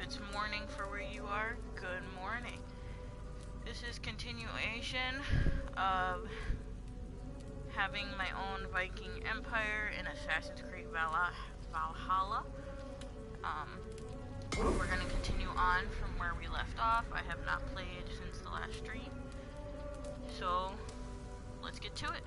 it's morning for where you are, good morning. This is continuation of having my own Viking empire in Assassin's Creed Valhalla. We're going to continue on from where we left off. I have not played since the last stream, so let's get to it.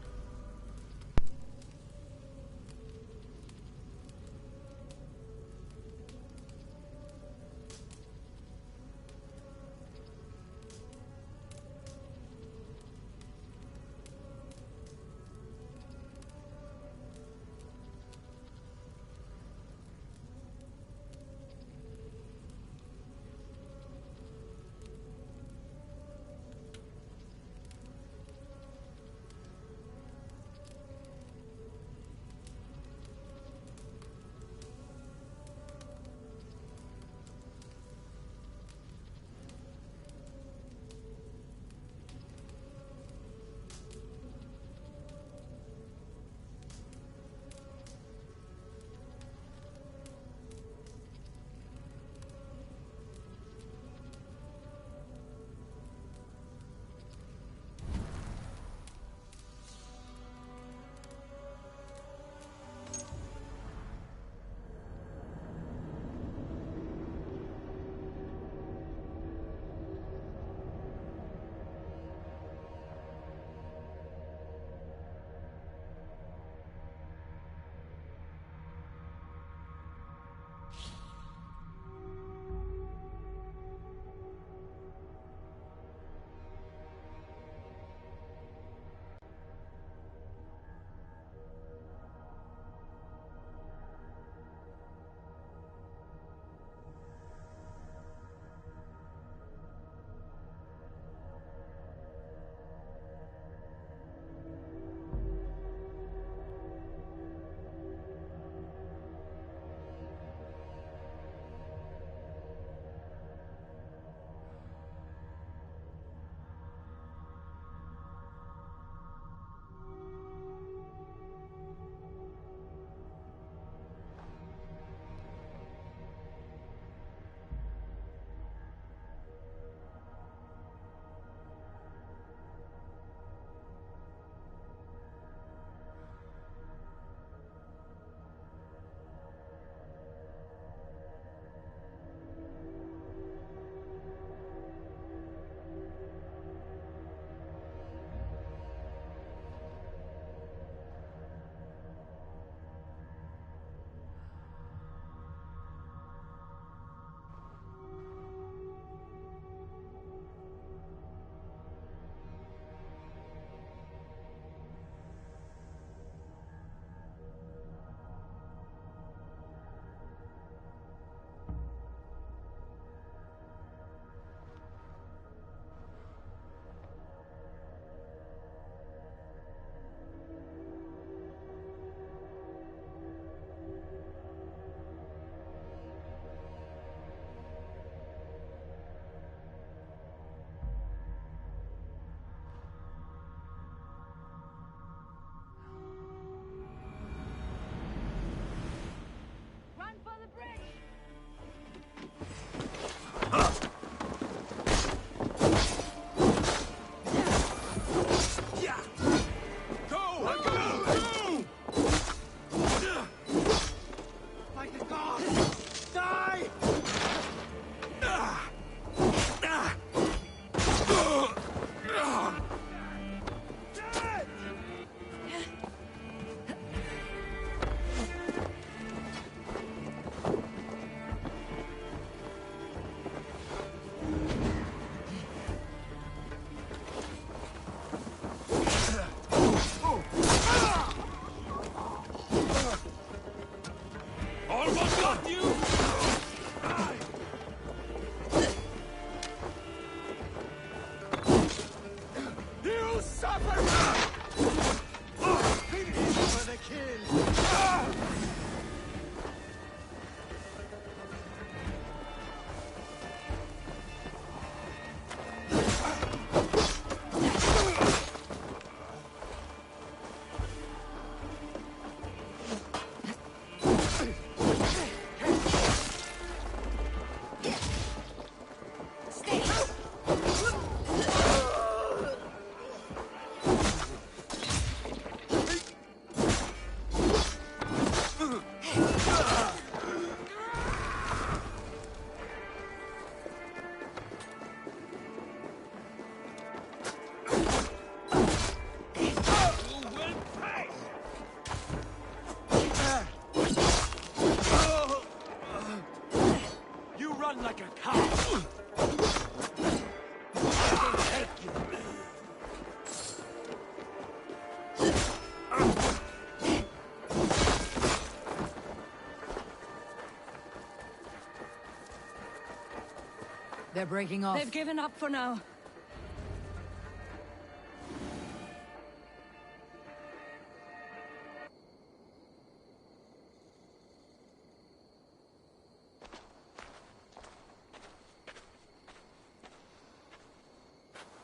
They're breaking off. They've given up for now.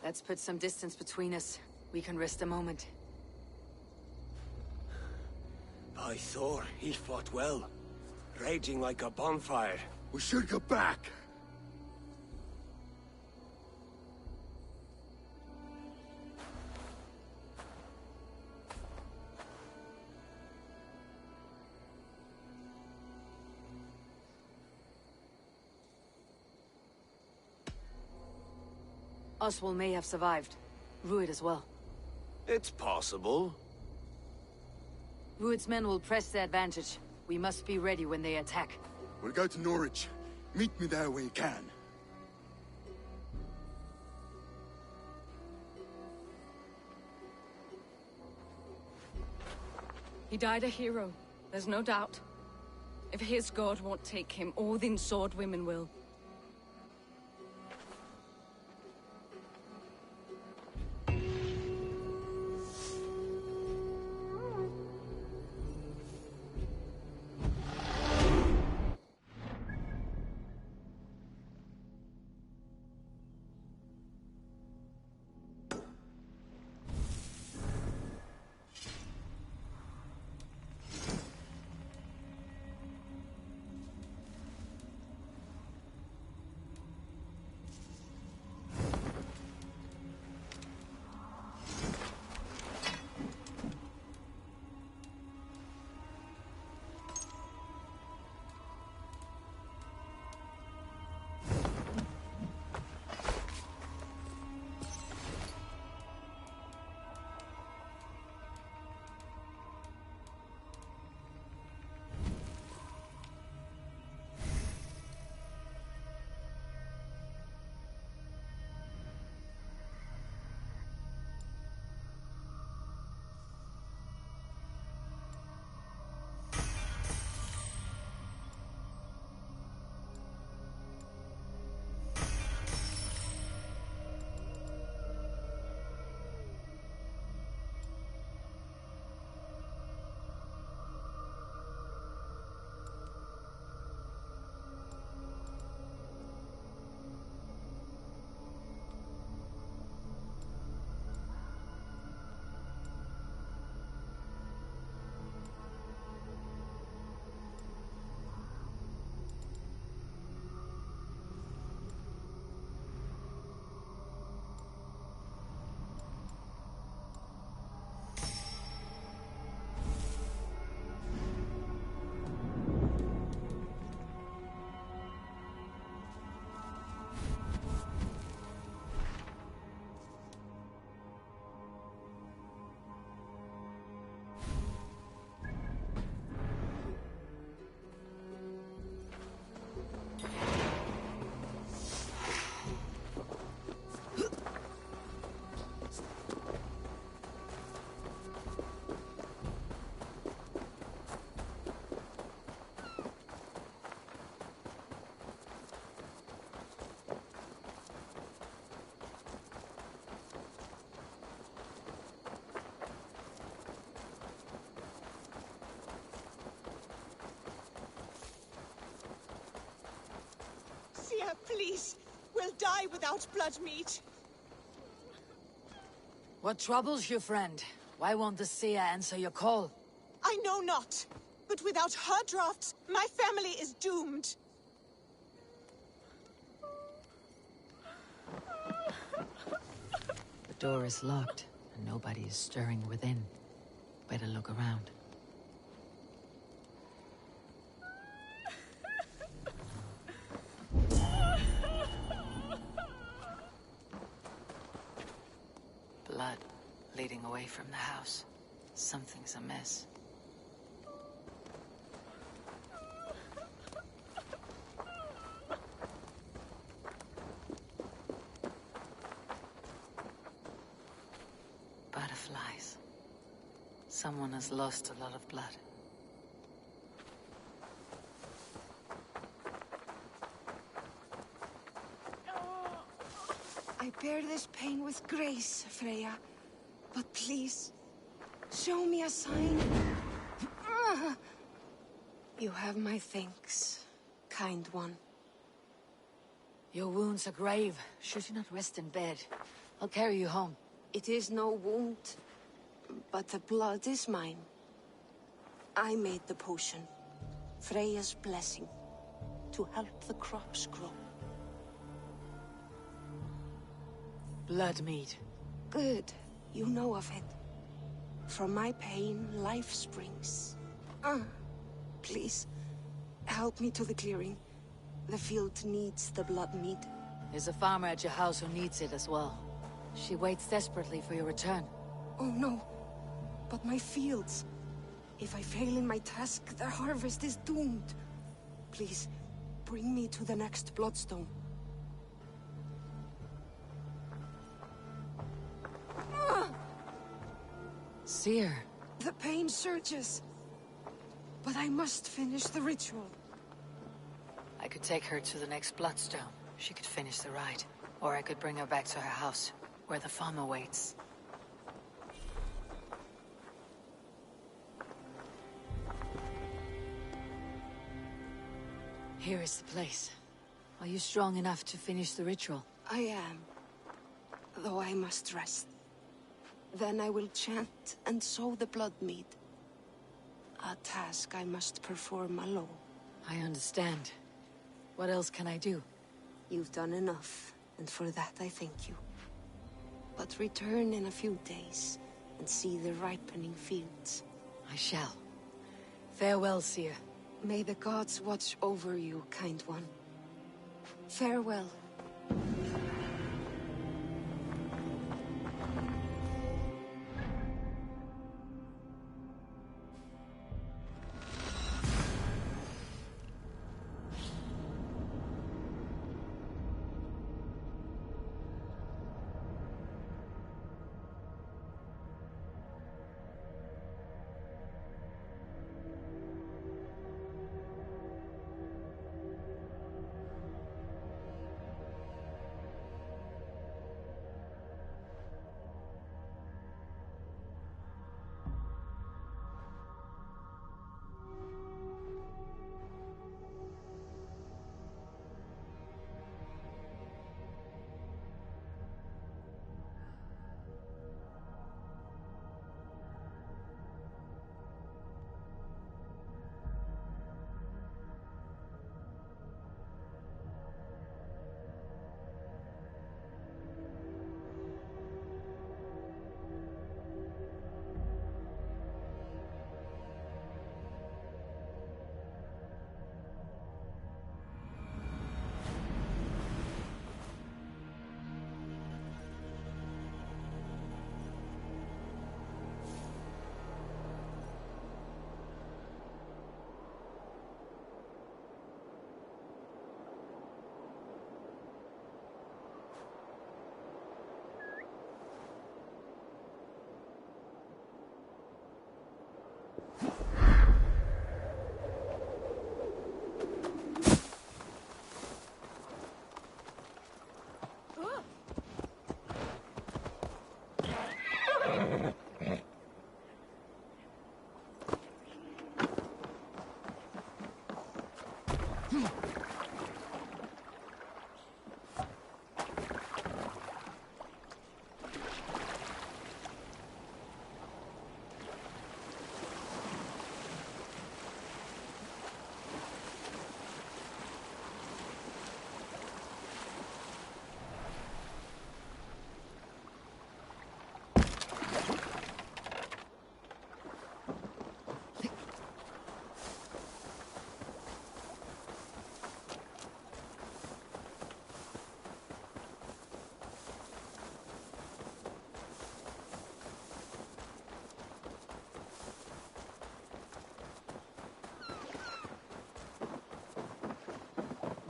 Let's put some distance between us. We can rest a moment. By Thor, he fought well. Raging like a bonfire. We should go back. Oswald may have survived. Rued as well. It's possible. Rued's men will press the advantage. We must be ready when they attack. We'll go to Norwich. Meet me there when you can. He died a hero, there's no doubt. If his god won't take him, Odin's sword women will. Please, we'll die without blood meat. What troubles you, friend? Why won't the seer answer your call? I know not, but without her drafts, my family is doomed. The door is locked, and nobody is stirring within. Better look around. Blood leading away from the house. Something's amiss. Butterflies. Someone has lost a lot of blood. bear this pain with grace, Freya. But please, show me a sign. You have my thanks, kind one. Your wounds are grave. Should you not rest in bed? I'll carry you home. It is no wound, but the blood is mine. I made the potion, Freya's blessing, to help the crops grow. Blood mead. Good, you know of it. From my pain, life springs. Please, help me to the clearing. The field needs the blood mead. There's a farmer at your house who needs it as well. She waits desperately for your return. Oh no, but my fields. If I fail in my task, the harvest is doomed. Please, bring me to the next bloodstone. Seer. The pain surges. But I must finish the ritual. I could take her to the next bloodstone. She could finish the rite. Or I could bring her back to her house, where the farmer waits. Here is the place. Are you strong enough to finish the ritual? I am. Though I must rest. Then I will chant and sow the blood mead. A task I must perform alone. I understand. What else can I do? You've done enough, and for that I thank you. But return in a few days, and see the ripening fields. I shall. Farewell, Seer. May the gods watch over you, kind one. Farewell.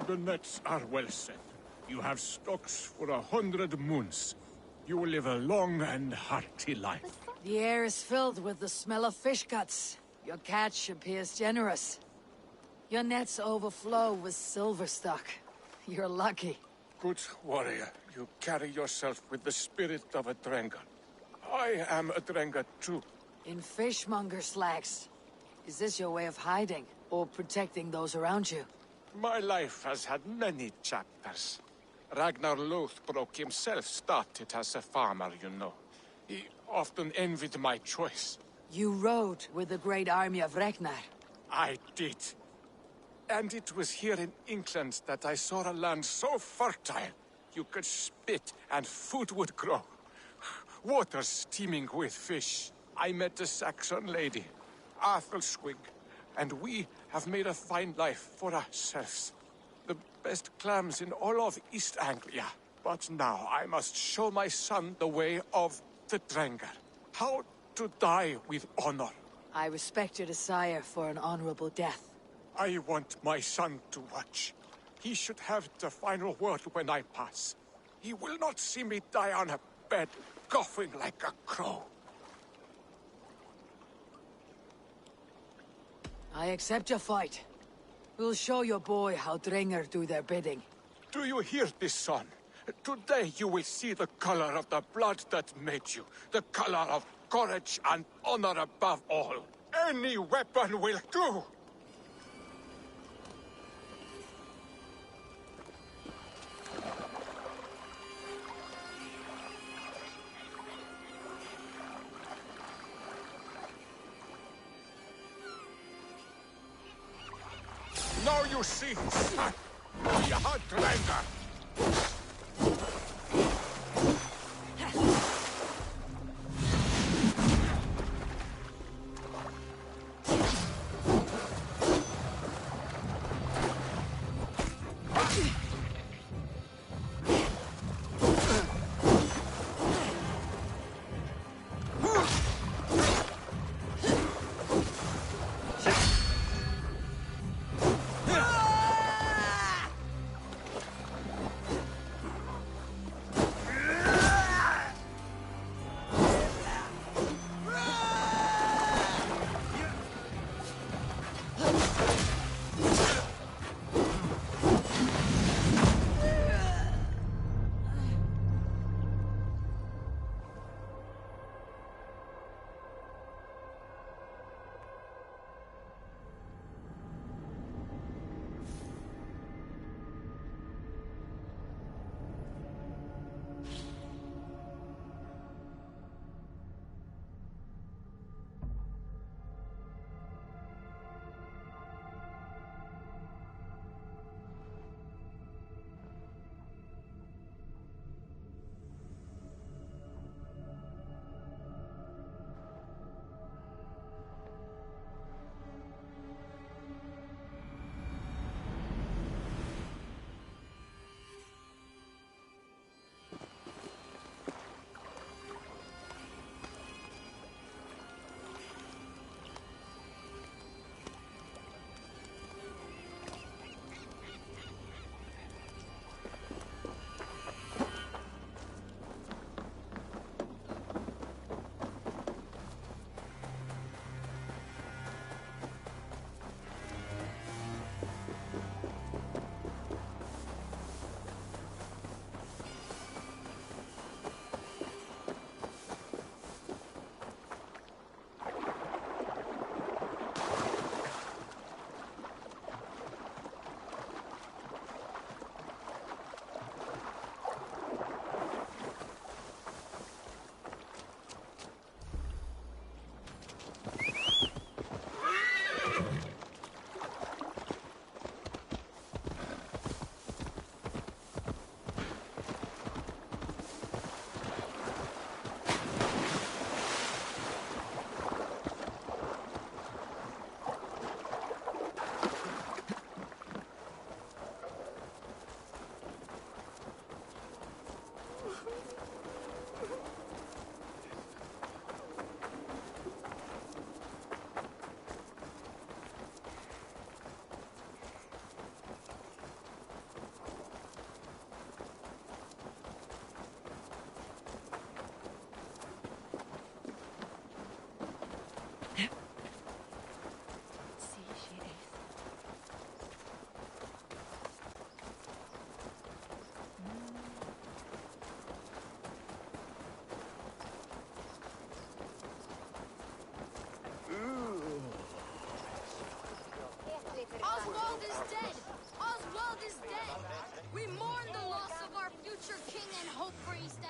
The nets are well set. You have stocks for 100 moons. You will live a long and hearty life. The air is filled with the smell of fish guts. Your catch appears generous. Your nets overflow with silver stock. You're lucky. Good warrior, You carry yourself with the spirit of a Drengar. I am a Drengar too. In fishmonger slacks. Is this your way of hiding, or protecting those around you? My life has had many chapters. Ragnar Lothbrok himself started as a farmer, you know. He often envied my choice. You rode with the great army of Ragnar. I did. And it was here in England that I saw a land so fertile, you could spit and food would grow. Water steaming with fish. I met a Saxon lady, Athelschwig, and we have made a fine life for ourselves. The best clams in all of East Anglia. But now I must show my son the way of the Drengar. How to die with honor. I respect your desire for an honorable death. I want my son to watch. He should have the final word when I pass. He will not see me die on a bed, coughing like a crow. I accept your fight. We'll show your boy how Drengar do their bidding. Do you hear this, son? Today you will see the color of the blood that made you. The color of courage and honor above all. Any weapon will do! Now you see, son, we are Drengar.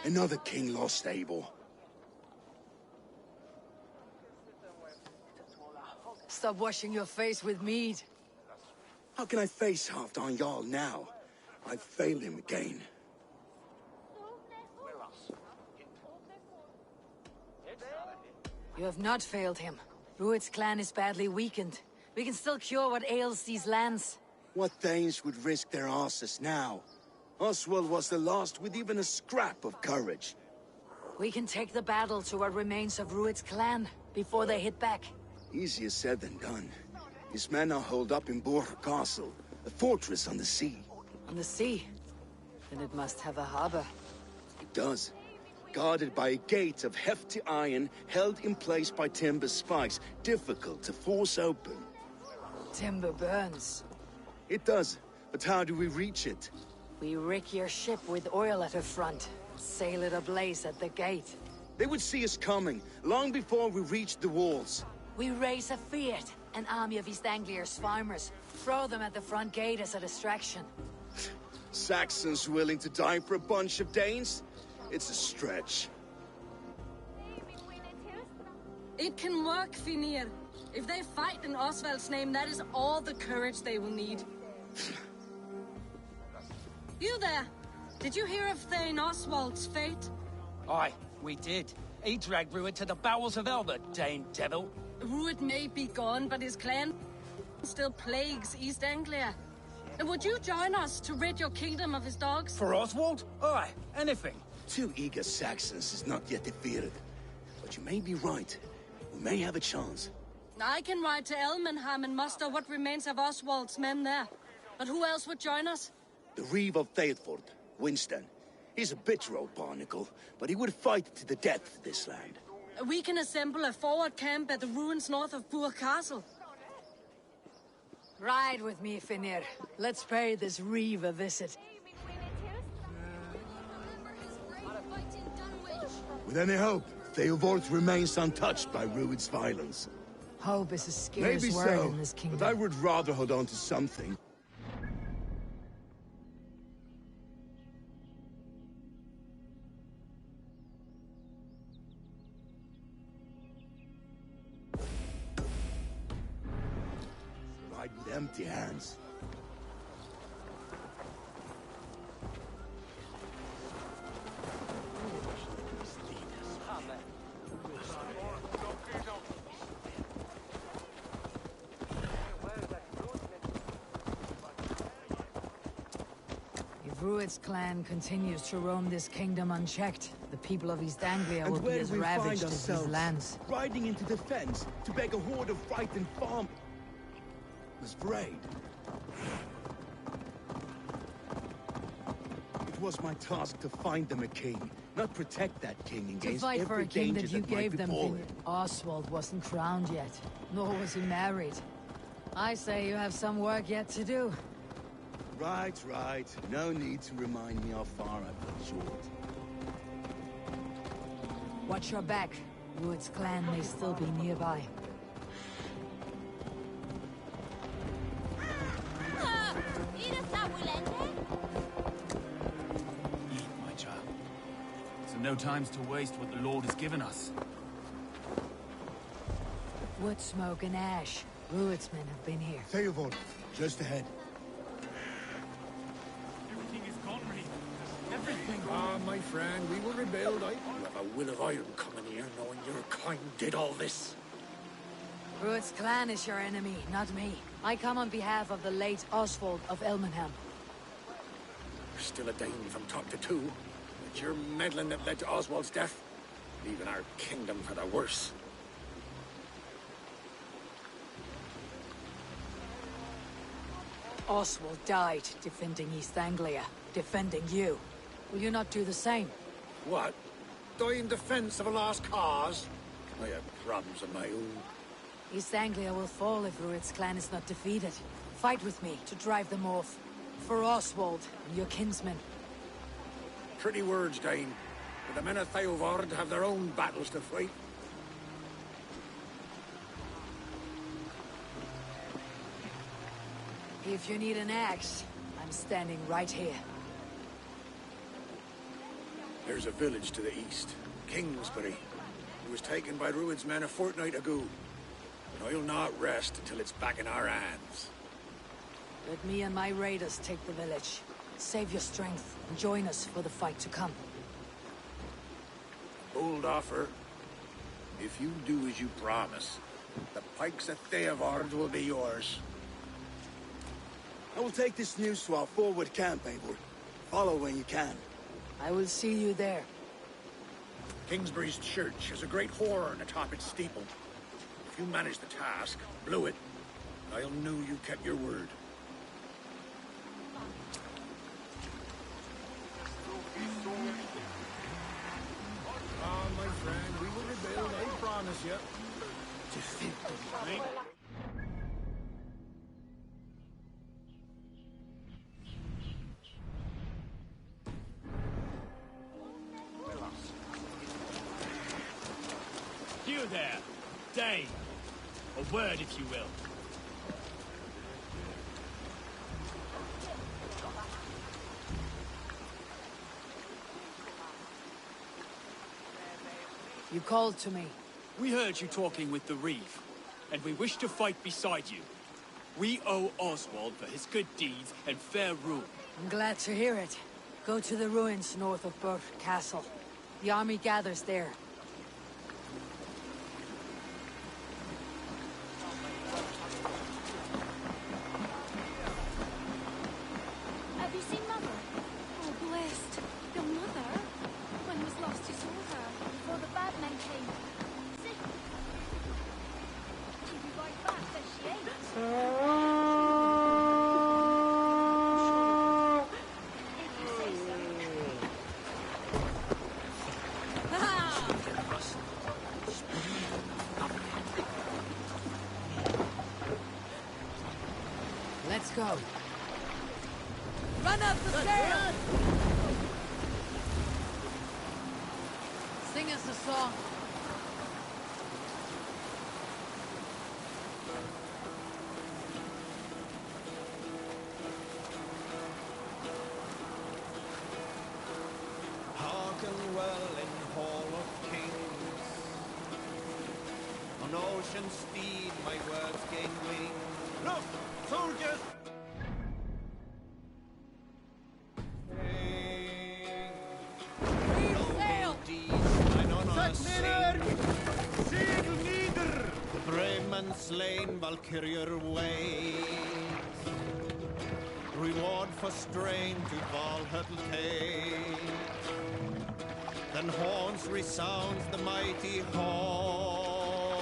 Another king lost stable. Stop washing your face with mead. How can I face Halfdan Jarl now? I've failed him again. You have not failed him. Rued's clan is badly weakened. We can still cure what ails these lands. What Danes would risk their asses now? Oswald was the last with even a scrap of courage. We can take the battle to what remains of Rued's clan before they hit back. Easier said than done. His men are holed up in Borg Castle, a fortress on the sea. On the sea? Then it must have a harbor. It does. Guarded by a gate of hefty iron, held in place by timber spikes, difficult to force open. Timber burns. It does, but how do we reach it? We rig your ship with oil at her front, sail it ablaze at the gate. They would see us coming, long before we reached the walls. We raise a Fiat, an army of East Anglia's farmers, throw them at the front gate as a distraction. Saxons willing to die for a bunch of Danes? It's a stretch. It can work, Finir. If they fight in Oswald's name, that is all the courage they will need. You there! Did you hear of Thane Oswald's fate? Aye, we did. He dragged Rued to the bowels of hell, the Dane devil. Rued may be gone, but his clan still plagues East Anglia. And would you join us to rid your kingdom of his dogs? For Oswald? Aye, anything. 2 eager Saxons is not yet defeated. But you may be right. We may have a chance. I can ride to Elmenham and muster what remains of Oswald's men there. But who else would join us? The Reeve of Thetford, Winston. He's a bitter old barnacle, but he would fight to the death for this land. We can assemble a forward camp at the ruins north of Burg Castle. Ride with me, Finir. Let's pay this Reeve a visit. With any hope, Theodort remains untouched by Rued's violence. Hope is a scarce Maybe word so, in this kingdom. but I would rather hold on to something. Ride with empty hands. If Rued's clan continues to roam this kingdom unchecked, the people of East Anglia And will be where as do we find ravaged as these ourselves? lands. Riding into defense to beg a horde of frightened farm... was brave. It was my task to find them a king, not protect that king To against fight for every a king danger that you that might gave them, befall Finir. him. Oswald wasn't crowned yet, nor was he married. I say you have some work yet to do. Right, right. No need to remind me how far I've come short. Watch your back. Rued's clan may still be nearby. Eat, my child. So no time's to waste what the Lord has given us. Wood smoke and ash. Rued's men have been here. Theodort, just ahead. Everything is gone, Reeve. Everything. Ah, my friend, we were rebelled. You have a will of iron coming here, knowing your kind did all this. Rued's clan is your enemy, not me. I come on behalf of the late Oswald of Elmenham. Still a Dane from top to two. It's your meddling that led to Oswald's death, leaving our kingdom for the worse. Oswald died defending East Anglia, defending you. Will you not do the same? What? Die in defense of a lost cause? I have problems of my own. East Anglia will fall if Rued's clan is not defeated. Fight with me to drive them off. For Oswald and your kinsmen. Pretty words, Dane. But the men of Theodord have their own battles to fight. If you need an axe, I'm standing right here. There's a village to the east, Kingsbury. It was taken by Rued's men a fortnight ago. And I'll not rest until it's back in our hands. Let me and my raiders take the village. Save your strength and join us for the fight to come. Bold offer. If you do as you promise, the pikes at Theodord will be yours. I will take this news to our forward camp, Eivor. Follow when you can. I will see you there. Kingsbury's church has a great horn atop its steeple. If you manage the task, blew it, I'll know you kept your word. Ah, my friend, we will rebuild, I promise you. You there, Dane. A word, if you will. You called to me. We heard you talking with the Reeve, and we wish to fight beside you. We owe Oswald for his good deeds and fair rule. I'm glad to hear it. Go to the ruins north of Burke Castle. The army gathers there. Have you seen Mother? Oh, blessed. Your mother? When was last you saw her? Before the bad men came. Sick. She'll be right back, says she ain't. If you say so. Let's go. Run up the stairs! Sing us a song. Hearken well in Hall of Kings. On ocean steed my words gain wing. Look, soldiers! Slain Valkyrier ways, reward for strain to Valhalla take. Then horns resounds the mighty hall,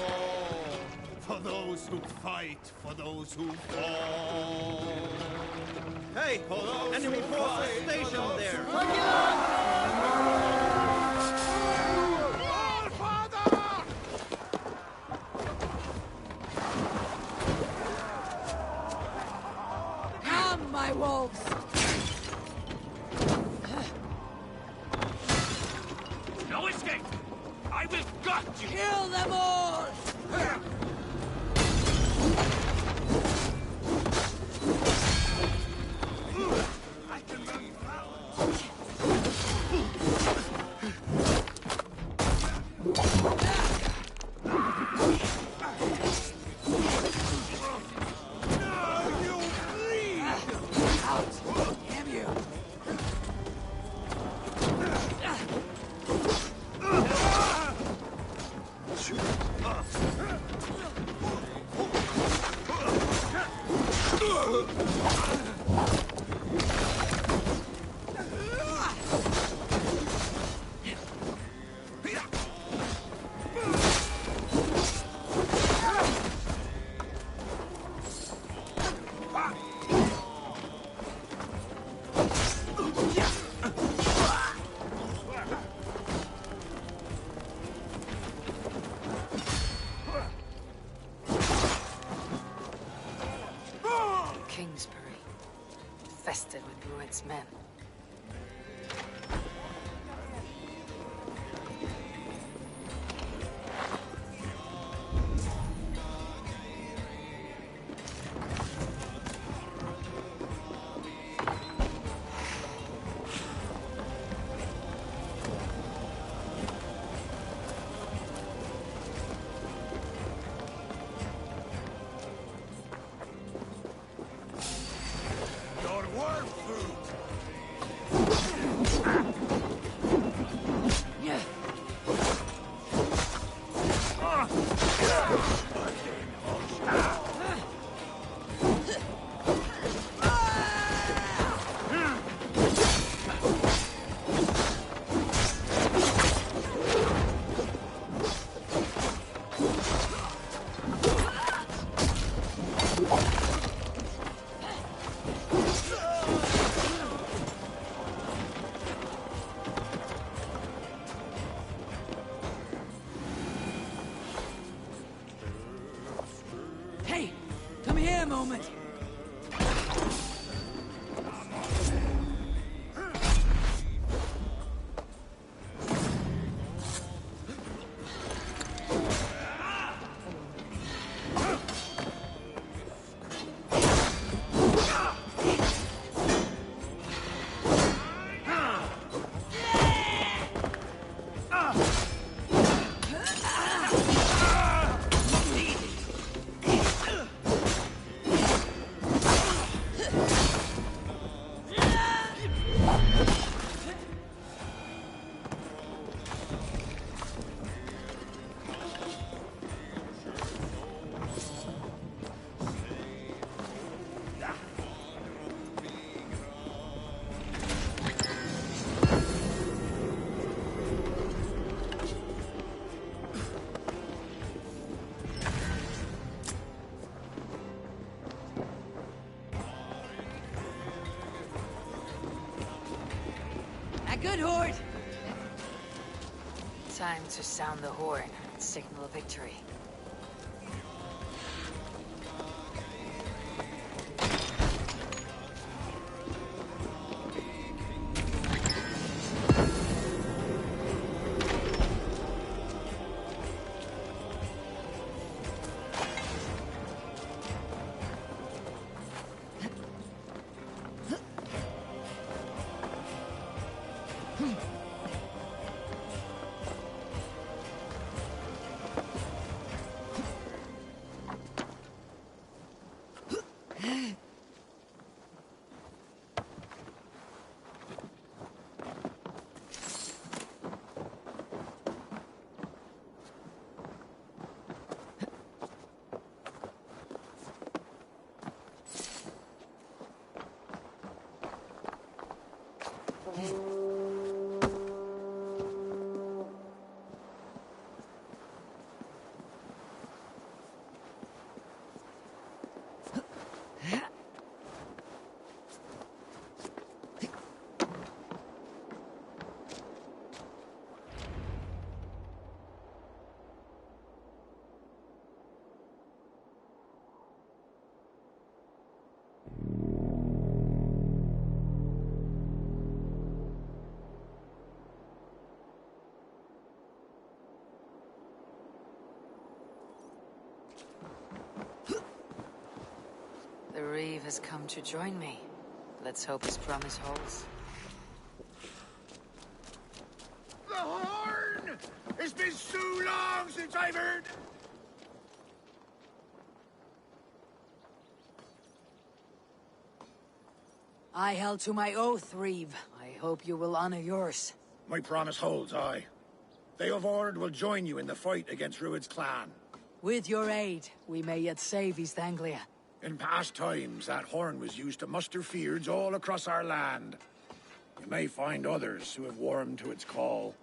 for those who fight, for those who fall. Hey, enemy forces stationed there! My wolves! No escape! I will gut you! Kill them all! I can run Kingsbury, infested with Rued's men. moment. A good horde! Time to sound the horn and signal victory. The Reeve has come to join me. Let's hope his promise holds. The horn! It's been so long since I've heard... I held to my oath, Reeve. I hope you will honor yours. My promise holds, aye. They of Ord will join you in the fight against Rued's clan. With your aid, we may yet save East Anglia. In past times, that horn was used to muster fyrds all across our land. You may find others who have warmed to its call.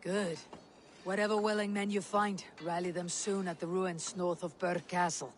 Good. Whatever willing men you find, rally them soon at the ruins north of Burg Castle.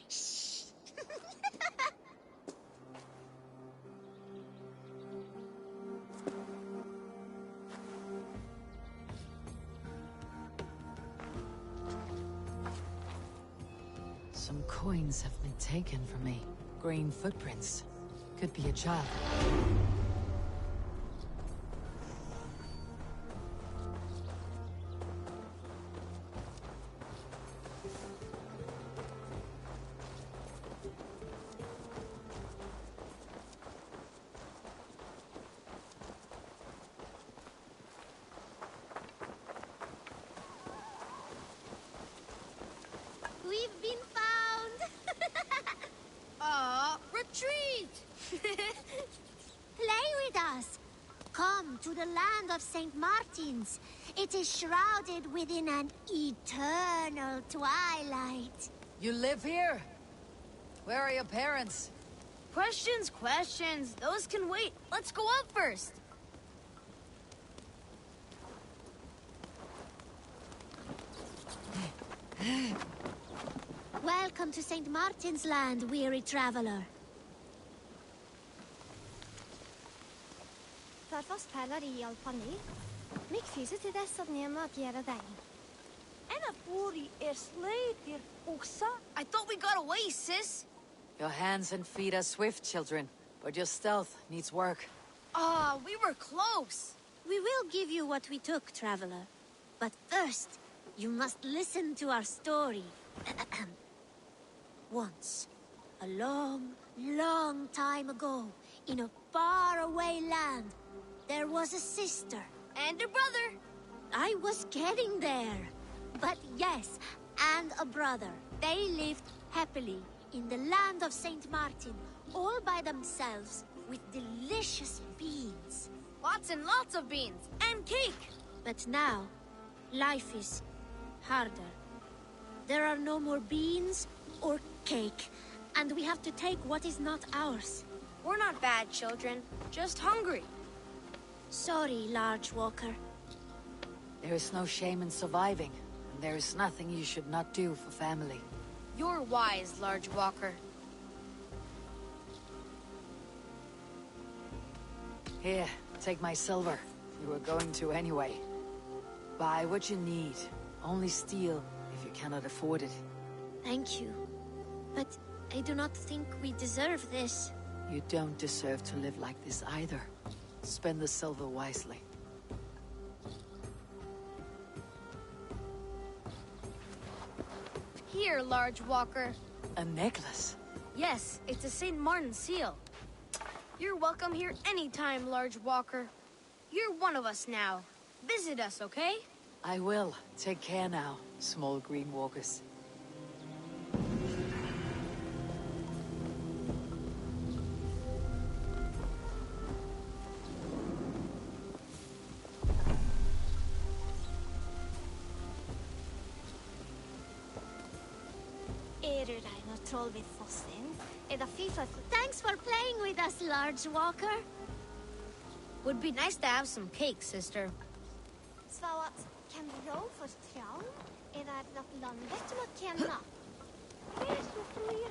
Shh. Some coins have been taken from me. Green footprints. Could be a child. We've been found! Retreat! Play with us! Come to the land of St. Martin's. It is shrouded within an eternal twilight. You live here? Where are your parents? Questions. Those can wait. Let's go up first. Welcome to St. Martin's Land, weary traveler. Farfast Pelari Alpani. Make fise til dess at Nema gjør deg. En av bori slater også. I thought we got away, sis. Your hands and feet are swift, children, but your stealth needs work. Ah, we were close. We will give you what we took, traveler. But first, you must listen to our story. Once, a long time ago, in a faraway land, there was a sister. And a brother. I was getting there. But yes, and a brother. They lived happily in the land of St. Martin, all by themselves, with delicious beans. Lots and lots of beans. And cake. But now, life is harder. There are no more beans or cake, and we have to take what is not ours. We're not bad children, just hungry. Sorry, Large Walker. There is no shame in surviving, and there is nothing you should not do for family. You're wise, Large Walker. Here, take my silver. You were going to anyway. Buy what you need. Only steal if you cannot afford it. Thank you. But I do not think we deserve this. You don't deserve to live like this either. Spend the silver wisely. Here, Large Walker. A necklace? Yes, it's a St. Martin seal. You're welcome here anytime, Large Walker. You're one of us now. Visit us, okay? I will. Take care now, small green walkers. Thanks for playing with us, Large Walker. Would be nice to have some cake, sister. Svarat, kan vi roll for traum? Det något landet som att känna? Det är så fler.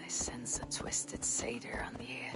I sense a twisted satyr on the air.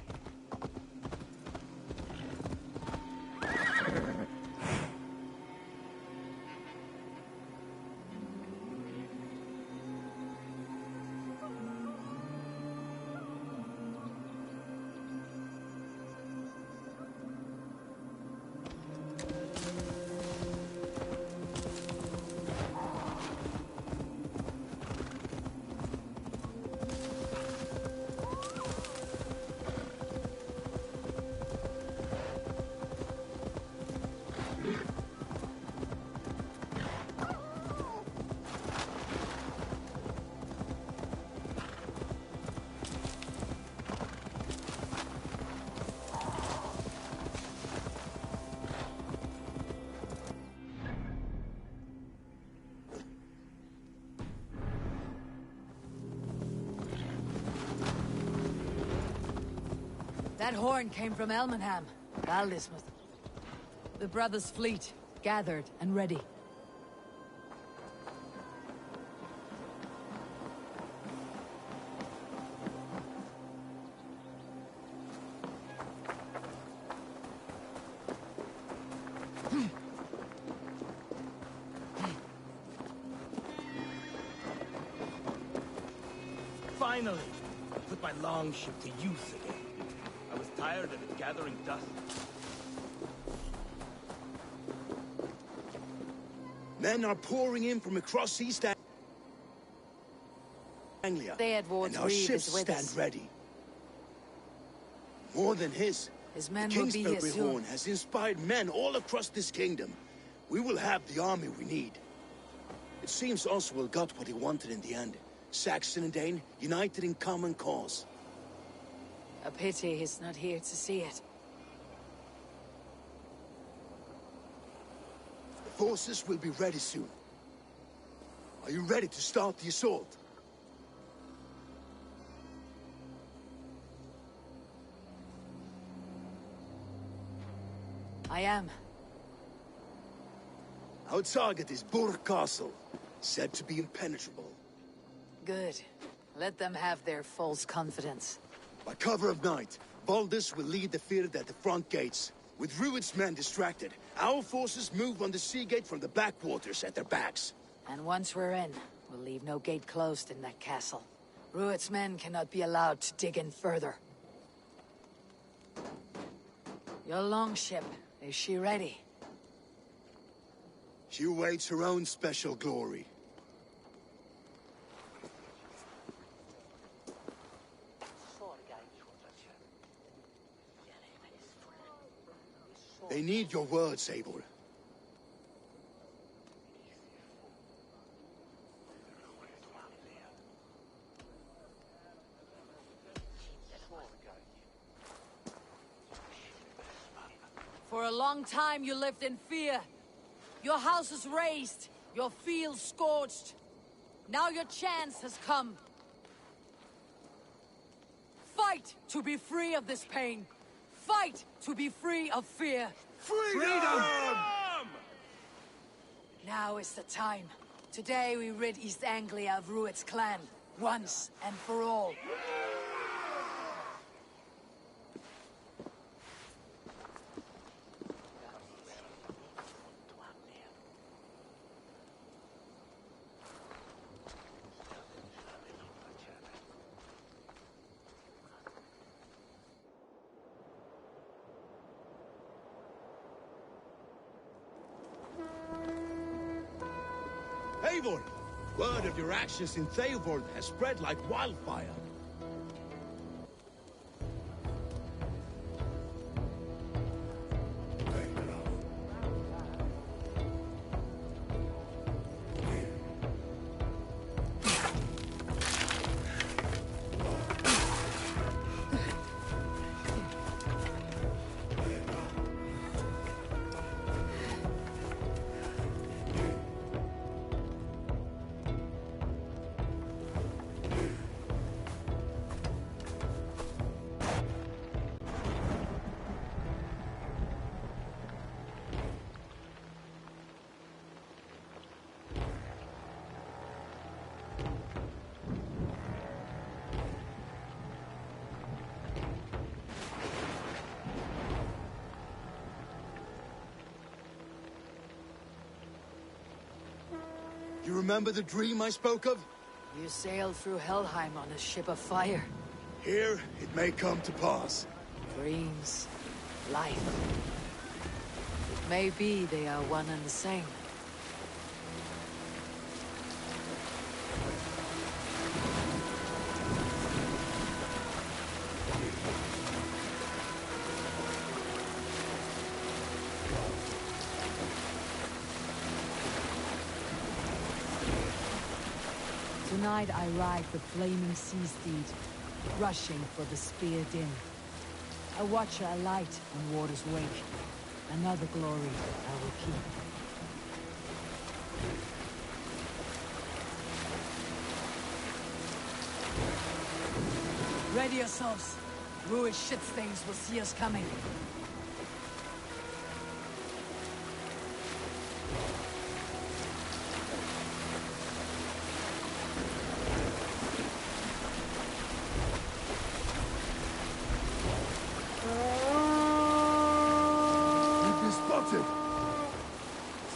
That horn came from Elmenham. Valdis must... The brothers' fleet, gathered and ready. Finally, I put my longship to use again. I was tired of it gathering dust. Men are pouring in from across East Anglia. Anglia, Theodward's and our Reeve ships is with stand us. ready. More than his men the will be here Kingsbury soon. Horn has inspired men all across this kingdom. We will have the army we need. It seems Oswald got what he wanted in the end. Saxon and Dane united in common cause. A pity he's not here to see it. The forces will be ready soon. Are you ready to start the assault? I am. Our target is Burg Castle, said to be impenetrable. Good. Let them have their false confidence. By cover of night, Baldus will lead the field at the front gates. With Rued's men distracted, our forces move on the sea gate from the backwaters at their backs. And once we're in, we'll leave no gate closed in that castle. Rued's men cannot be allowed to dig in further. Your longship, is she ready? She awaits her own special glory. They need your words, Eivor. For a long time you lived in fear. Your houses razed, your fields scorched. Now your chance has come. Fight to be free of this pain. Fight to be free of fear. Freedom! Now is the time. Today we rid East Anglia of Rued's clan, once and for all. Eivor! Word of your actions in Theodward has spread like wildfire. You remember the dream I spoke of? You sailed through Helheim on a ship of fire. Here, it may come to pass. Dreams, life. It may be they are one and the same. Tonight I ride the flaming sea steed, rushing for the spear din. A watcher alight on water's wake. Another glory I will keep. Ready yourselves. Ruined shit stains will see us coming.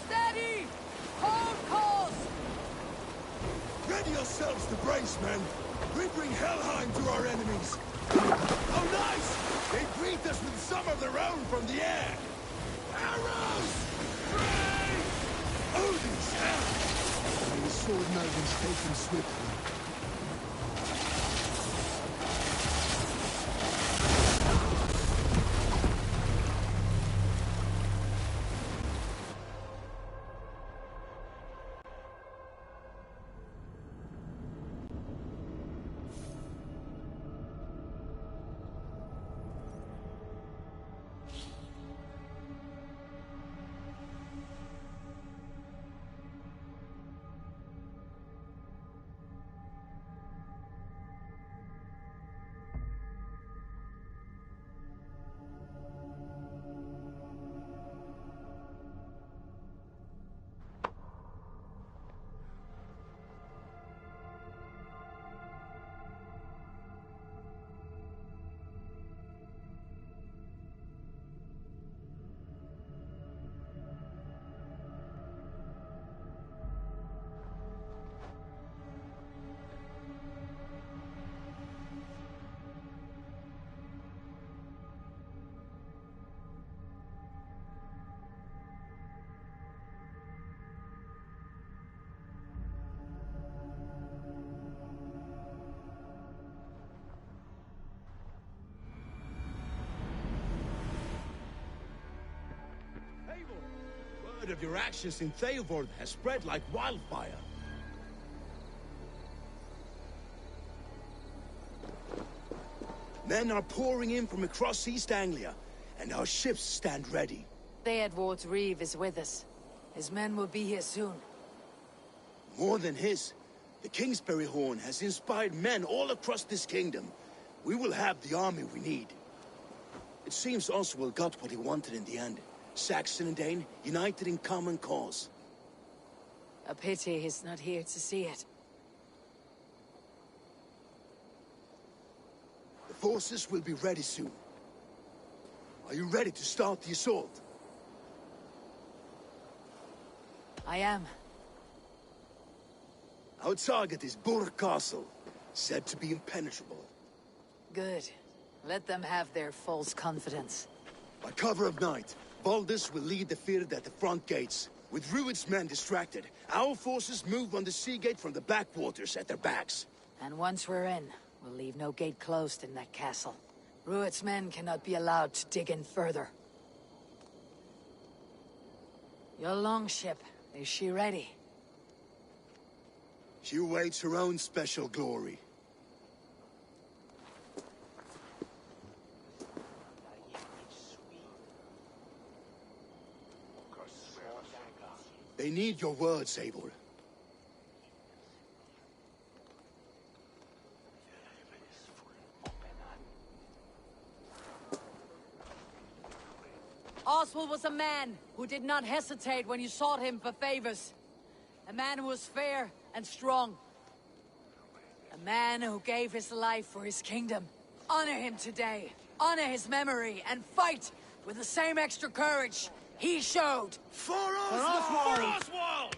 Steady! Hold course! Ready yourselves to brace, men. We bring Helheim to our enemies. Oh, nice! They greet us with some of their own from the air. Arrows! Odin's hell! May the sword maidens take them swiftly. habit of your actions in Theodore has spread like wildfire. Men are pouring in from across East Anglia, and our ships stand ready. Theodward's reeve is with us. His men will be here soon. More than his, the Kingsbury Horn has inspired men all across this kingdom. We will have the army we need. It seems Oswald got what he wanted in the end. Saxon and Dane, united in common cause. A pity he's not here to see it. The forces will be ready soon. Are you ready to start the assault? I am. Our target is Burg Castle, said to be impenetrable. Good. Let them have their false confidence. By cover of night, Valdis will lead the field at the front gates. With Rued's men distracted, our forces move on the sea gate from the backwaters at their backs. And once we're in, we'll leave no gate closed in that castle. Rued's men cannot be allowed to dig in further. Your longship, is she ready? She awaits her own special glory. They need your words, Eivor. Oswald was a man who did not hesitate when you sought him for favors. A man who was fair and strong. A man who gave his life for his kingdom. Honor him today. Honor his memory and fight with the same extra courage he showed. For Oswald! For Oswald!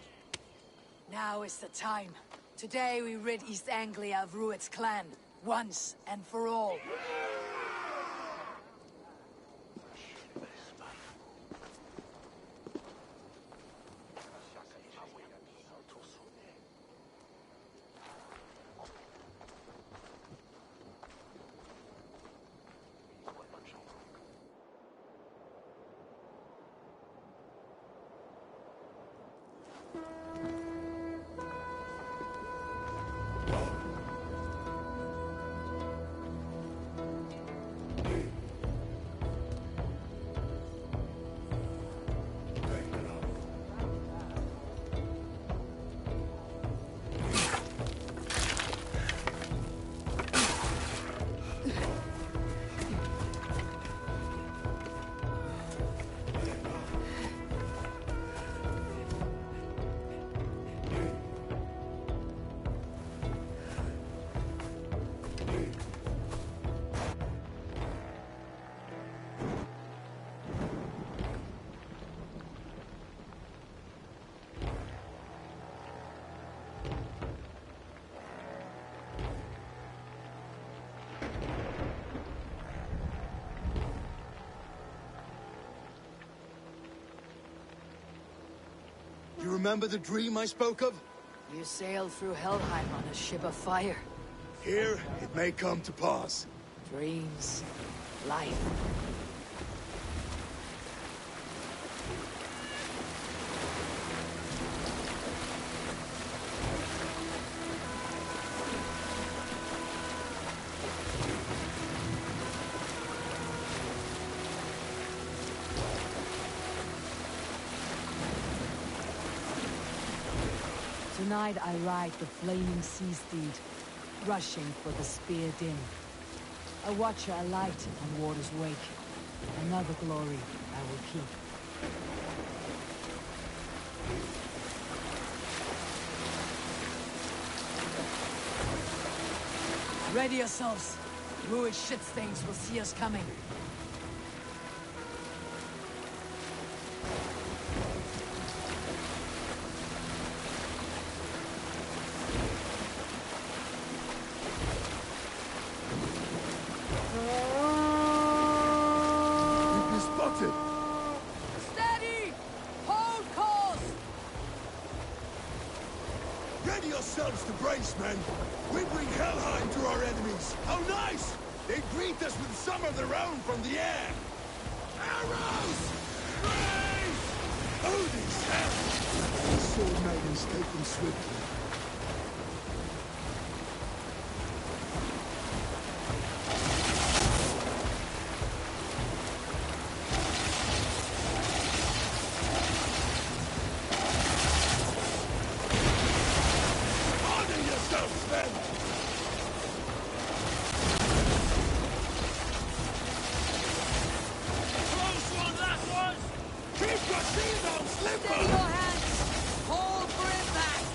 Now is the time. Today we rid East Anglia of Rued's clan, once and for all. You remember the dream I spoke of? You sailed through Helheim on a ship of fire. Here, it may come to pass. Dreams. Life. Tonight I ride the flaming sea steed, rushing for the spear din. A watcher alight on water's wake. Another glory I will keep. Ready yourselves. Rued shit stains will see us coming. Steady! Hold course! Ready yourselves to brace, men! We bring Helheim to our enemies! How nice! They greet us with some of their own from the air! Arrows! Brace! Odin's hell! The sword maidens take them swiftly. Honor yourselves, men! Close one, lasses! Keep your shields limber! Stay your hands! Hold for impact!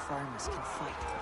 Farmers can fight.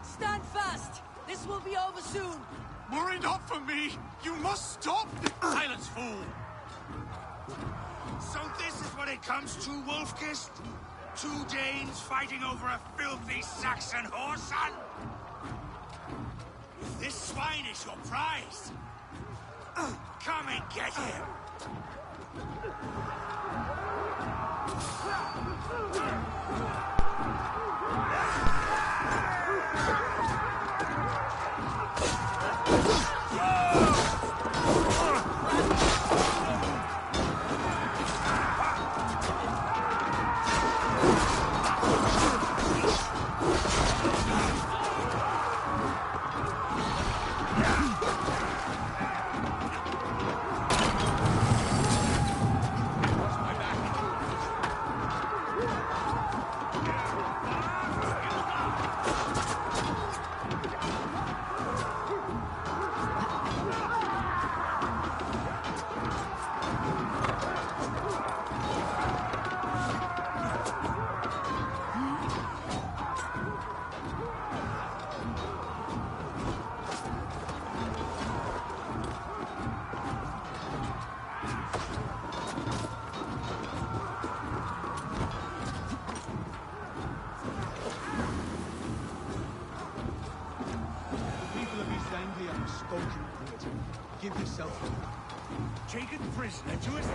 Stand fast! This will be over soon! Worry not for me! You must stop! Silence, fool! So this is what it comes to, Wolfkist? 2 Danes fighting over a filthy Saxon whoreson? This swine is your prize! Come and get him! spoken for it. Give yourself to it. Taken prisoner to his...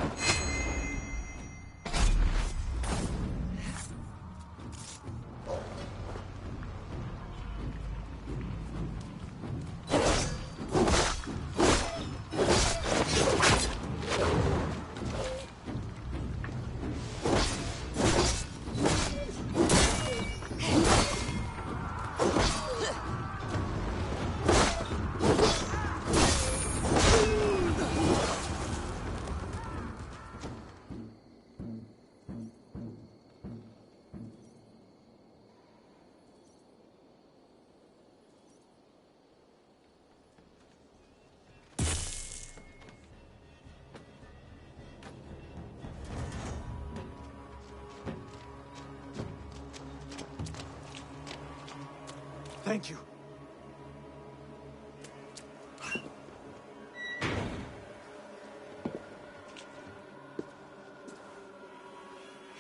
Thank you.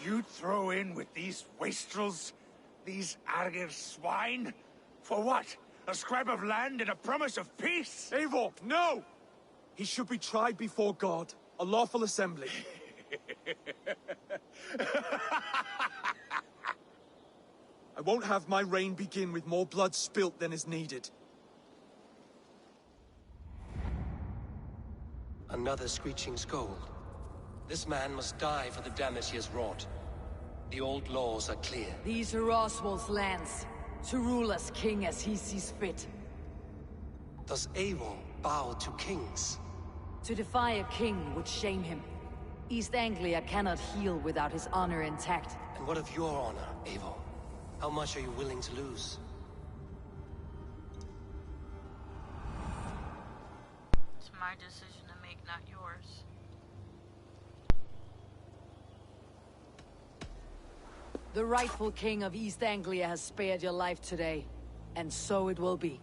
You'd throw in with these wastrels? These Argir swine? For what? A scrap of land and a promise of peace? Eivor, no! He should be tried before God, a lawful assembly. I won't have my reign begin with more blood spilt than is needed. Another screeching scold. This man must die for the damage he has wrought. The old laws are clear. These are Oswald's lands, to rule as king as he sees fit. Does Eivor bow to kings? To defy a king would shame him. East Anglia cannot heal without his honor intact. And what of your honor, Eivor? How much are you willing to lose? It's my decision to make, not yours. The rightful king of East Anglia has spared your life today, and so it will be.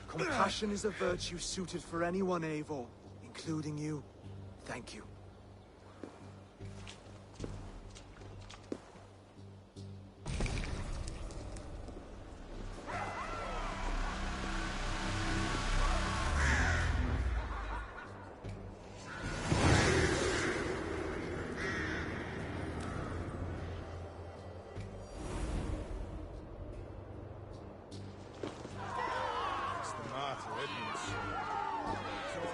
Compassion is a virtue suited for anyone, Eivor, including you. Thank you.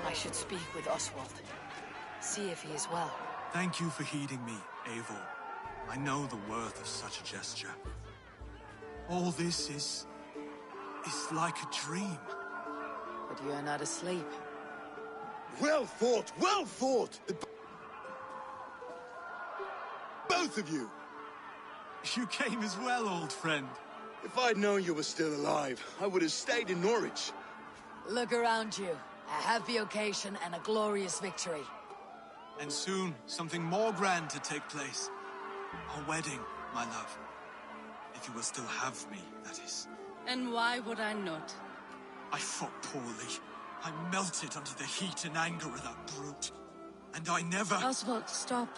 I should speak with Oswald. See if he is well. Thank you for heeding me, Eivor. I know the worth of such a gesture. All this is like a dream. But you are not asleep. Well fought! Well fought! Both of you! You came as well, old friend. If I'd known you were still alive, I would have stayed in Norwich. Look around you. A happy occasion and a glorious victory. And soon, something more grand to take place. A wedding, my love. If you will still have me, that is. And why would I not? I fought poorly. I melted under the heat and anger of that brute. And I never... Oswald, stop.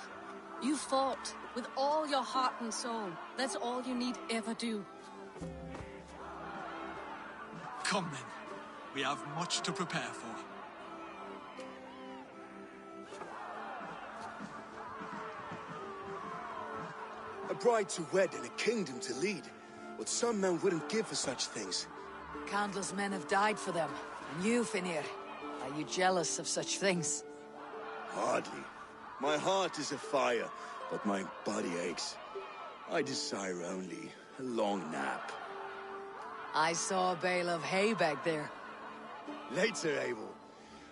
You fought with all your heart and soul. That's all you need ever do. Come then. We have much to prepare for. A bride to wed and a kingdom to lead. What some men wouldn't give for such things. Countless men have died for them. And you, Finir, are you jealous of such things? Hardly. My heart is afire, but my body aches. I desire only a long nap. I saw a bale of hay back there. Later, Abel.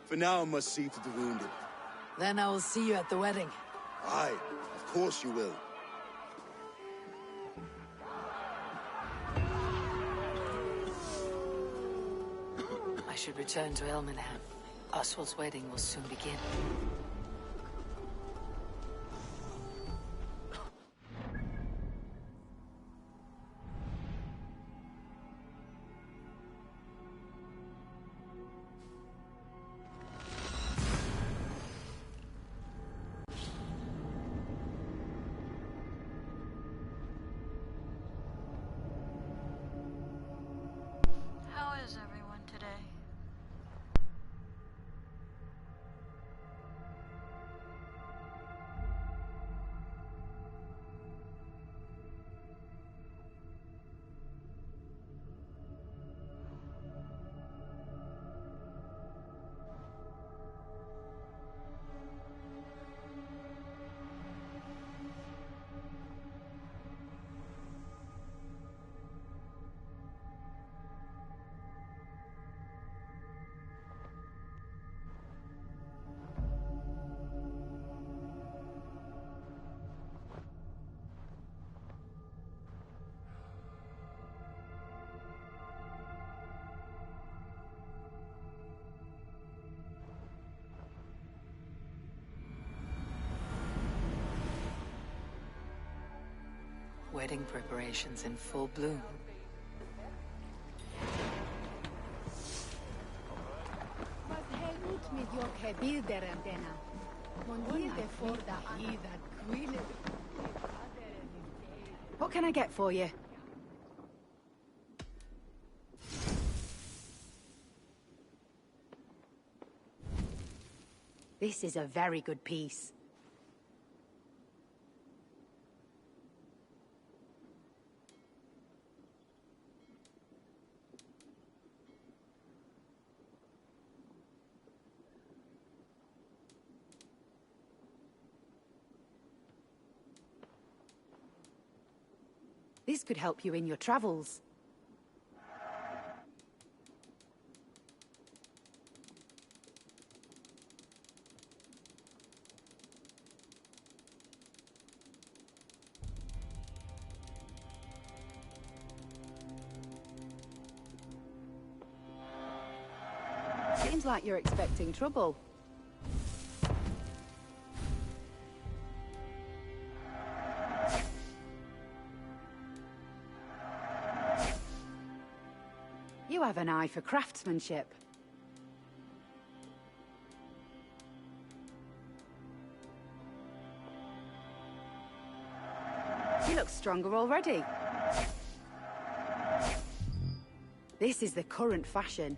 For now, I must see to the wounded. Then I will see you at the wedding. Aye, of course you will. I should return to Elmenham. Oswald's wedding will soon begin. Wedding preparations in full bloom. What can I get for you? This is a very good piece. This could help you in your travels. Seems like you're expecting trouble. You have an eye for craftsmanship. You look stronger already. This is the current fashion.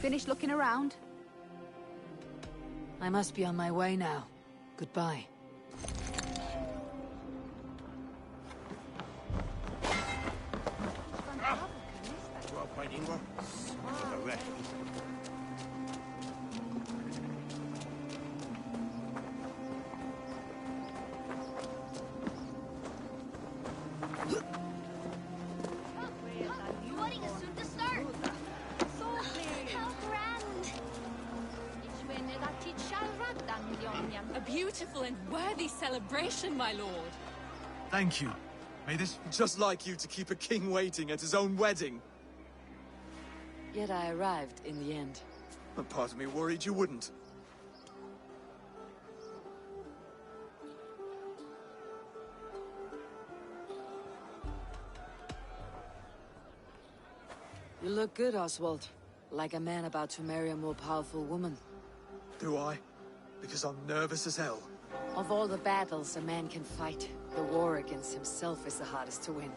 Finished looking around? I must be on my way now. Goodbye. Wedding is soon to start. How grand! A beautiful and worthy celebration, my lord. Thank you. May this... Just like you to keep a king waiting at his own wedding. Yet I arrived in the end. A part of me worried you wouldn't. You look good, Oswald. Like a man about to marry a more powerful woman. Do I? Because I'm nervous as hell. Of all the battles a man can fight, the war against himself is the hardest to win.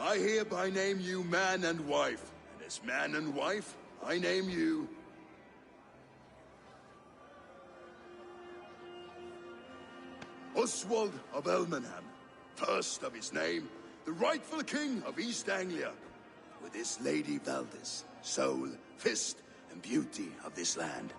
I hereby name you man and wife, and As man and wife, I name you... Oswald of Elmenham, first of his name, the rightful king of East Anglia, with his Lady Valdis, soul, fist, and beauty of this land.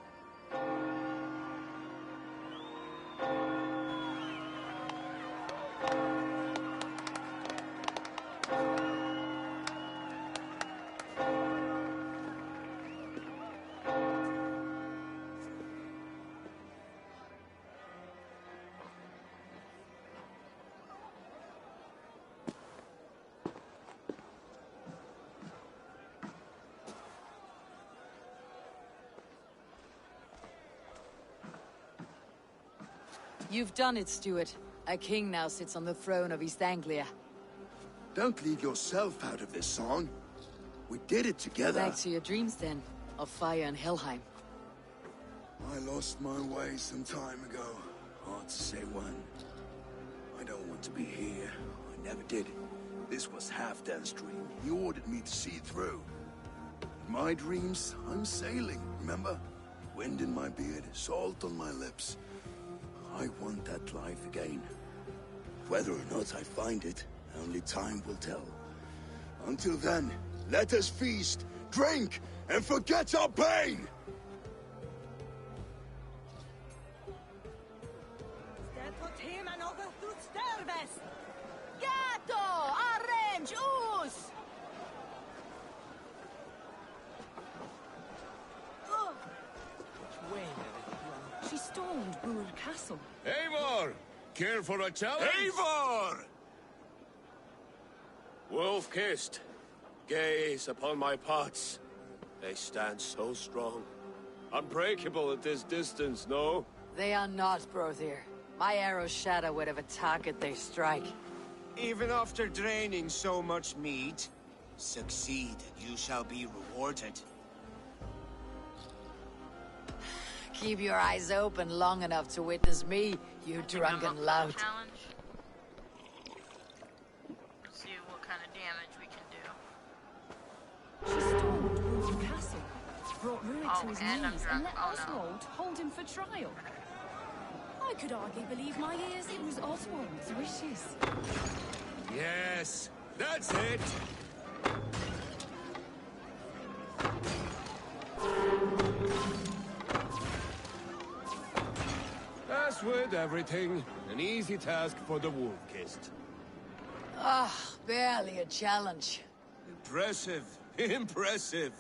You've done it, Stuart. A king now sits on the throne of East Anglia. Don't leave yourself out of this song. We did it together. Back to your dreams, then, of fire and Helheim. I lost my way some time ago. Hard to say when. I don't want to be here. I never did. This was Halfdan's dream. He ordered me to see it through. In my dreams, I'm sailing, remember? Wind in my beard, salt on my lips. I want that life again. Whether or not I find it, only time will tell. Until then, let us feast, drink, and forget our pain! She stormed Bur Castle. Eivor! Care for a challenge? Eivor! Wolf-kissed, gaze upon my pots. They stand so strong. Unbreakable at this distance, no? They are not, Brother. My arrows shatter whatever target they strike. Even after draining so much meat, succeed and you shall be rewarded. Keep your eyes open long enough to witness me, you drunken lout. Let's see what kind of damage we can do. She stormed Bur Castle, brought ruin to his and I'm knees, drunk. and let Oh, no. Oswald hold him for trial. I could hardly believe my ears. It was Oswald's wishes. Yes, that's it! As with everything, an easy task for the wolf-kissed. Ah, barely a challenge. Impressive, impressive.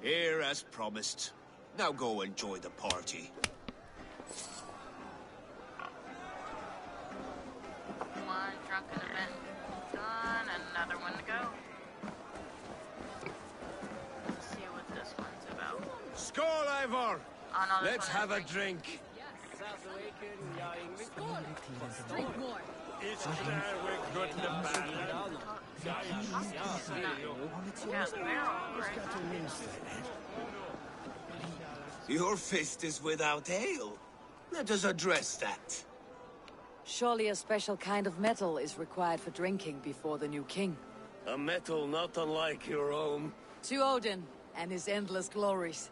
Here as promised. Now go enjoy the party. One drunken event done, another one to go. Let's see what this one's about. Skål, Eivor! Oh, no, this Let's one have a is drink. Drink more. Your fist is without ale. Let us address that. Surely a special kind of metal is required for drinking before the new king. A metal not unlike your own. To Odin and his endless glories.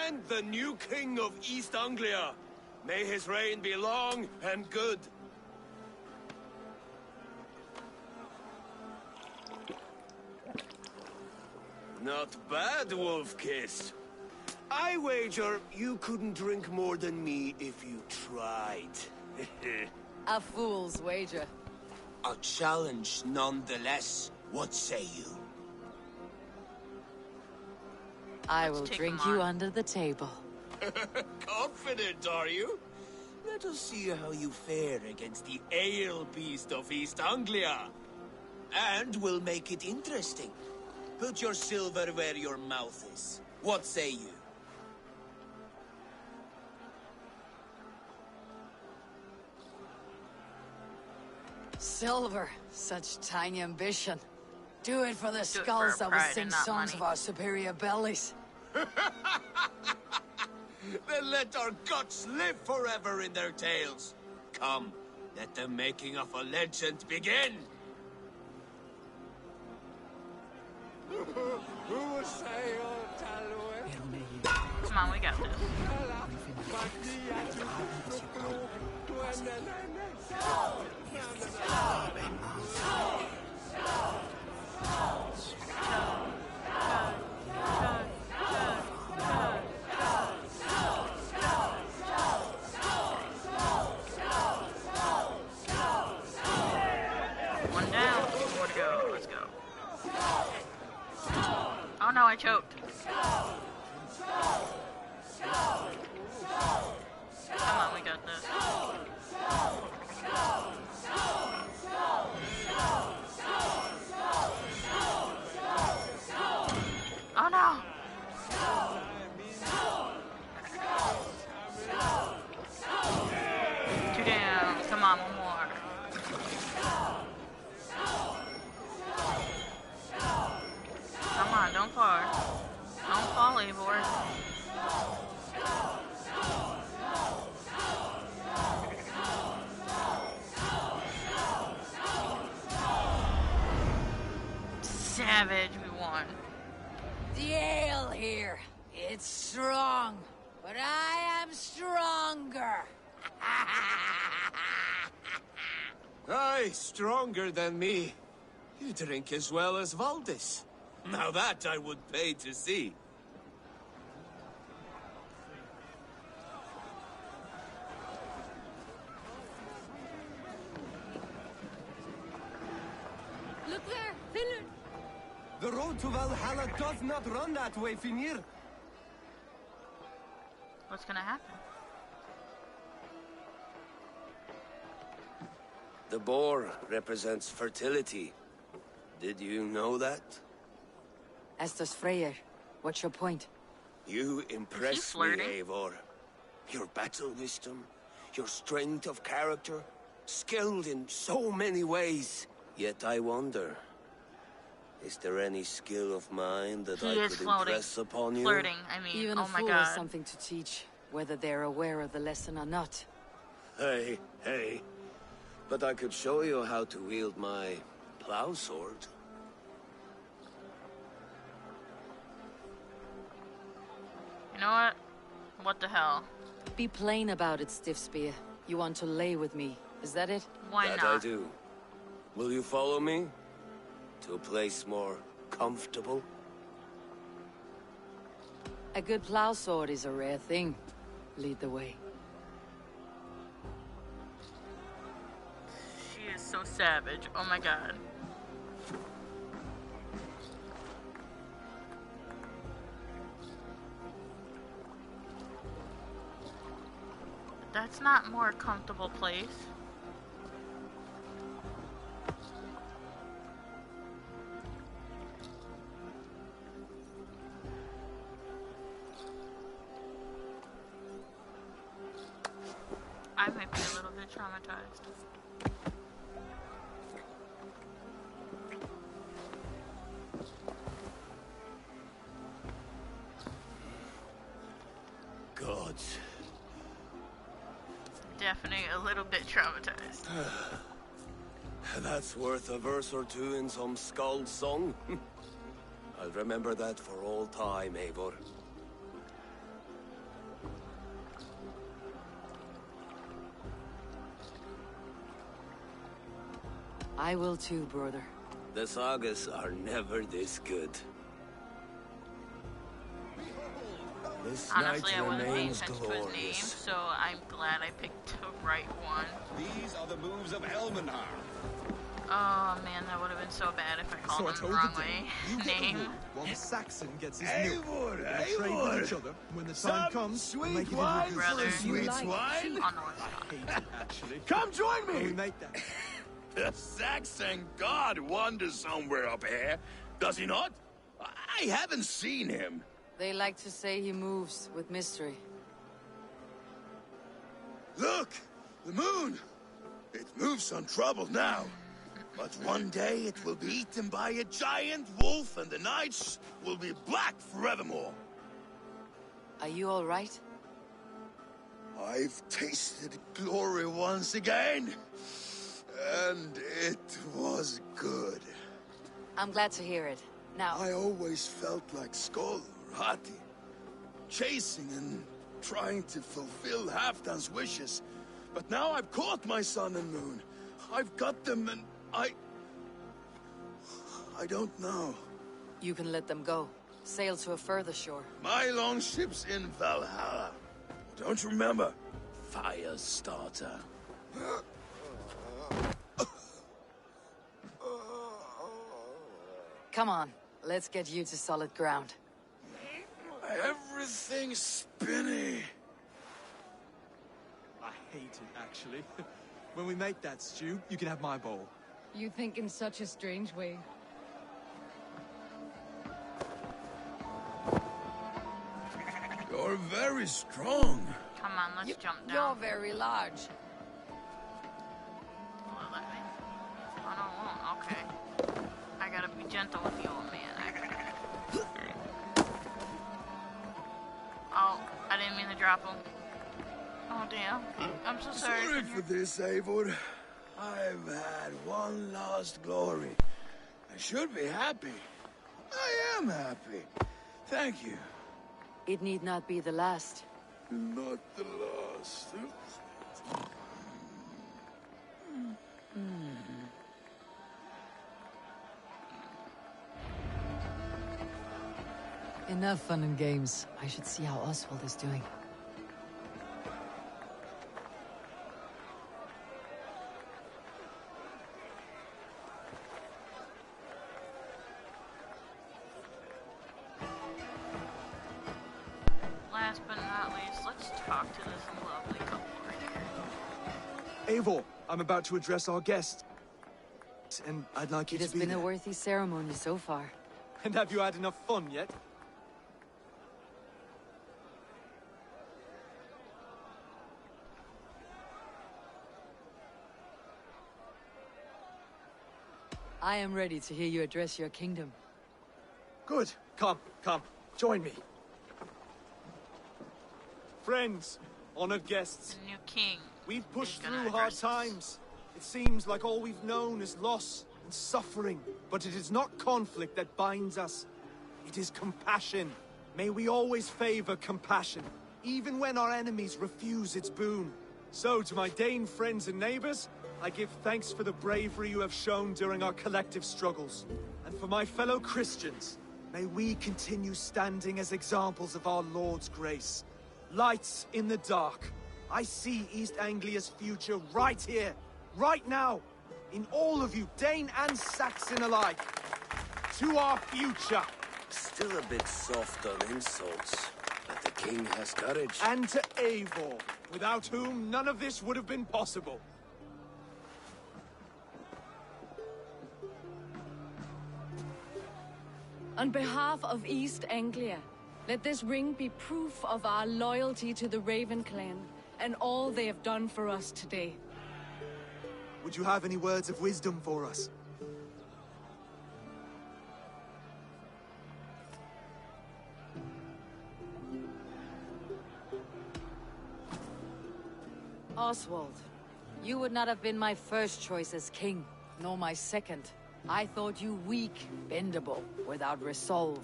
And the new king of East Anglia. May his reign be long and good. Not bad, Wolf-kissed. I wager you couldn't drink more than me if you tried. A fool's wager. A challenge nonetheless. What say you? I will drink you under the table. Confident, are you? Let us see how you fare against the ale beast of East Anglia. And we'll make it interesting. Put your silver where your mouth is. What say you? Silver, such tiny ambition. Do it for the skulls that will pride sing and not songs money. of our superior bellies. Then let our guts live forever in their tales. Come, let the making of a legend begin. Who would Come on, we got this. One down, two more to go. Let's go. Oh no, I choked. Come on, we got this. Oh no! Two down. Come on, one more. Come on, don't fall. Don't fall, Eivor. Savage, we won. The ale here. It's strong, but I am stronger. Aye, stronger than me. You drink as well as Valdis. Now that I would pay to see. Look there, Finland! The road to Valhalla does not run that way, Finir. What's gonna happen? The boar represents fertility. Did you know that? As does Freyr. What's your point? You impress me, Eivor. Your battle wisdom, your strength of character, skilled in so many ways. Yet I wonder, is there any skill of mine that I could impress upon you? Flirting, I mean, Even oh a my fool god. has something to teach, whether they're aware of the lesson or not. Hey, hey. But I could show you how to wield my plow sword. You know what? What the hell? Be plain about it, Stiff Spear. You want to lay with me, is that it? Why that not? I do. Will you follow me? To a place more comfortable? A good plow sword is a rare thing. Lead the way. She is so savage. Oh my god. That's not more comfortable place. I might be a little bit traumatized. Gods. Definitely a little bit traumatized. That's worth a verse or two in some skald song. I'll remember that for all time, Eivor. I will too, brother. The sagas are never this good. This Honestly, I night wasn't paying remains attention to his name, glorious. so I'm glad I picked the right one. These are the moves of Elmenhar. Oh man, that would have been so bad if I called him the wrong way. Name. While the Saxon gets his milk. We'll trade with each other. When the time comes, we'll make it wine into Brother. sweet like wine? Oh no, it's I not. hate it, actually. Come join When we me! make that. The Saxon god wanders somewhere up here, does he not? I haven't seen him. They like to say he moves with mystery. Look! The moon! It moves untroubled now. But one day it will be eaten by a giant wolf and the nights will be black forevermore. Are you all right? I've tasted glory once again. And it was good. I'm glad to hear it. Now... I always felt like Skoll or Hati, chasing and trying to fulfill Halfdan's wishes. But now I've caught my sun and moon. I've got them and I don't know. You can let them go. Sail to a further shore. My longship's in Valhalla. Don't you remember? Fire starter. Come on, let's get you to solid ground. Everything's spinny. I hate it, actually. When we make that stew, you can have my bowl. You think in such a strange way. You're very strong. Come on, let's jump down. You're very large. Will it let me? Oh, no, it won't. Okay. I gotta be gentle with the old man. Oh, I didn't mean to drop him. Oh, damn. I'm so sorry. Sorry for this, Eivor. I've had one last glory. I should be happy. I am happy. Thank you. It need not be the last. Not the last. Enough fun and games. I should see how Oswald is doing. Last but not least, let's talk to this lovely couple right here. Eivor, I'm about to address our guests. And I'd like you It to has be been there. a worthy ceremony so far. And have you had enough fun yet? I am ready to hear you address your kingdom. Good. Come, join me. Friends, honored guests. The new king. We've pushed is gonna through hard address us. times. It seems like all we've known is loss and suffering. But it is not conflict that binds us. It is compassion. May we always favor compassion, even when our enemies refuse its boon. So, to my Dane friends and neighbors, I give thanks for the bravery you have shown during our collective struggles. And for my fellow Christians, may we continue standing as examples of our Lord's grace. Lights in the dark. I see East Anglia's future right here, right now, in all of you, Dane and Saxon alike. To our future. Still a bit soft on insults, but the king has courage. And to Eivor, without whom none of this would have been possible. On behalf of East Anglia, let this ring be proof of our loyalty to the Raven clan and all they have done for us today. Would you have any words of wisdom for us? Oswald, you would not have been my first choice as king, nor my second. I thought you weak, bendable, without resolve.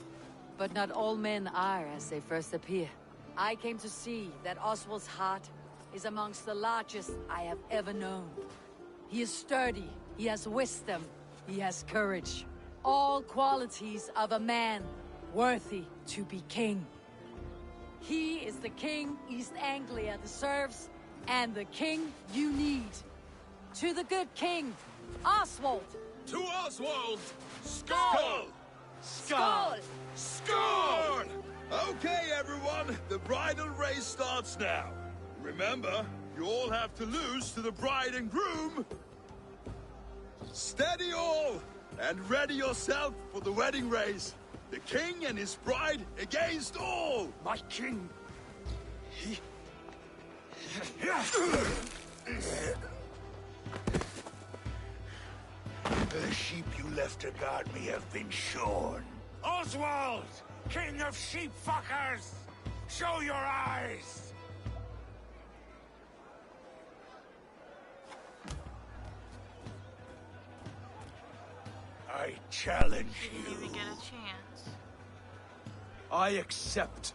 But not all men are as they first appear. I came to see that Oswald's heart is amongst the largest I have ever known. He is sturdy, he has wisdom, he has courage. All qualities of a man worthy to be king. He is the king East Anglia deserves, and the king you need. To the good king, Oswald! To Oswald! Skull! Skull! Skull! Okay, everyone, the bridal race starts now. Remember, you all have to lose to the bride and groom. Steady all, and ready yourself for the wedding race. The king and his bride against all. My king. The sheep you left to guard me have been shorn. Oswald! King of sheep fuckers! Show your eyes! I I challenge Didn't you. even get a chance. I accept.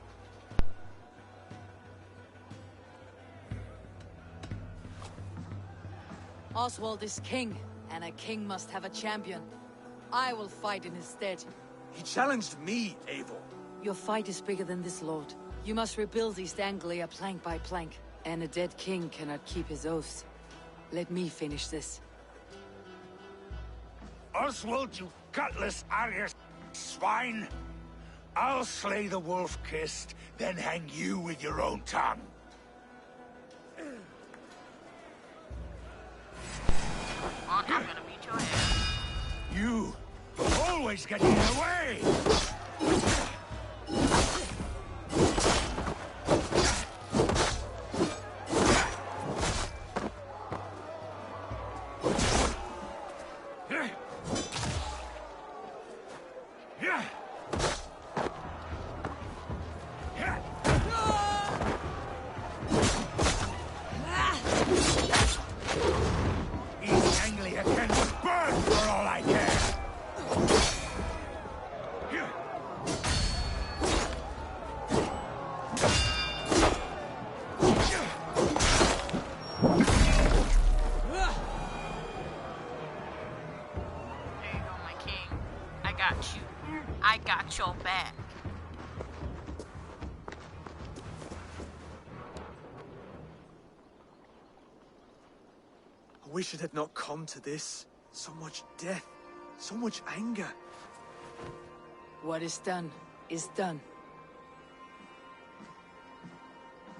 Oswald is king, and a king must have a champion. I will fight in his stead. He challenged me, Eivor. Your fight is bigger than this, Lord. You must rebuild East Anglia plank by plank, and a dead king cannot keep his oaths. Let me finish this. Oswald, you gutless Arya swine! I'll slay the wolf-kissed, then hang you with your own tongue. I'm gonna beat your ass. You always get in the way! East Anglia can burn for all I care! There you go, my king. I got you. I got your back. I wish it had not come to this. So much death, so much anger. What is done is done.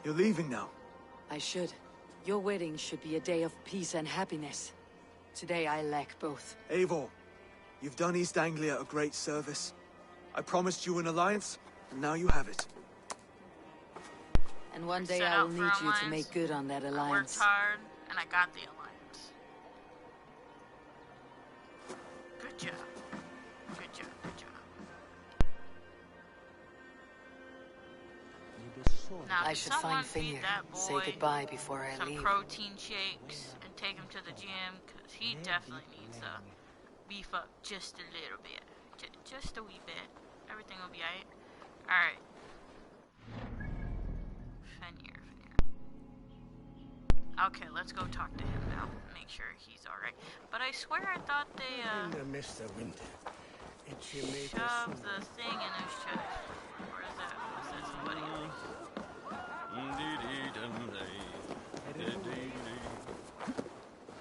You're leaving now. I should. Your wedding should be a day of peace and happiness. Today I lack both. Eivor, you've done East Anglia a great service. I promised you an alliance, and now you have it. And one day set I will out for need you to alliance. make good on that I worked alliance. hard, and I got the alliance. Good job. Good job, good job. Now, I did should someone find feed Finir, that say boy goodbye before I some leave. protein shakes and take him to the gym? Because he definitely needs to beef up just a little bit. Just a wee bit. Everything will be alright. Alright. Finir. Okay, let's go talk to him now. Make sure he's alright. But I swear I thought they, Mr. Winter, shoved the thing in his chest. Or is that, was that somebody else?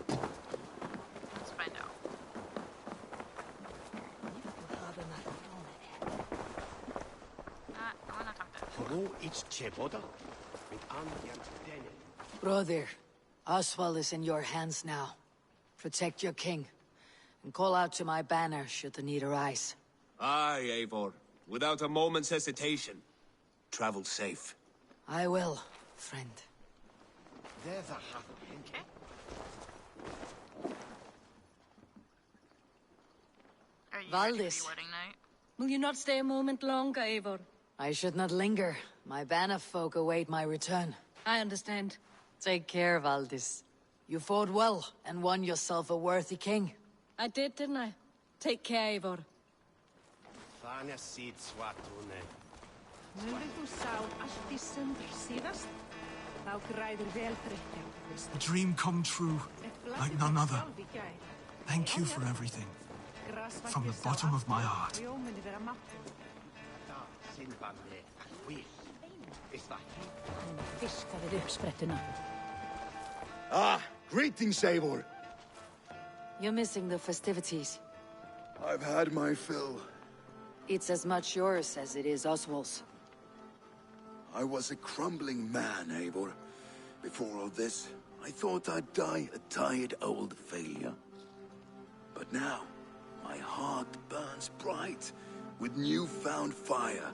Let's find out. I wanna talk to him. Brother, Oswald is in your hands now. Protect your king, and call out to my banner should the need arise. Aye, Eivor. Without a moment's hesitation. Travel safe. I will, friend. Okay. Are you ready for Valdis. your wedding night? Will you not stay a moment longer, Eivor? I should not linger. My banner folk await my return. I understand. Take care, Valdis. You fought well and won yourself a worthy king. I did, didn't I? Take care, Eivor. A dream come true, like none other. Thank you for everything. From the bottom of my heart. Ah, greetings, Eivor. You're missing the festivities. I've had my fill. It's as much yours as it is Oswald's. I was a crumbling man, Eivor. Before all this, I thought I'd die a tired old failure. But now, my heart burns bright with newfound fire.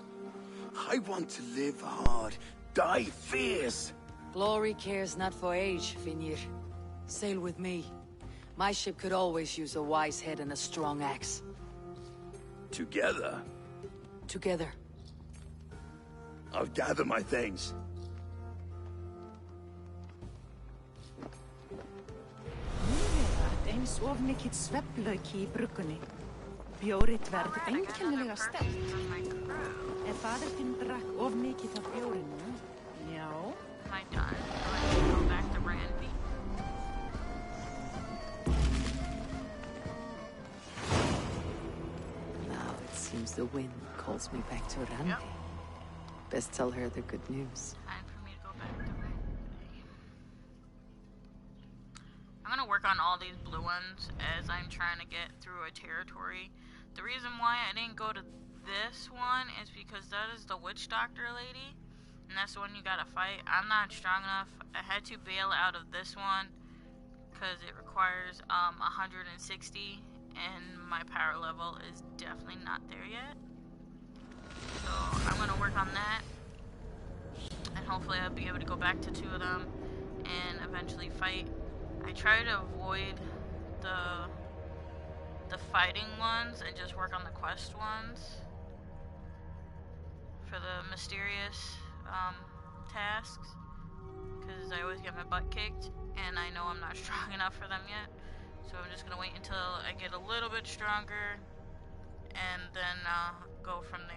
I want to live hard, die fierce. Glory cares not for age, Finir. Sail with me. My ship could always use a wise head and a strong axe. Together, Together. I'll gather my things. Bjórið verð einkennilega sterkt. Ef fadir þinn drakk of mikið af bjórinu, já. Am I done? Do I need to go back to Ranby? Now it seems the wind calls me back to Randy. Yep. Best tell her the good news. Time for me to go back to Ranby. I'm gonna work on all these blue ones as I'm trying to get through a territory. The reason why I didn't go to this one is because that is the witch doctor lady, and that's the one you gotta fight. I'm not strong enough. I had to bail out of this one because it requires 160, and my power level is definitely not there yet. So I'm gonna work on that, and hopefully I'll be able to go back to 2 of them and eventually fight. I try to avoid the fighting ones and just work on the quest ones for the mysterious tasks, because I always get my butt kicked and I know I'm not strong enough for them yet. So I'm just gonna wait until I get a little bit stronger and then go from there.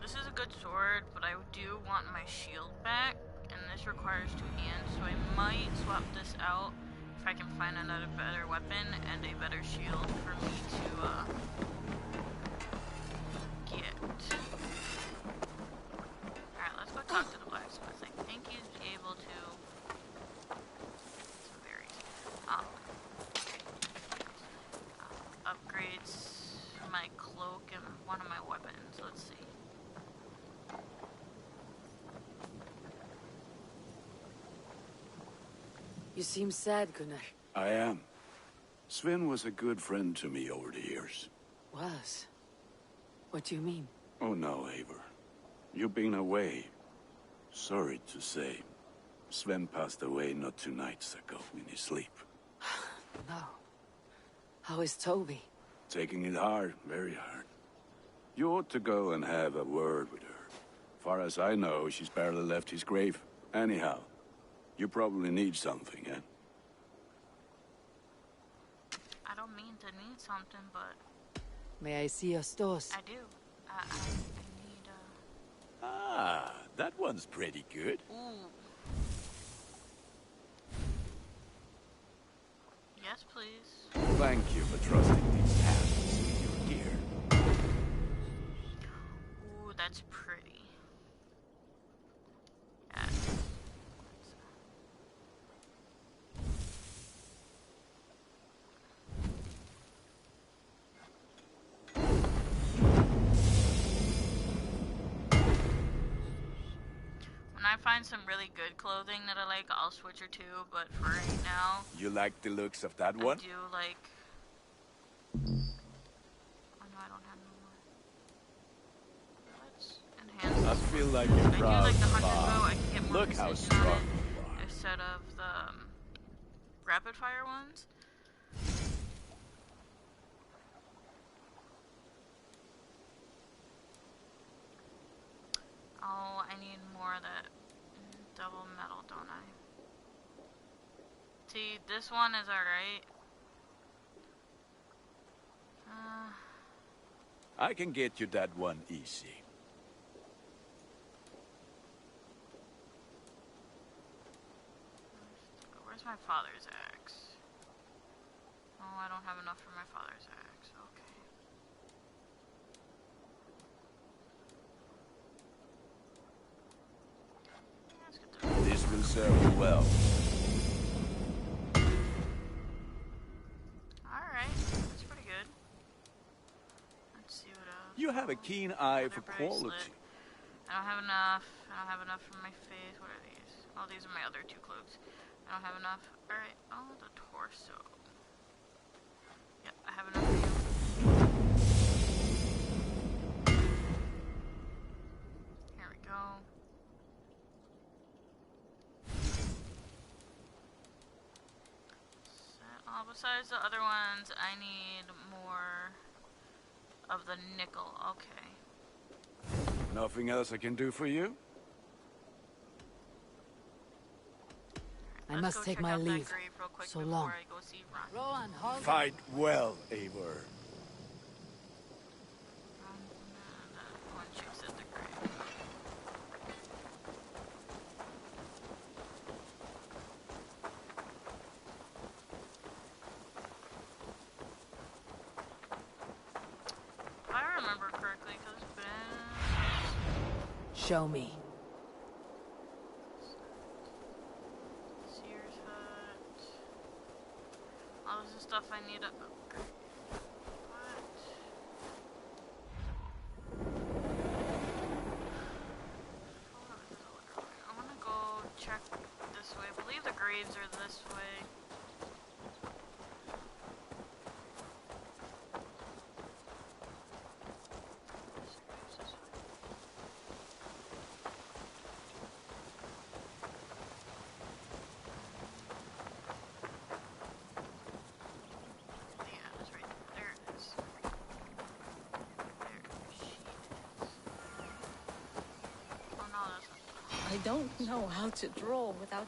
This is a good sword, but I do want my shield back, and this requires 2 hands, so I might swap this out if I can find another better weapon and a better shield for me to get. Alright, let's go talk to the blacksmith. I think he's able to some berries. Upgrades my cloak and one of my weapons. Let's see. You seem sad, Gunnar. I am. Sven was a good friend to me over the years. Was? What do you mean? Oh no, Eivor. You've been away. Sorry to say. Sven passed away not 2 nights ago in his sleep. No. How is Toby? Taking it hard, very hard. You ought to go and have a word with her. Far as I know, she's barely left his grave. Anyhow, you probably need something, eh? I don't mean to need something, but... May I see your stores? I do. I need, Ah, that one's pretty good. Ooh. Yes, please. Thank you for trusting these hands with your gear. Ooh, that's pretty. When I find some really good clothing that I like, I'll switch her to, but for right now... You like the looks of that one? I do like... Oh no, I don't have no more. Let's enhance I this feel one. like you're I do proud like the of hunter's Bob. bow, I can get more Look how precision on strong it you are. instead of the rapid fire ones. Oh, I need more of that double metal, don't I? See, this one is alright. I can get you that one easy. Where's my father's axe? Oh, I don't have enough for my father's axe. Okay. This will serve you well. Alright, that's pretty good. Let's see what You have a keen eye for bracelet. quality. I don't have enough. I don't have enough for my face. What are these? Oh, these are my other two cloaks. I don't have enough. Alright. Oh, the torso. Yep, I have enough for you. Here we go. Besides the other ones, I need more of the nickel. Okay. Nothing else I can do for you? I must take my leave. So long. Rowan, Fight well, Eivor. One chick's at the grave. If I remember correctly, because it's been... Show me. Sears Hut. All this is stuff I need to upgrade. What? I want to go check this way. I believe the graves are this way. I don't know how to draw without...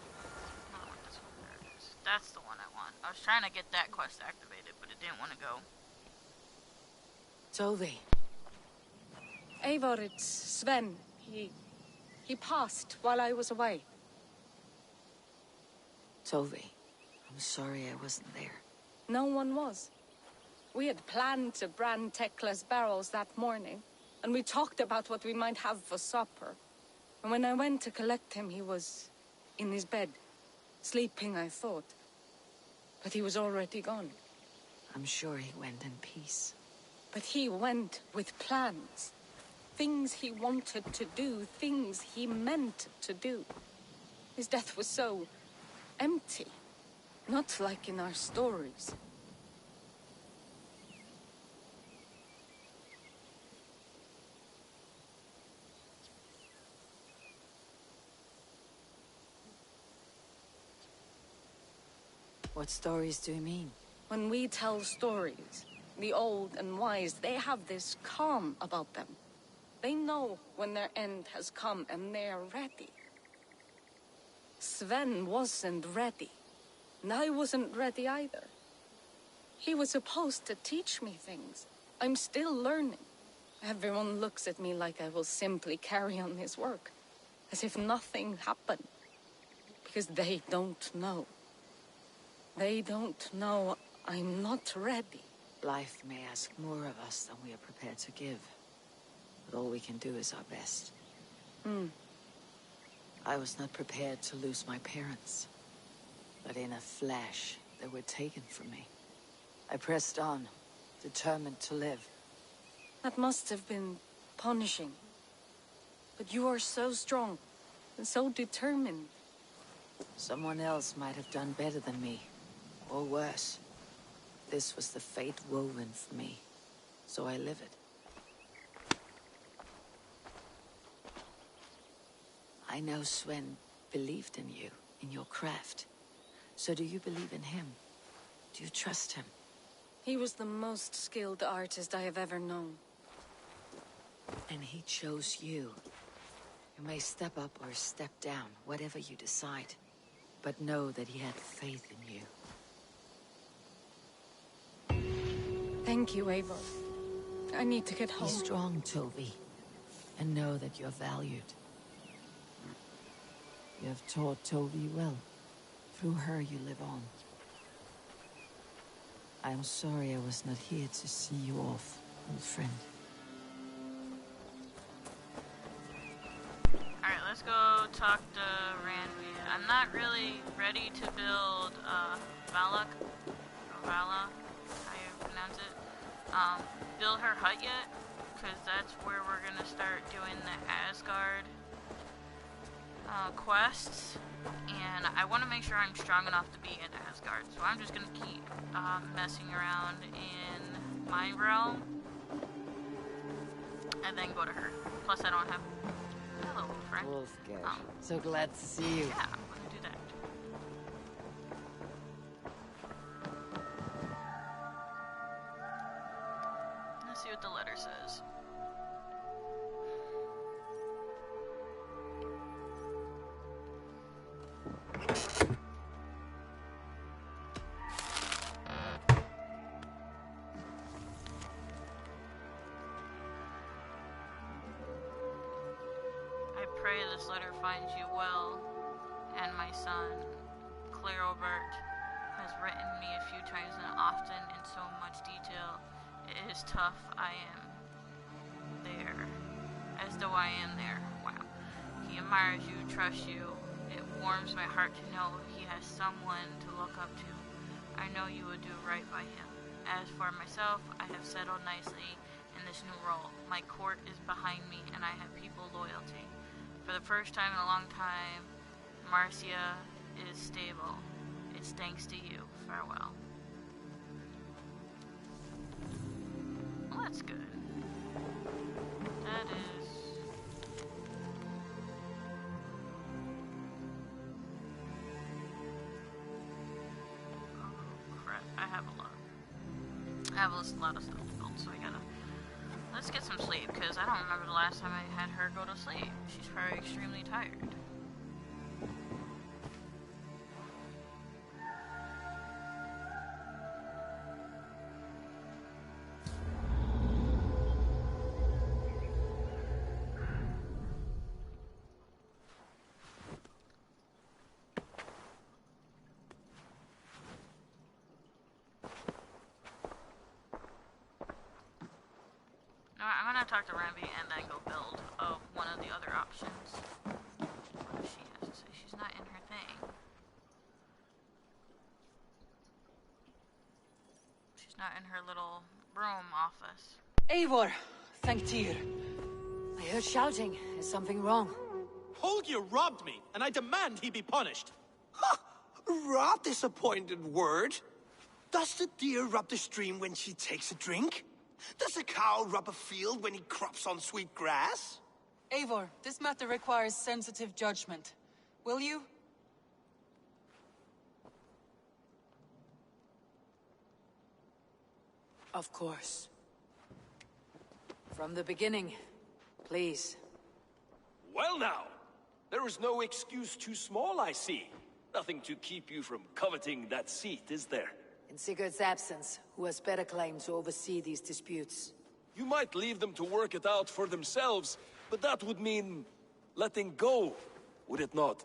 That's the one I want. I was trying to get that quest activated, but it didn't want to go. Tovi. Eivor, it's Sven. He passed while I was away. Tovi, I'm sorry I wasn't there. No one was. We had planned to brand Tekla's barrels that morning, and we talked about what we might have for supper. And when I went to collect him, he was in his bed, sleeping, I thought. But he was already gone. I'm sure he went in peace. But he went with plans. Things he wanted to do, things he meant to do. His death was so empty, not like in our stories. What stories do you mean? When we tell stories, the old and wise, they have this calm about them. They know when their end has come and they are ready. Sven wasn't ready, and I wasn't ready either. He was supposed to teach me things. I'm still learning. Everyone looks at me like I will simply carry on his work, as if nothing happened, because they don't know. They don't know I'm not ready. Life may ask more of us than we are prepared to give. But all we can do is our best. I was not prepared to lose my parents. But in a flash, they were taken from me. I pressed on, determined to live. That must have been punishing. But you are so strong, and so determined. Someone else might have done better than me. Or worse. This was the fate woven for me, so I live it. I know Sven believed in you, in your craft. So do you believe in him? Do you trust him? He was the most skilled artist I have ever known. And he chose you. You may step up or step down, whatever you decide. But know that he had faith in you. Thank you, Eivor. I need to get home. Be strong, Tovi. And know that you're valued. You have taught Tovi well. Through her you live on. I am sorry I was not here to see you off, old friend. Alright, let's go talk to Randvi. I'm not really ready to build Valak, or Vala, how you pronounce it, build her hut yet, because that's where we're gonna start doing the Asgard quests, and I want to make sure I'm strong enough to be in Asgard, so I'm just gonna keep messing around in Mind Realm, and then go to her. Plus, I don't have... Hello, friend. Wolfgar. So glad to see you. Yeah, I'm gonna do that. Let's see what the letter says. I pray this letter finds you well, and my son, Clarobert, has written me a few times and often in so much detail. It is tough. I am there, as though I am there. Wow. He admires you, trusts you. It warms my heart to know he has someone to look up to. I know you will do right by him. As for myself, I have settled nicely in this new role. My court is behind me, and I have people loyalty. For the first time in a long time, Marcia is stable. It's thanks to you. Farewell. Well, that's good. That is... Oh, crap. I have a lot. I have a lot of stuff built, so I gotta... Let's get some sleep, because I don't remember the last time I had her go to sleep. She's probably extremely tired. I'm gonna talk to Rambi and then go build one of the other options. What does she have to say? She's not in her thing. She's not in her little room office. Eivor, thank Tyr. I heard shouting. Is something wrong? Holger robbed me, and I demand he be punished. Ha! Rub disappointed word. Does the deer rub the stream when she takes a drink? Does a cow rub a field when he crops on sweet grass? Eivor, this matter requires sensitive judgment. Will you? Of course. From the beginning, please. Well now, there is no excuse too small, I see. Nothing to keep you from coveting that seat, is there? In Sigurd's absence, who has better claim to oversee these disputes? You might leave them to work it out for themselves, but that would mean letting go, would it not?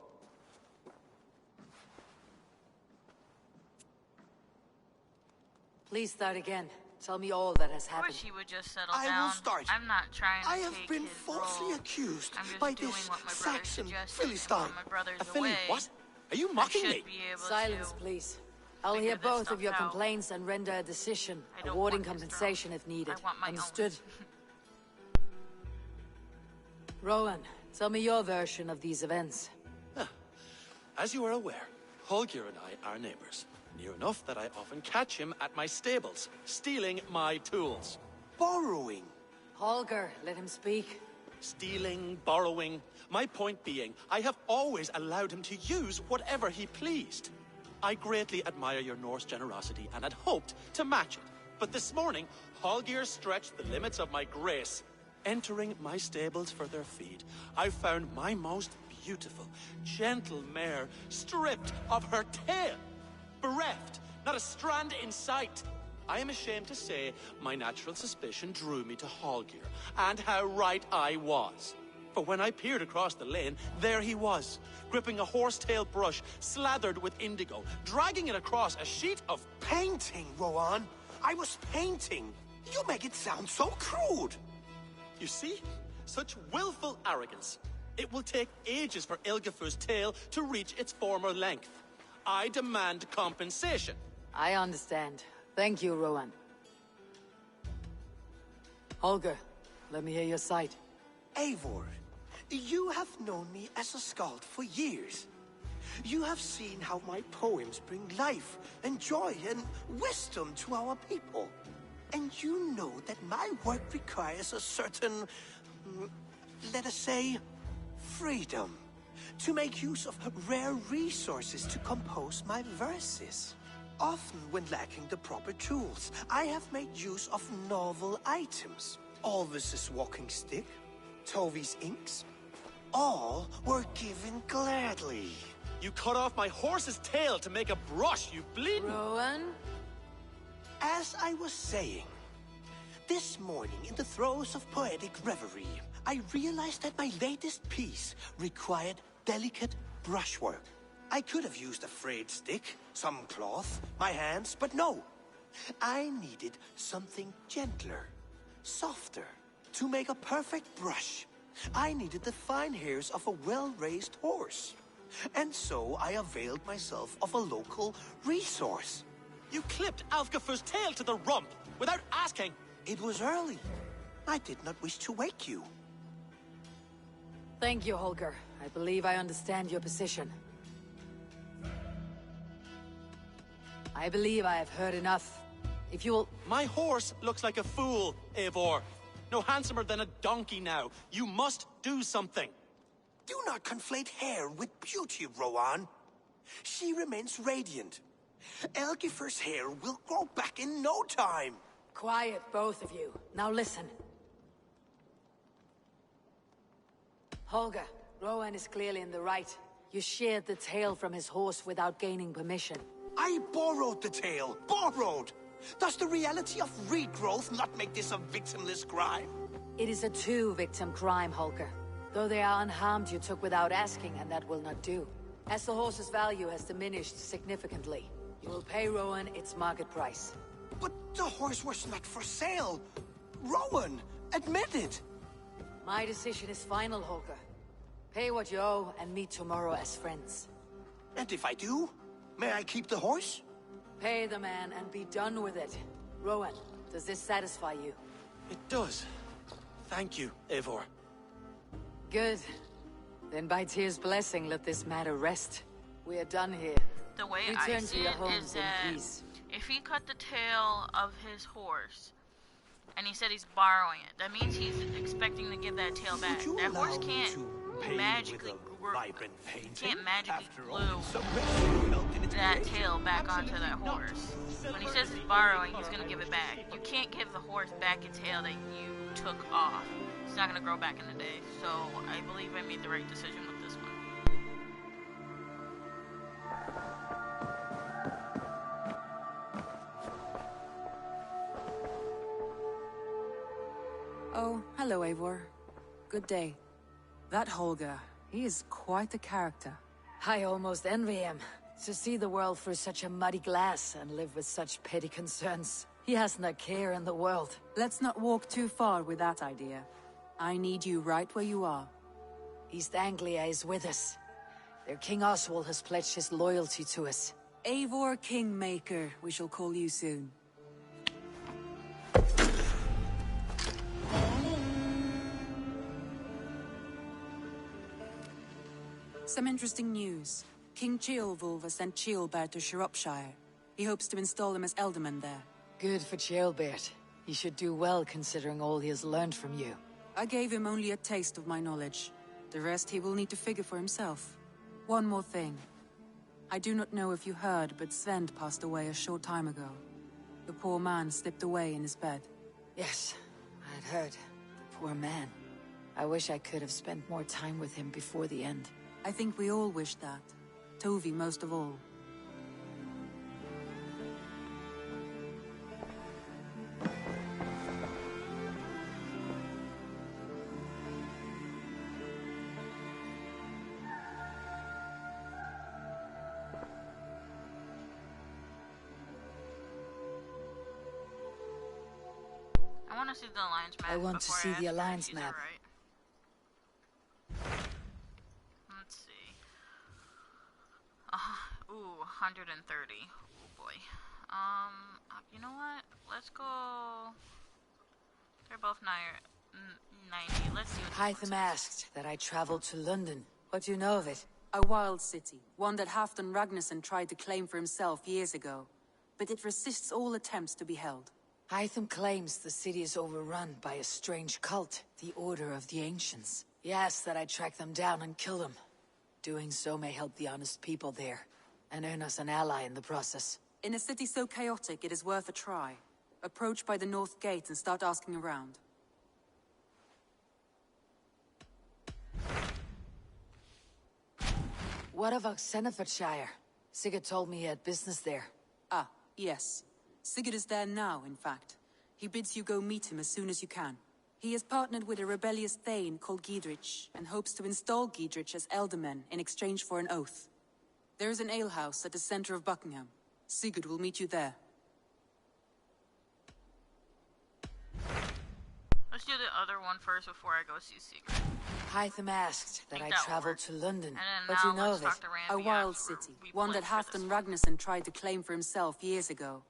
Please start again. Tell me all that has I happened. wish he would just settle I down. will start. I'm not trying to I have take been his falsely role. accused I'm just by doing this what my brother Saxon suggested, and Philistine. while my brother's A Philly? away, What? Are you mocking I me? should be able Silence, to please. I'll figure hear this both stuff of your out. complaints and render a decision, I don't awarding want his compensation if needed. I want my own. Understood? Rowan, tell me your version of these events. As you are aware, Holger and I are neighbors. Near enough that I often catch him at my stables, stealing my tools. Borrowing. Holger, let him speak. Stealing, borrowing. My point being, I have always allowed him to use whatever he pleased. I greatly admire your Norse generosity and had hoped to match it. But this morning, Holger stretched the limits of my grace. Entering my stables for their feed, I found my most beautiful, gentle mare stripped of her tail. Bereft, not a strand in sight. I am ashamed to say my natural suspicion drew me to Holger, and how right I was. For when I peered across the lane, there he was, gripping a horsetail brush slathered with indigo, dragging it across a sheet of painting, Rowan. I was painting. You make it sound so crude. You see? Such willful arrogance. It will take ages for Ilgafur's tail to reach its former length. I demand compensation. I understand. Thank you, Rowan. Holger, Let me hear your side. Eivor, you have known me as a skald for years. You have seen how my poems bring life and joy and wisdom to our people. And you know that my work requires a certain, let us say, freedom. To make use of rare resources to compose my verses. Often when lacking the proper tools, I have made use of novel items. Alvis's walking stick, Tovi's inks. All were given gladly. You cut off my horse's tail to make a brush, you bleeding... Rowan? As I was saying, this morning in the throes of poetic reverie, I realized that my latest piece required delicate brushwork. I could have used a frayed stick, some cloth, my hands, but no. I needed something gentler, softer. To make a perfect brush, I needed the fine hairs of a well-raised horse. And so I availed myself of a local resource. You clipped Alfgafur's tail to the rump, without asking. It was early. I did not wish to wake you. Thank you, Holger. I believe I understand your position. I believe I have heard enough. If you will... My horse looks like a fool, Eivor. No handsomer than a donkey now. You must do something. Do not conflate hair with beauty, Rowan. She remains radiant. Algifur's hair will grow back in no time. Quiet, both of you. Now listen. Holger, Rowan is clearly in the right. You sheared the tail from his horse without gaining permission. I borrowed the tail. Borrowed! Does the reality of regrowth not make this a victimless crime? It is a two-victim crime, Holger. Though they are unharmed, you took without asking, and that will not do. As the horse's value has diminished significantly, you will pay Rowan its market price. But the horse was not for sale. Rowan, admit it. My decision is final, Holger. Pay what you owe and meet tomorrow as friends. And if I do, may I keep the horse? Pay the man and be done with it. Rowan, does this satisfy you? It does. Thank you, Eivor. Good. Then by Tyr's blessing, let this matter rest. We are done here. The way Return I to see your it homes is in that peace. if he cut the tail of his horse, and he said he's borrowing it, that means he's expecting to give that tail back. That horse can't magically glue that tail back onto that horse. When he says he's borrowing, he's gonna give it back. You can't give the horse back a tail that you took off. It's not gonna grow back in the day. So I believe I made the right decision with this one. Oh, hello, Eivor. Good day. That Holger, he is quite a character. I almost envy him. To see the world through such a muddy glass and live with such petty concerns. He hasn't a care in the world. Let's not walk too far with that idea. I need you right where you are. East Anglia is with us. Their King Oswald has pledged his loyalty to us. Eivor Kingmaker, we shall call you soon. Some interesting news. King Ceolwulf has sent Ceolbert to Shropshire. He hopes to install him as Elderman there. Good for Ceolbert. He should do well considering all he has learned from you. I gave him only a taste of my knowledge. The rest he will need to figure for himself. One more thing. I do not know if you heard, but Sven passed away a short time ago. The poor man slipped away in his bed. Yes, I had heard. The poor man. I wish I could have spent more time with him before the end. I think we all wish that. Tovi most of all. I want to see the alliance map. I want to see the alliance map. Right. Let's see. Ooh, 130. Oh boy. You know what? Let's go. They're both 90. Let's see what Hytham asked that I traveled to London. What do you know of it? A wild city, one that Halfdan Ragnarsson tried to claim for himself years ago. But it resists all attempts to be held. Hytham claims the city is overrun by a strange cult, the Order of the Ancients. He asks that I track them down and kill them. Doing so may help the honest people there, and earn us an ally in the process. In a city so chaotic, it is worth a try. Approach by the North Gate and start asking around. What of Oxenfordshire? Sigurd told me he had business there. Ah, yes. Sigurd is there now, in fact. He bids you go meet him as soon as you can. He has partnered with a rebellious Thane called Giedrich, and hopes to install Giedrich as Elderman in exchange for an oath. There is an alehouse at the center of Buckingham. Sigurd will meet you there. Let's do the other one first before I go see Sigurd. Hytham asked that I traveled to London. But you know of it? A wild city, one that Halfdan Ragnarsson tried to claim for himself years ago.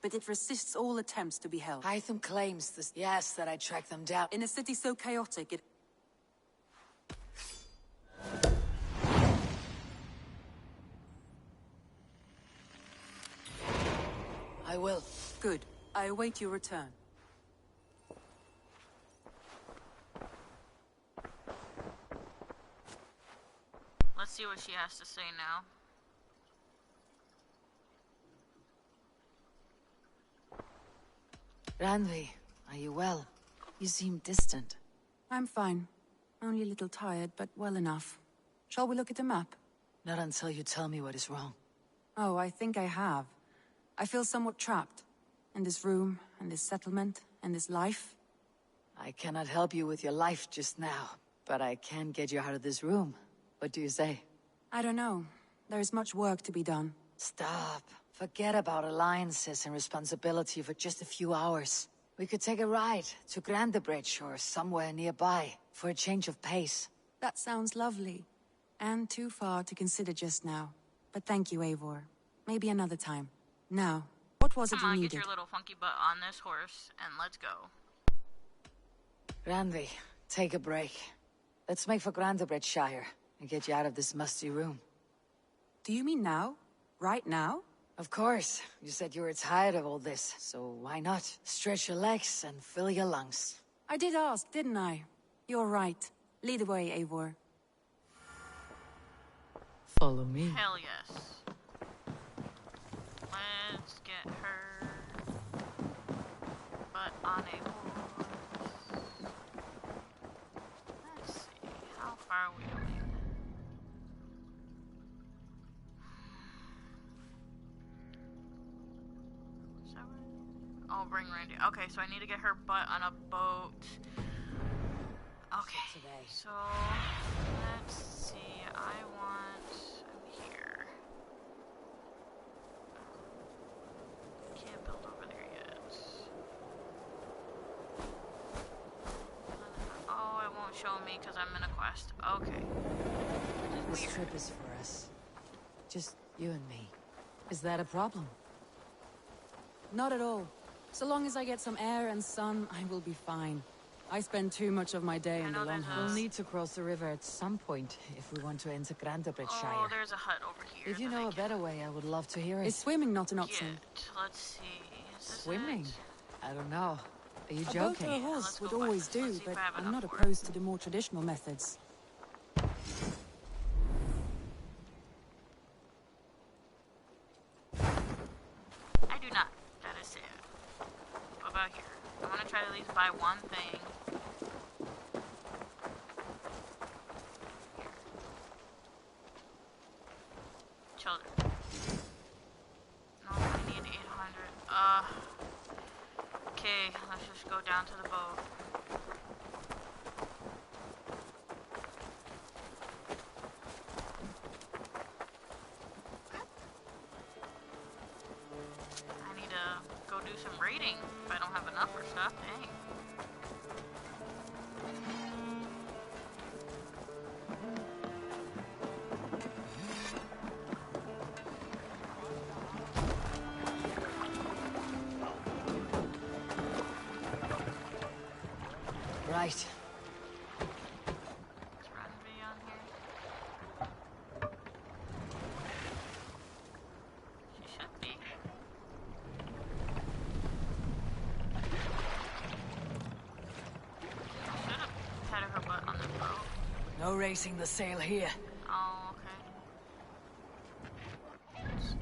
But it resists all attempts to be held. Hytham claims this. He asks that I track them down. In a city so chaotic, it... I will. Good. I await your return. Let's see what she has to say now. Randvi, are you well? You seem distant. I'm fine. Only a little tired, but well enough. Shall we look at the map? Not until you tell me what is wrong. Oh, I think I have. I feel somewhat trapped. In this room, and this settlement, and this life. I cannot help you with your life just now, but I can get you out of this room. What do you say? I don't know. There is much work to be done. Stop. Forget about alliances and responsibility for just a few hours. We could take a ride to Grandebridge or somewhere nearby for a change of pace. That sounds lovely. And too far to consider just now. But thank you, Eivor. Maybe another time. Now, what was it you needed? Get your little funky butt on this horse, and let's go. Randvi, take a break. Let's make for Grandebridgeshire and get you out of this musty room. Do you mean now? Right now? Of course. You said you were tired of all this, so why not? Stretch your legs and fill your lungs. I did ask, didn't I? You're right. Lead the way, Eivor. Follow me. Hell yes. Let's get her butt on a horse. Let's see, how far are we going? Oh, bring Randy. Okay, so I need to get her butt on a boat. Okay, so let's see. I want here. Can't build over there yet. Oh, it won't show me because I'm in a quest. Okay. This trip is for us. Just you and me. Is that a problem? Not at all. So long as I get some air and sun, I will be fine. I spend too much of my day in the Longhouse. We'll need to cross the river at some point if we want to enter Grandebridgeshire. Oh, there's a hut over here. If you know a better way, I would love to hear it. Is swimming not an option? Let's see. Swimming? I don't know. Are you A joking? boat or a horse would always do, but I'm not opposed to the more traditional methods. I do not. That is it. What about here? I want to try to at least buy one thing. Here. Children. No, I need 800. Okay, let's just go down to the boat. I need to go do some raiding if I don't have enough for stuff. Dang. Right. Is Rugby on here? She should be. Should have had her butt on the boat. No raising the sail here. Oh, okay. Let's see.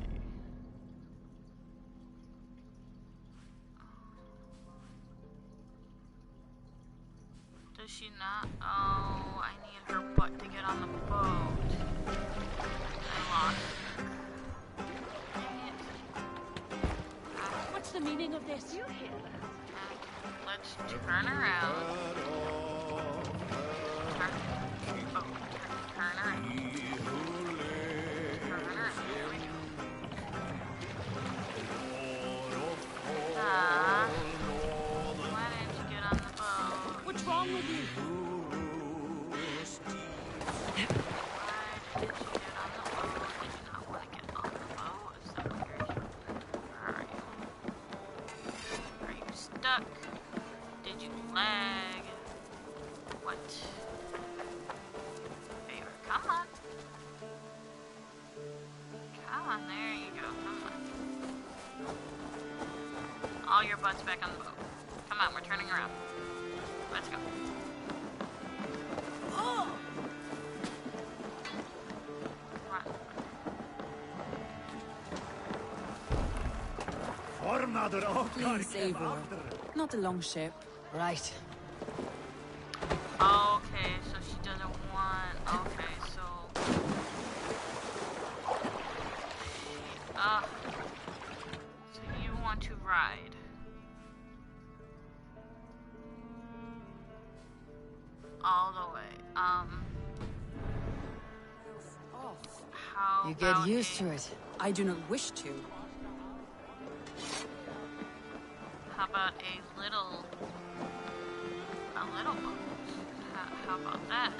Does she not? Oh, I need her butt to get on the boat. I lost her. Dang it. What's the meaning of this? You hear that? Let's turn around. Turn around. Turn around. There we go. Why didn't you get on the boat? What's wrong with you? Why didn't you get on the boat? Did you not want to get on the boat? Is that what you're doing? Where are you? Are you stuck? Did you lag? What? Favor, come on. Come on, there you go, come on. All your butts back on the boat. Come on, we're turning around. Let's go. Oh! Please, Eivor. Not a long ship. Right. Okay, so she doesn't want... Okay, so... So you want to ride. All the way. How You get used to it. I do not wish to. How about a little boat? How about that?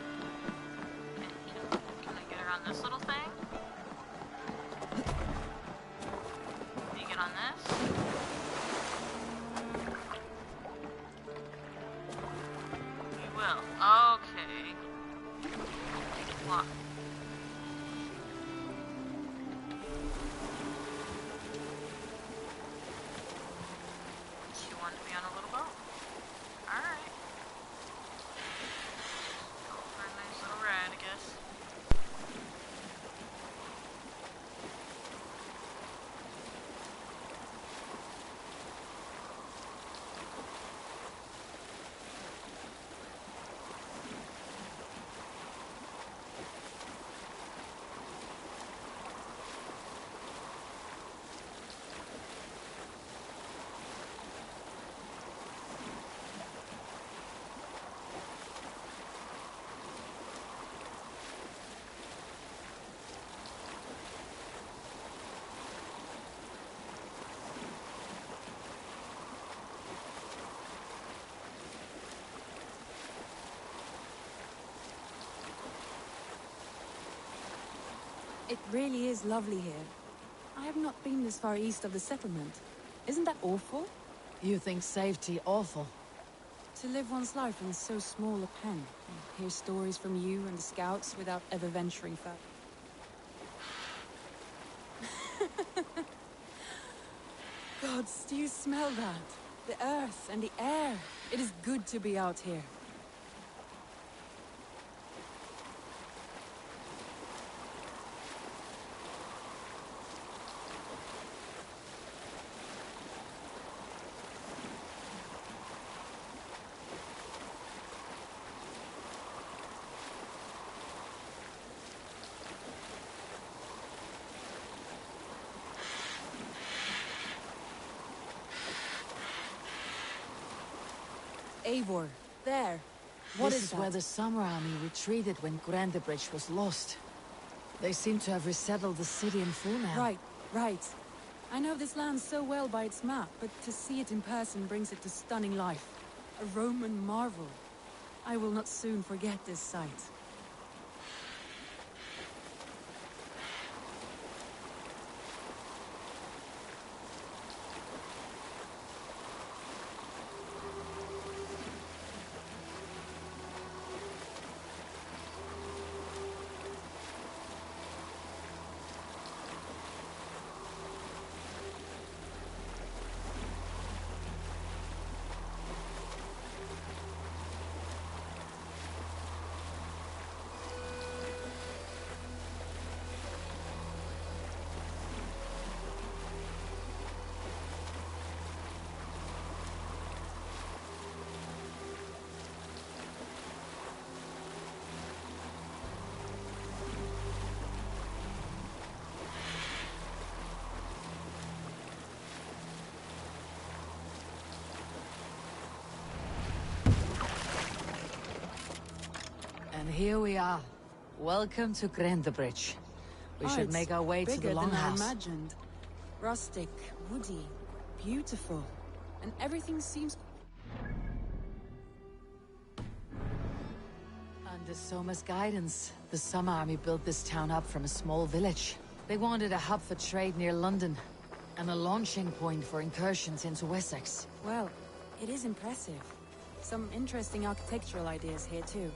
Can I get her on this little thing? Can you get on this? You will. Okay. What? She wanted to be on a little boat. Alright. Go for a nice little ride, I guess. It really is lovely here. I have not been this far east of the settlement. Isn't that awful? You think safety awful? To live one's life in so small a pen, and hear stories from you and the scouts without ever venturing further. Gods, do you smell that? The earth and the air. It is good to be out here. Eivor, there. What This is is where that? the Summer Army retreated when Grandebridge was lost. They seem to have resettled the city in full now. Right, right. I know this land so well by its map, but to see it in person brings it to stunning life. A Roman marvel. I will not soon forget this sight. here we are. Welcome to Grendabridge. We should it's make our way to the bigger than I Longhouse. imagined. Rustic, woody, beautiful. And everything seems... Under Soma's guidance, the Summer Army built this town up from a small village. They wanted a hub for trade near London, and a launching point for incursions into Wessex. Well, it is impressive. Some interesting architectural ideas here too.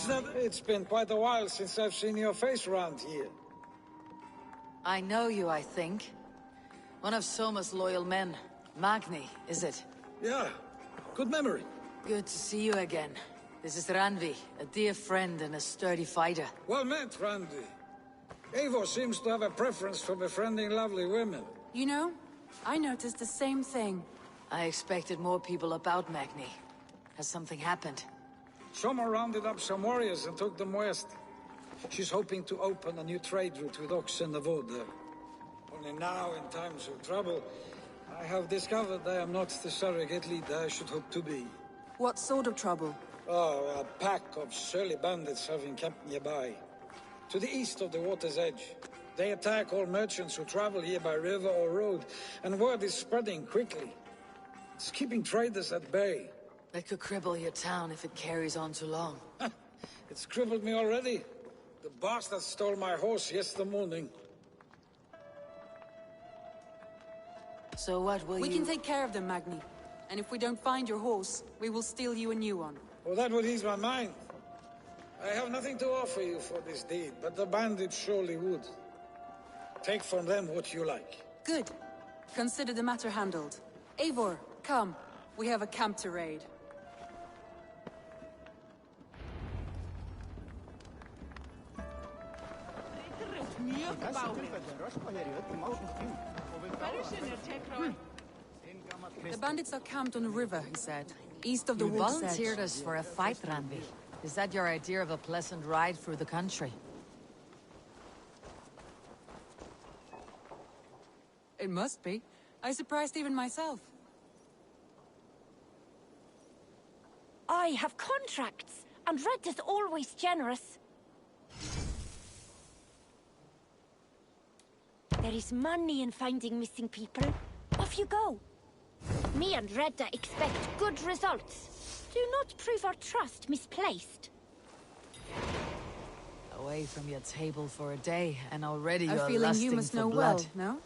Well, it's been quite a while since I've seen your face around here. I know you, I think. One of Soma's loyal men. Magni, is it? Yeah, good memory. Good to see you again. This is Randvi, a dear friend and a sturdy fighter. Well met, Randy. Eivor seems to have a preference for befriending lovely women. You know, I noticed the same thing. I expected more people about Magni. Has something happened? Soma rounded up some warriors and took them west. She's hoping to open a new trade route with Ox and the Wood there. Only now, in times of trouble, I have discovered I am not the surrogate leader I should hope to be. What sort of trouble? Oh, a pack of surly bandits have encamped nearby. To the east of the water's edge. They attack all merchants who travel here by river or road, and word is spreading quickly. It's keeping traders at bay. That could cripple your town if it carries on too long. It's crippled me already. The bastard stole my horse yesterday morning. So what will We can take care of them, Magni. And if we don't find your horse, we will steal you a new one. Well, that would ease my mind. I have nothing to offer you for this deed, but the bandits surely would. Take from them what you like. Good. Consider the matter handled. Eivor, come. We have a camp to raid. The bandits are camped on the river, he said. East of the You water's edge. volunteered us for a fight, Randvi. Is that your idea of a pleasant ride through the country? It must be. I surprised even myself. I have contracts, and Red is always generous. There is money in finding missing people. Off you go. Me and Redda expect good results. Do not prove our trust misplaced. Away from your table for a day, and already I'm you're feeling lusting you must for know blood. well, no?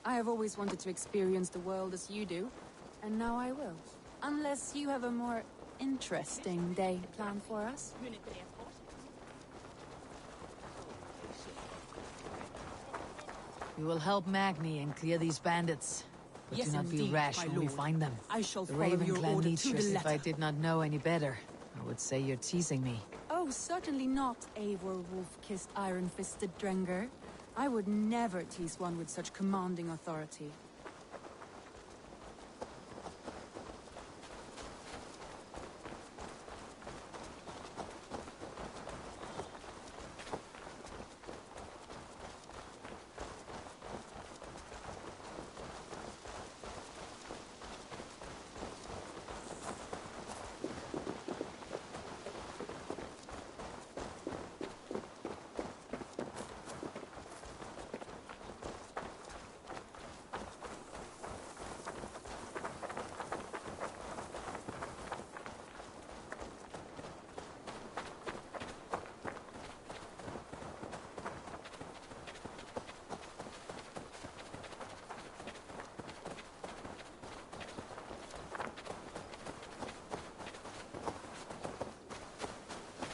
I have always wanted to experience the world as you do, and now I will. Unless you have a more interesting day planned for us. We will help Magni and clear these bandits. But Yes, do not be indeed, rash my when we lord. find them. I shall The follow Raven your clan order needs to the us. If I letter. did not know any better, I would say you're teasing me. Oh, certainly not, Eivor wolf-kissed iron-fisted Drenger. I would never tease one with such commanding authority.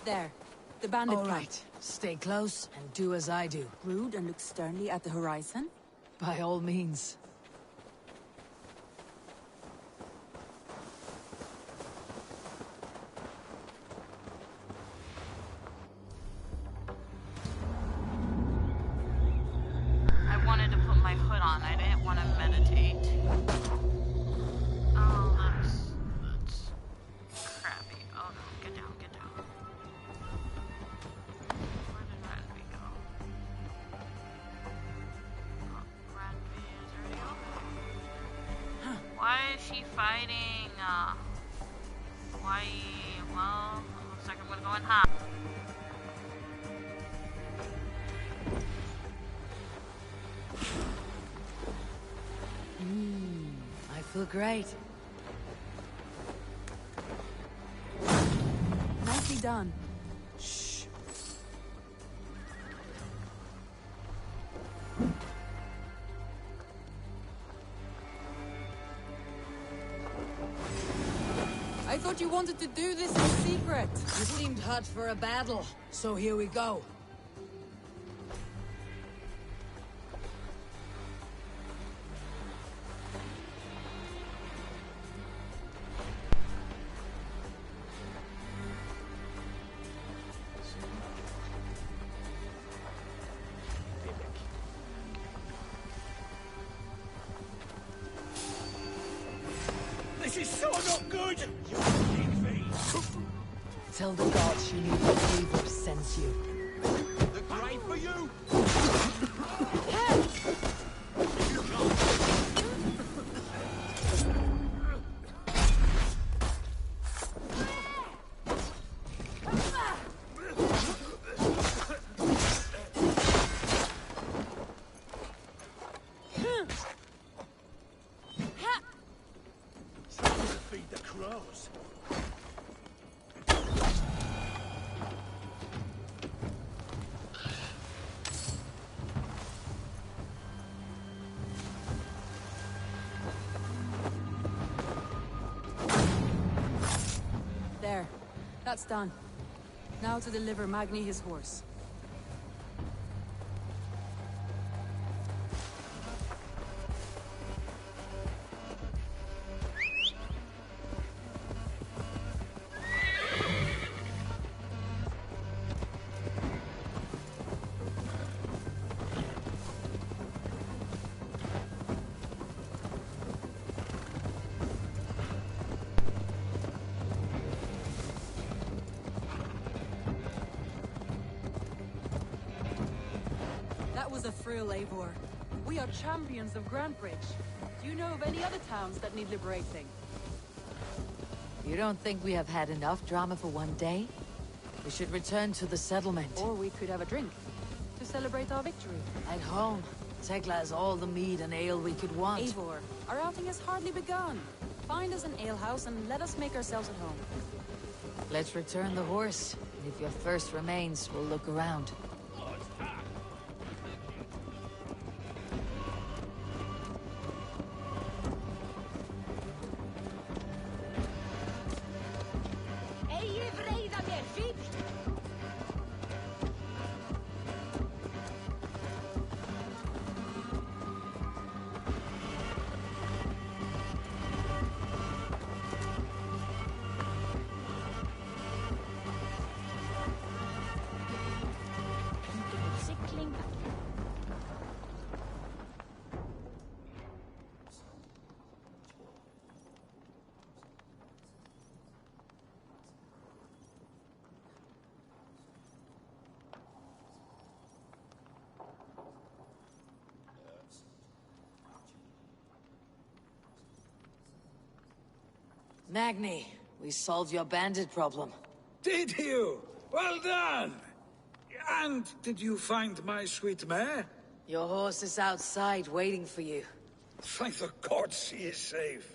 There. The bandit All camp. right. Stay close and do as I do. Rude and look sternly at the horizon? By all means. I wanted to put my hood on. I didn't want to meditate. Oh, that's crappy. Oh no, get down, get down. Where did Ranvi go? Oh, Ranvi is already over there. Why is she fighting? Why? Well, looks like I'm gonna go in hot. I feel great. Nicely done. Shh. I thought you wanted to do this in secret. You seemed hot for a battle, so here we go. This is so not good! You pig face! Tell the gods you need a favor sends you. The grave for you! Something to feed the crows. There. That's done. Now to deliver Magni his horse. That was a thrill, Eivor. We are champions of Grantbridge. Do you know of any other towns that need liberating? You don't think we have had enough drama for one day? We should return to the settlement. Or we could have a drink to celebrate our victory. At home, Tekla has all the mead and ale we could want. Eivor, our outing has hardly begun. Find us an alehouse and let us make ourselves at home. Let's return the horse. And if your thirst remains, we'll look around. Magni, we solved your bandit problem. Did you? Well done! And did you find my sweet mare? Your horse is outside waiting for you. Thank the gods she is safe.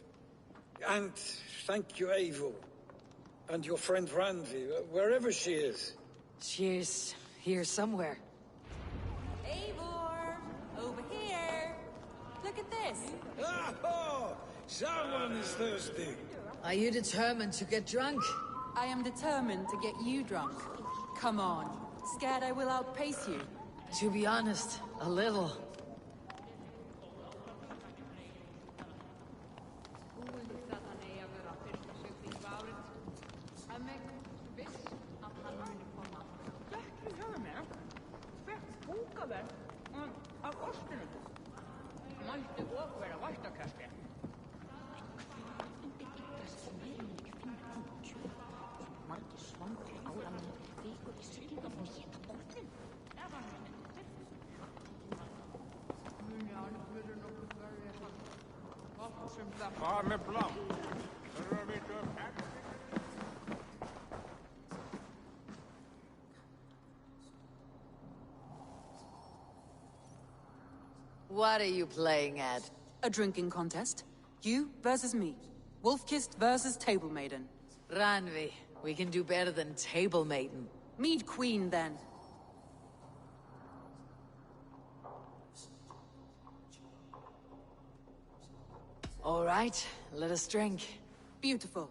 And thank you, Eivor. And your friend Ranvi, wherever she is. She's here somewhere. Eivor! Over here! Look at this! Oh! Someone is thirsty. Are you determined to get drunk? I am determined to get you drunk. Come on. Scared I will outpace you? To be honest, a little. What are you playing at? A drinking contest. You versus me. Wolf-Kissed versus Table Maiden. Randvi, we can do better than Table Maiden. Mead Queen, then. All right, let us drink. Beautiful.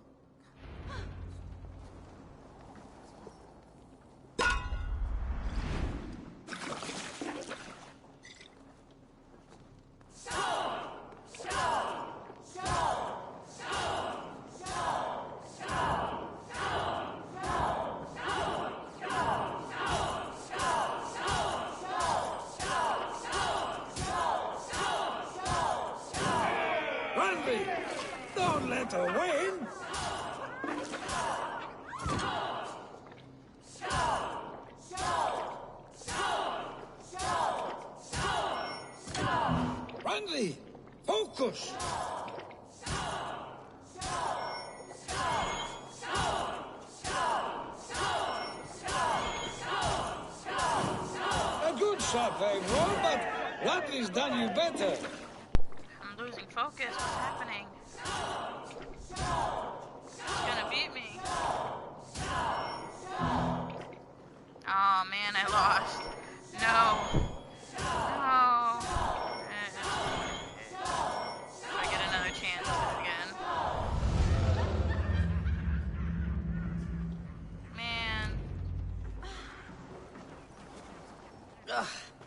Don't let her win! Randy, focus! A good shot, everyone, but Randy's done you better. I'm losing focus. What's happening? He's gonna beat me. Oh man, I lost. No. No. I get another chance again. Man. Ugh,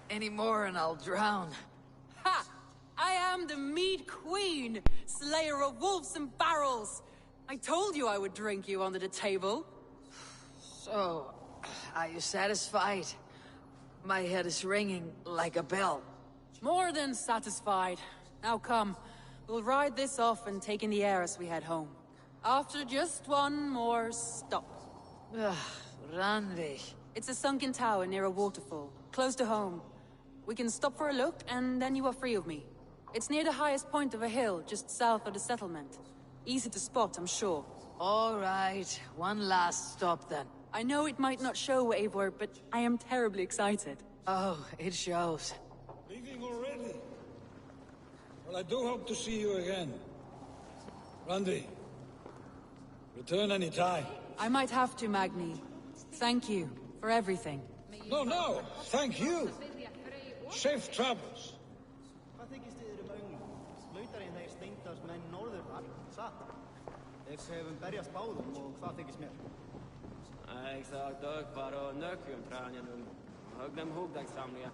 any more and I'll drown. Ha! I am the Mead Queen, slayer of wolves and barrels. I told you I would drink you under the table. So, are you satisfied? My head is ringing like a bell. More than satisfied. Now come, we'll ride this off and take in the air as we head home. After just one more stop. Ugh, Randvi. It's a sunken tower near a waterfall, close to home. We can stop for a look, and then you are free of me. It's near the highest point of a hill, just south of the settlement. Easy to spot, I'm sure. All right, one last stop then. I know it might not show, Eivor, but I am terribly excited. Oh, it shows. Leaving already? Well, I do hope to see you again. Randy, return any time. I might have to, Magni. Thank you for everything. No, thank you. Safe travels. Hvað þykist þið lautari en þeir Steindars norður satt? Þeir hefum berjast báðum og hvað þykist mér? Exakt, var och nökjum tränjanum. Hög dem hugdagssamlingar.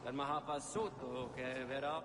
Där man haffar sot och vera.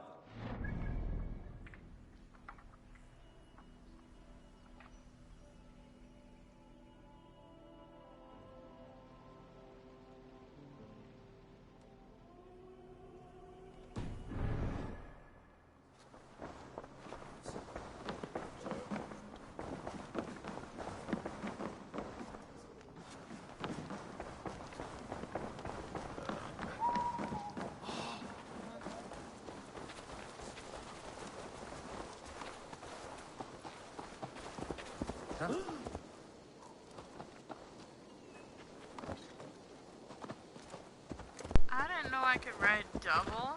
I didn't know I could ride double.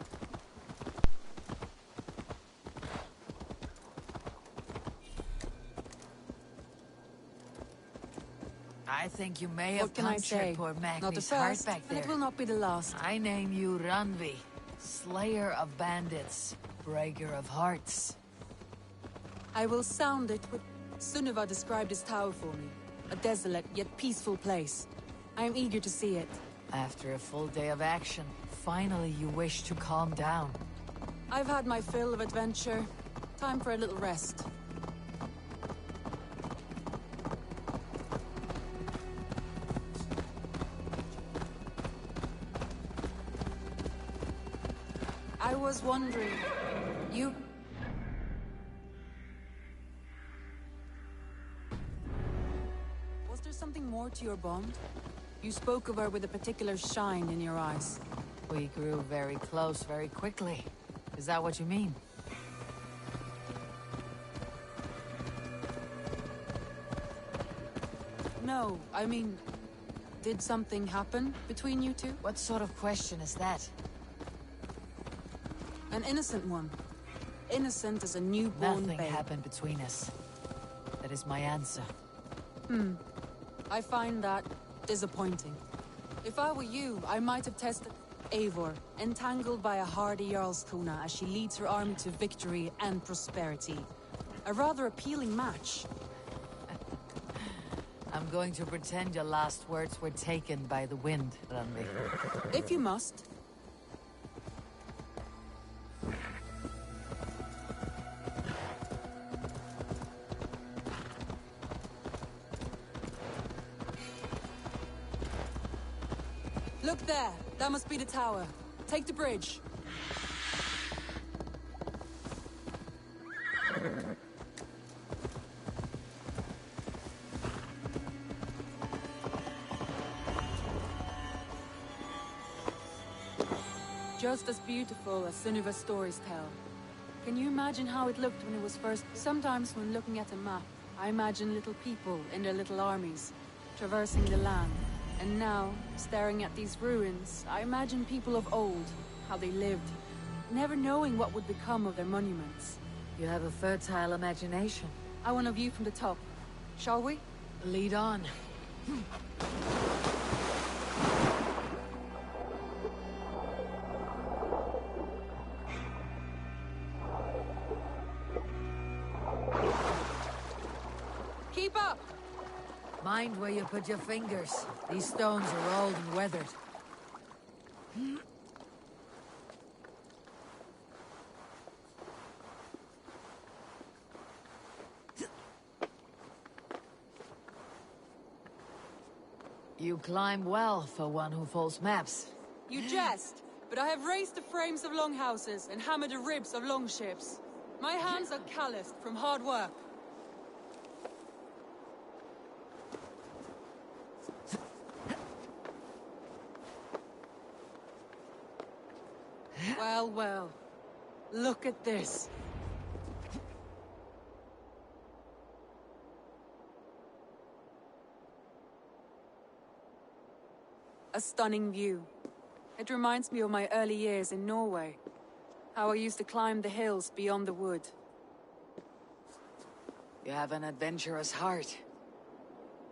I think you may have What can I punctured say? poor Not the Magni's heart first, back and there. it will not be the last. I name you Randvi, slayer of bandits, breaker of hearts. I will sound it, but Sunniva described his tower for me. A desolate yet peaceful place. I am eager to see it. After a full day of action, finally you wish to calm down. I've had my fill of adventure. Time for a little rest. I was wondering, you... Was there something more to your bond? You spoke of her with a particular shine in your eyes. We grew very close very quickly. Is that what you mean? No, I mean... Did something happen between you two? What sort of question is that? An innocent one. Innocent as a newborn babe. Nothing happened between us. That is my answer. I find that disappointing. If I were you, I might have tested Eivor, entangled by a hardy Jarlskona as she leads her army to victory and prosperity. A rather appealing match. I'm going to pretend your last words were taken by the wind, Randi. If you must. Look there! That must be the tower. Take the bridge. Just as beautiful as Sunniva's stories tell. Can you imagine how it looked when it was first? Sometimes when looking at a map, I imagine little people in their little armies, traversing the land. And now, staring at these ruins, I imagine people of old, how they lived, never knowing what would become of their monuments. You have a fertile imagination. I want a view from the top. Shall we? Lead on. Keep up! Mind where you put your fingers. These stones are old and weathered. You climb well for one who folds maps. You jest, but I have raised the frames of longhouses and hammered the ribs of longships. My hands are calloused from hard work. Well, well. Look at this. A stunning view. It reminds me of my early years in Norway. How I used to climb the hills beyond the wood. You have an adventurous heart.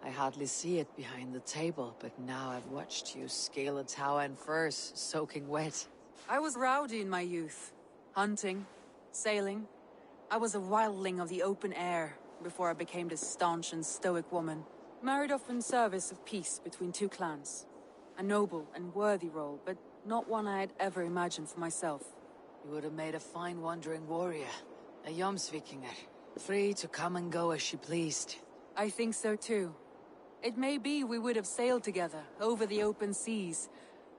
I hardly see it behind the table, but now I've watched you scale a tower in furs, soaking wet. I was rowdy in my youth. Hunting, sailing. I was a wildling of the open air before I became this staunch and stoic woman. Married off in service of peace between two clans. A noble and worthy role, but not one I had ever imagined for myself. You would have made a fine wandering warrior. A Jomsvikinger. Free to come and go as she pleased. I think so too. It may be we would have sailed together, over the open seas.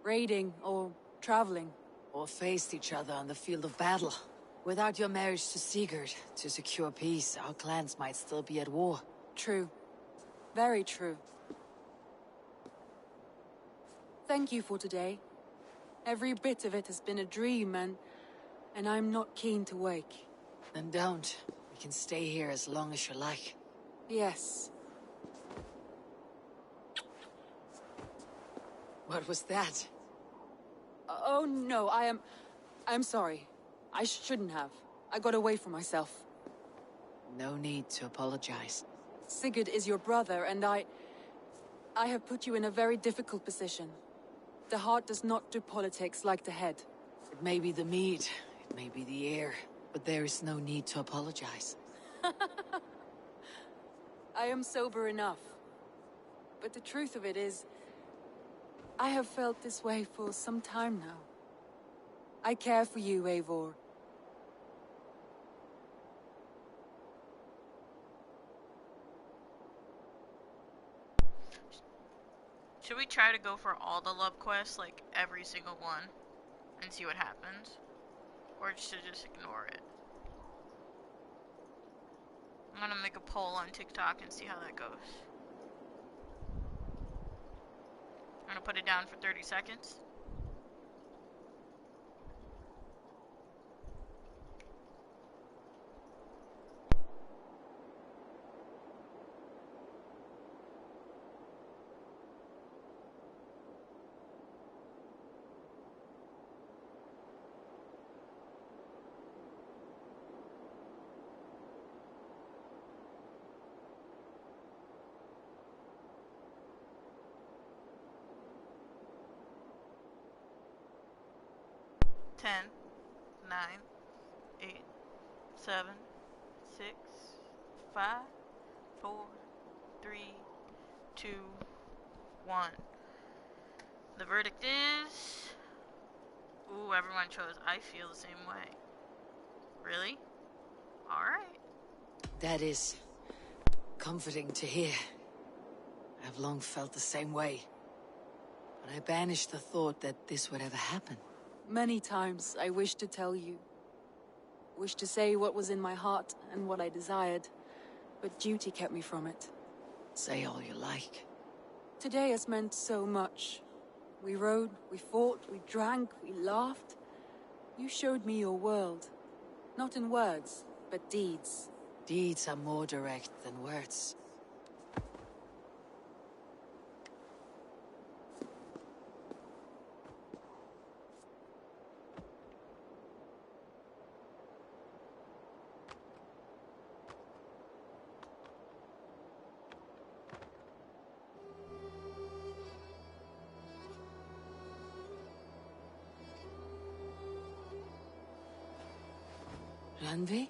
Raiding, or traveling. Or faced each other on the field of battle. Without your marriage to Sigurd, to secure peace, our clans might still be at war. True. Very true. Thank you for today. Every bit of it has been a dream, and I'm not keen to wake. Then don't. We can stay here as long as you like. Yes. What was that? Oh no, I'm sorry. I shouldn't have. I got away from myself. No need to apologize. Sigurd is your brother, and I have put you in a very difficult position. The heart does not do politics like the head. It may be the mead, it may be the air, but there is no need to apologize. I am sober enough. but the truth of it is, I have felt this way for some time now. I care for you, Eivor. Should we try to go for all the love quests, like every single one, and see what happens? Or should just ignore it? I'm gonna make a poll on TikTok and see how that goes. I'm gonna put it down for 30 seconds. Ten, 9, 8, 7, 6, 5, 4, 3, 2, 1. The verdict is... Ooh, everyone chose I feel the same way. Really? Alright. That is comforting to hear. I've long felt the same way. But I banished the thought that this would ever happen. Many times I wished to tell you. Wished to say what was in my heart and what I desired, but duty kept me from it. Say all you like. Today has meant so much. We rode, we fought, we drank, we laughed. You showed me your world. Not in words, but deeds. Deeds are more direct than words. Randvi?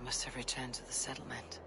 Must have returned to the settlement.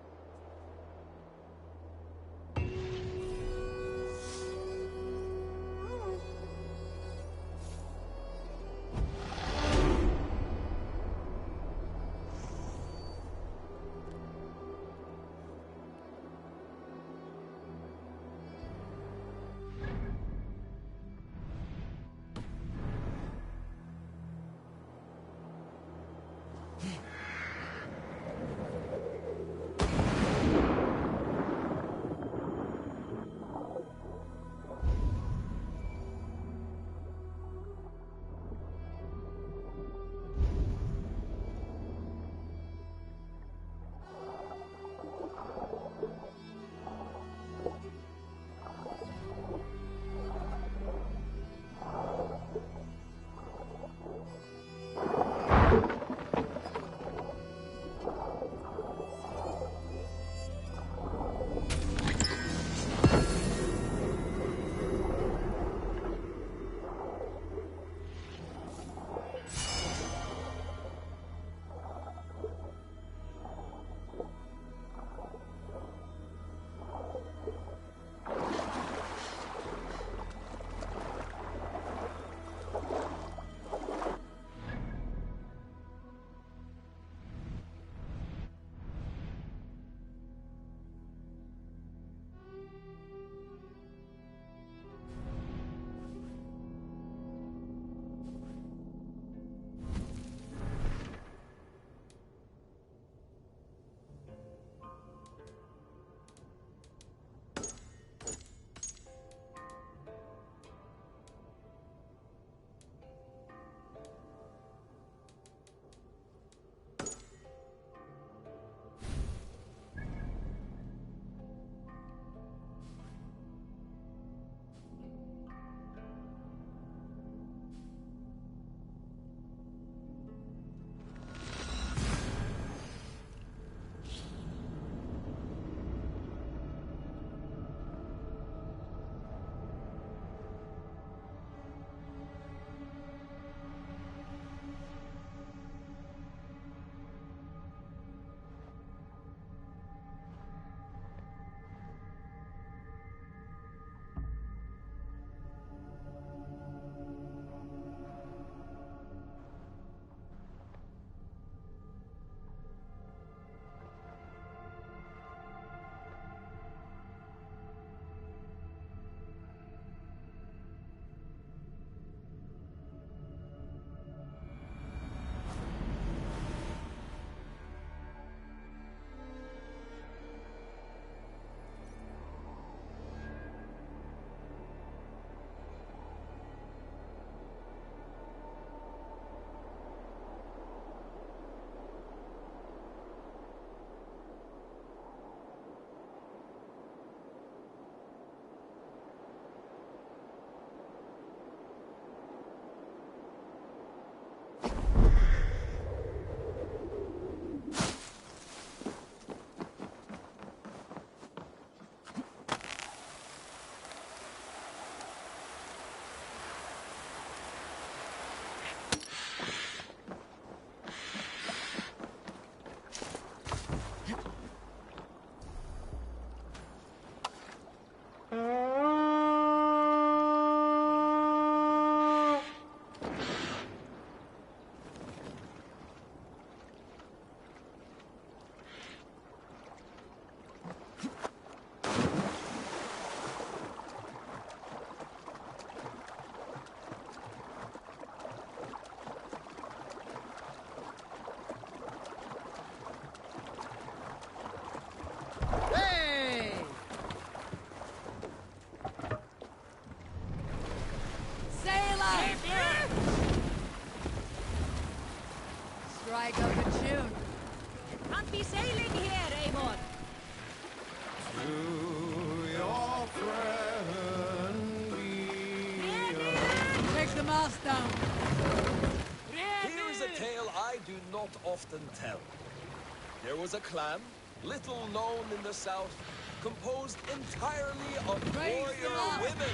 Happy sailing here, Eivor! To your friend be Take the mast down. Here is a tale I do not often tell. There was a clan, little known in the south, composed entirely of warrior women.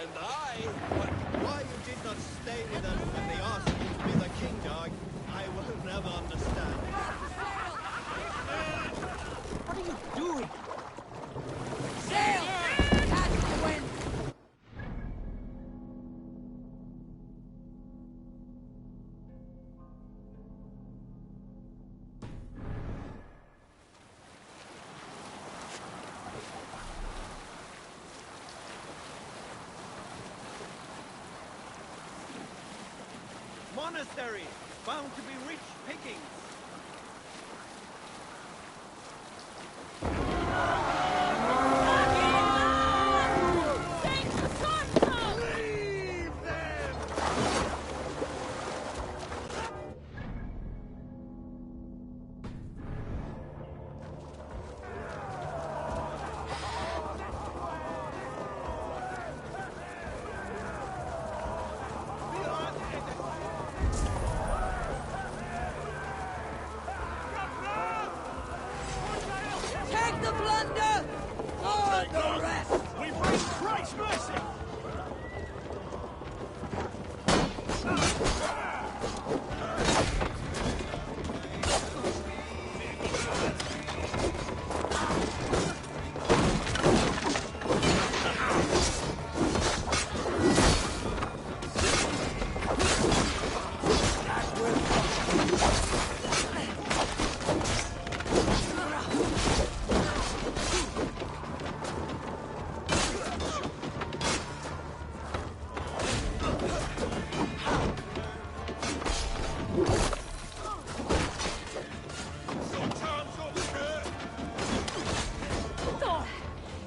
And Why you did not stay with us when they asked you to be the king, dog, I will never understand. What are you doing? Sail! Catch the wind! Monastery, found to be rich pickings. Take the plunder! Guard the rest! We bring Christ's mercy!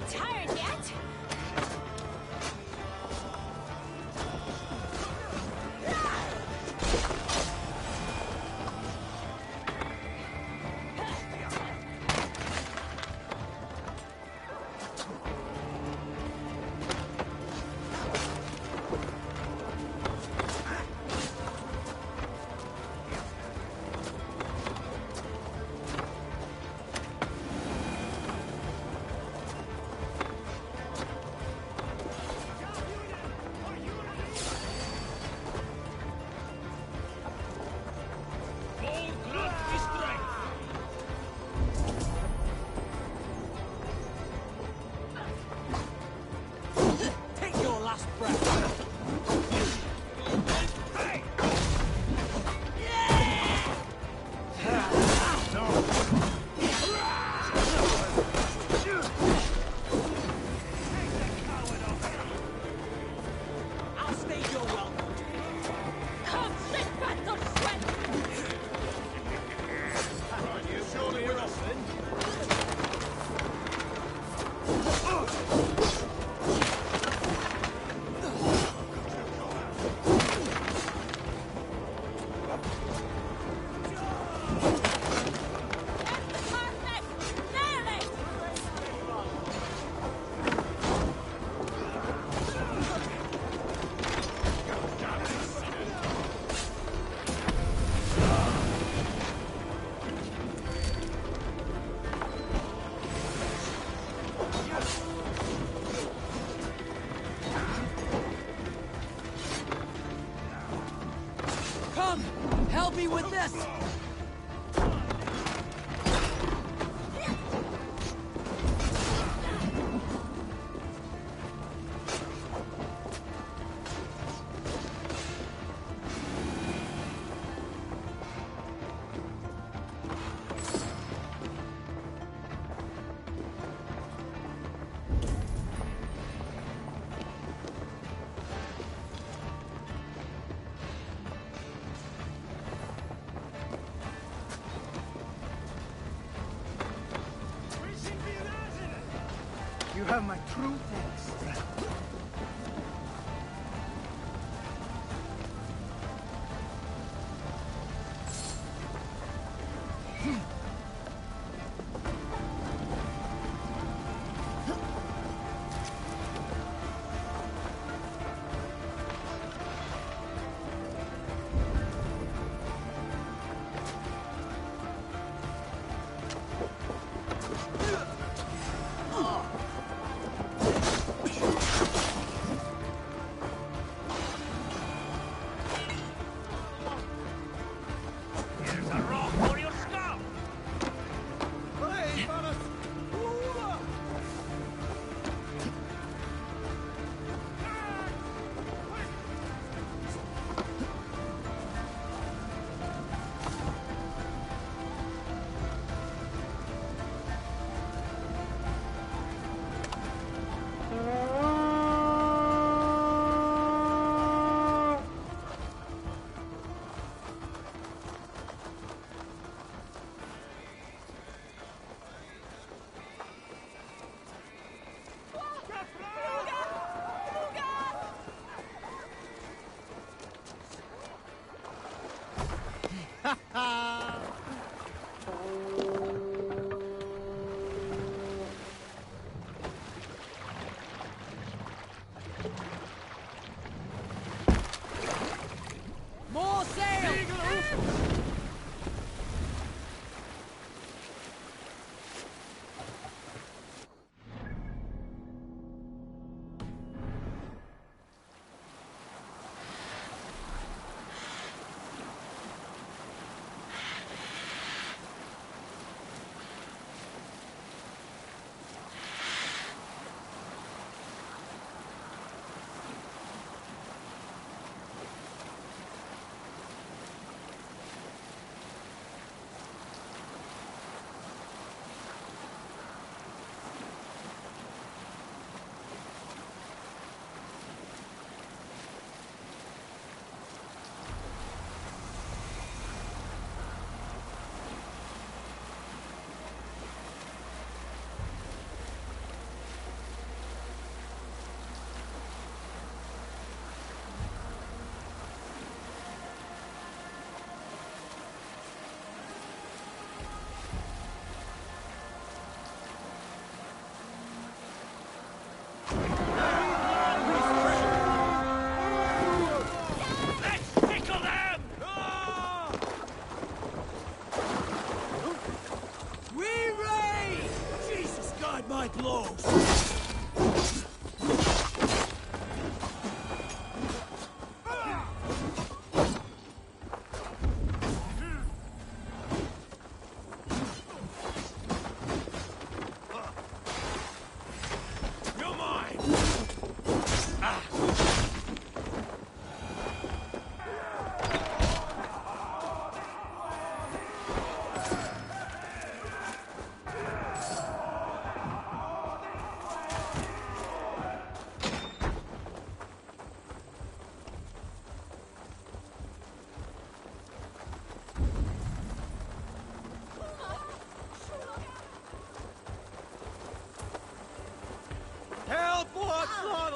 Tired yet? Take your last breath! I'll stay your welcome. Come, sit back, don't sweat! You surely with us then? Come! Help me with this! You have my true thanks, friend. More sail! My blows! You're mine! Ah. Help! What's on?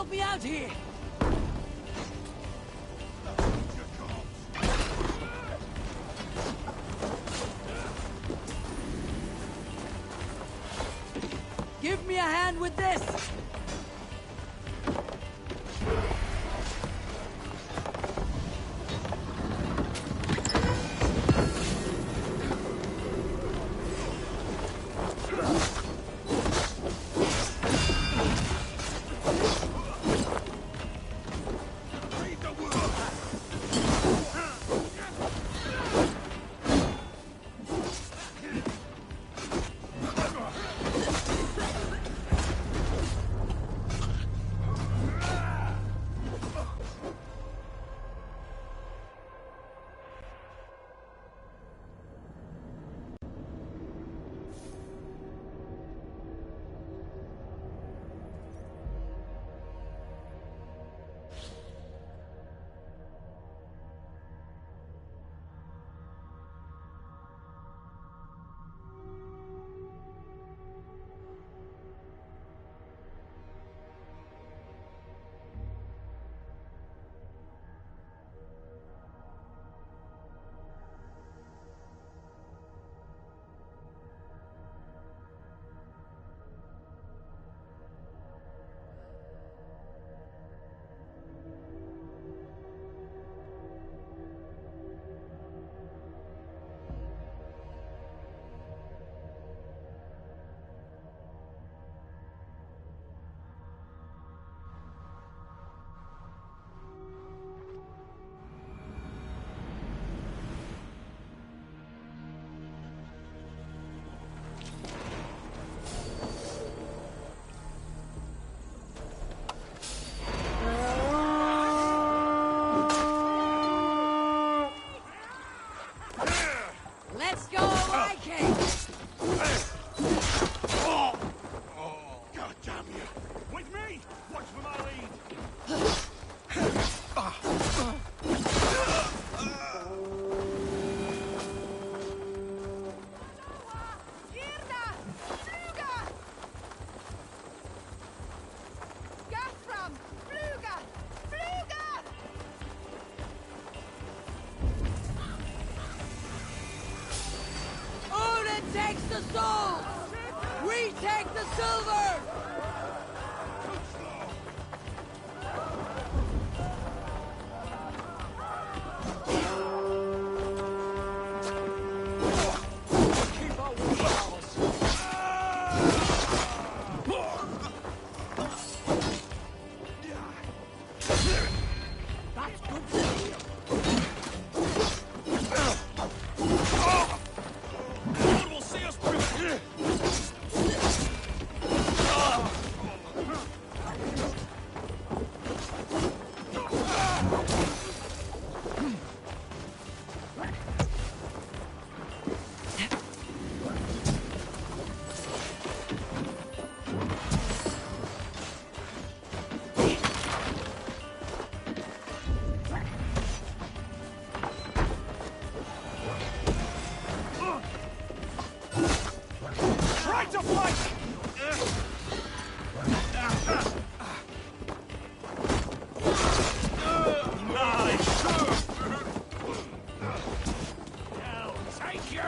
help me out here! Give me a hand with this! Let's go, Viking! God damn you! With me! Watch for my lead! Odin takes the soul! We take the silver! Try to fight! Nice! Hell, thank you!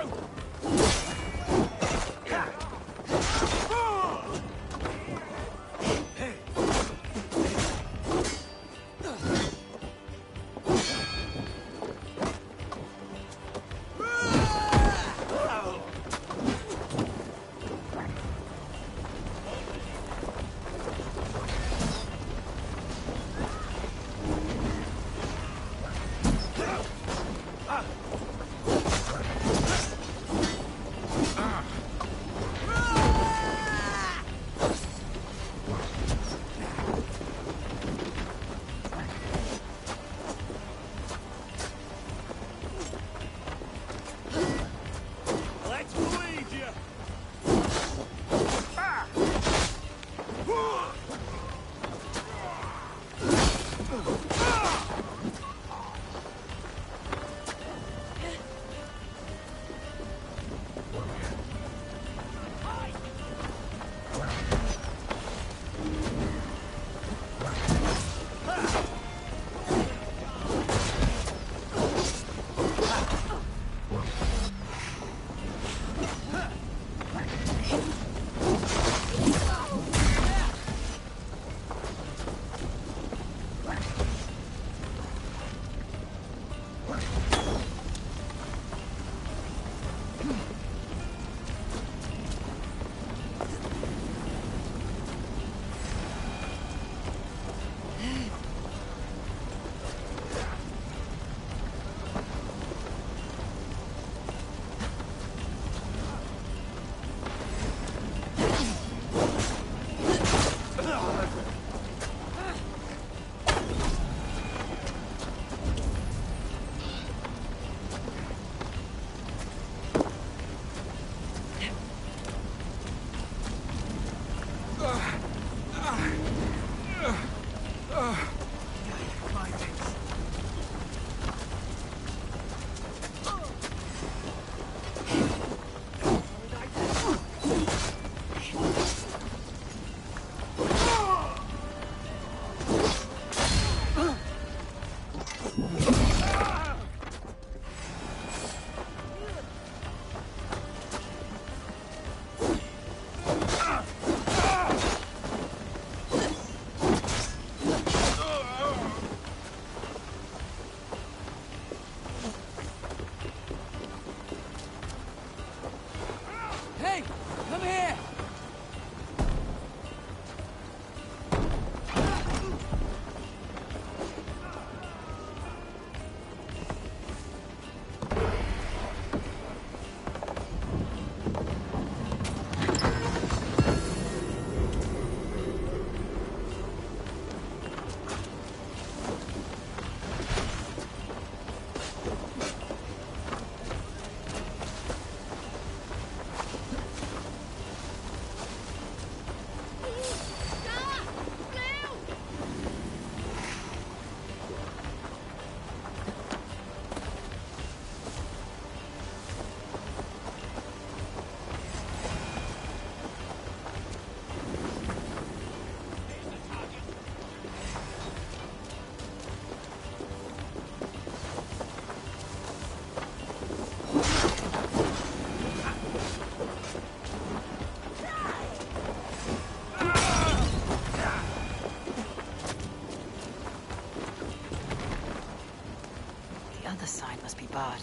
other side must be barred.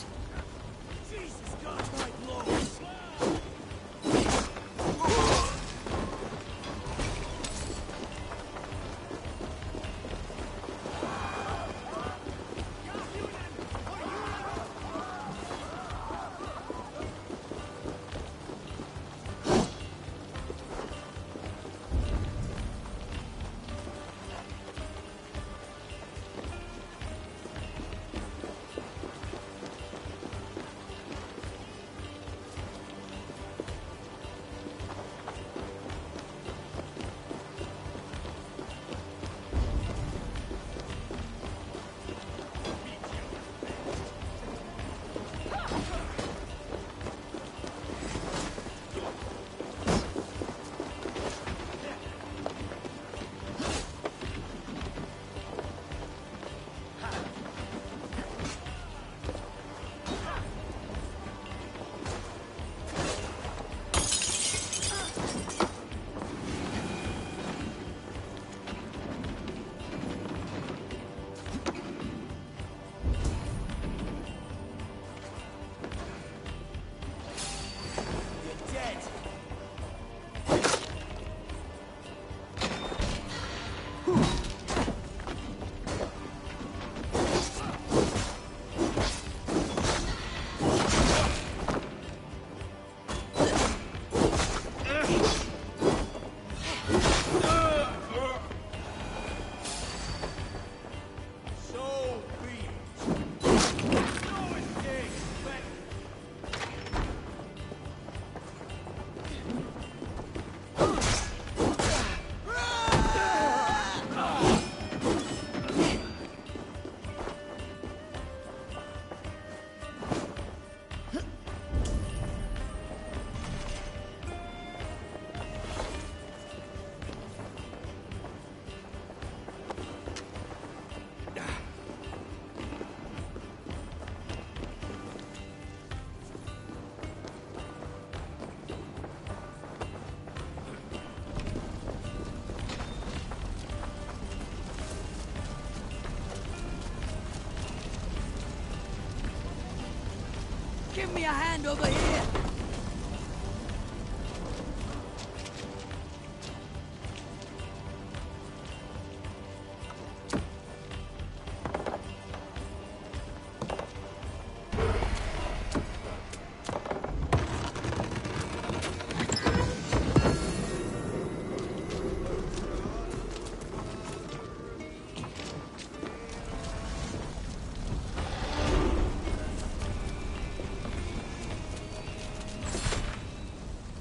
Jesus God, my lord! Give me a hand over here!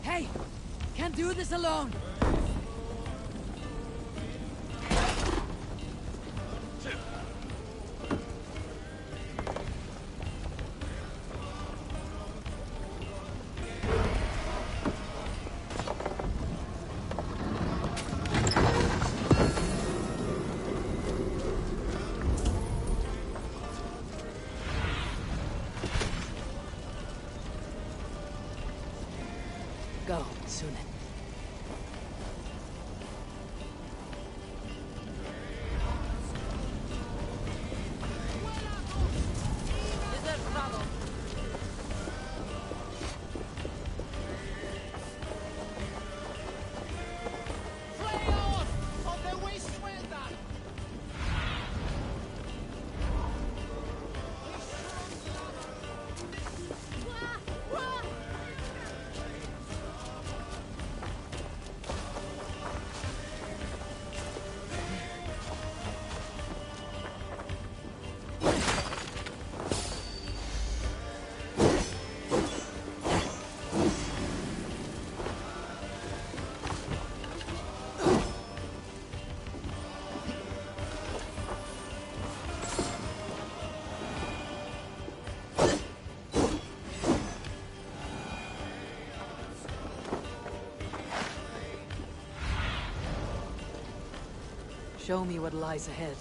Hey! Can't do this alone! Go, Sunan. Show me what lies ahead.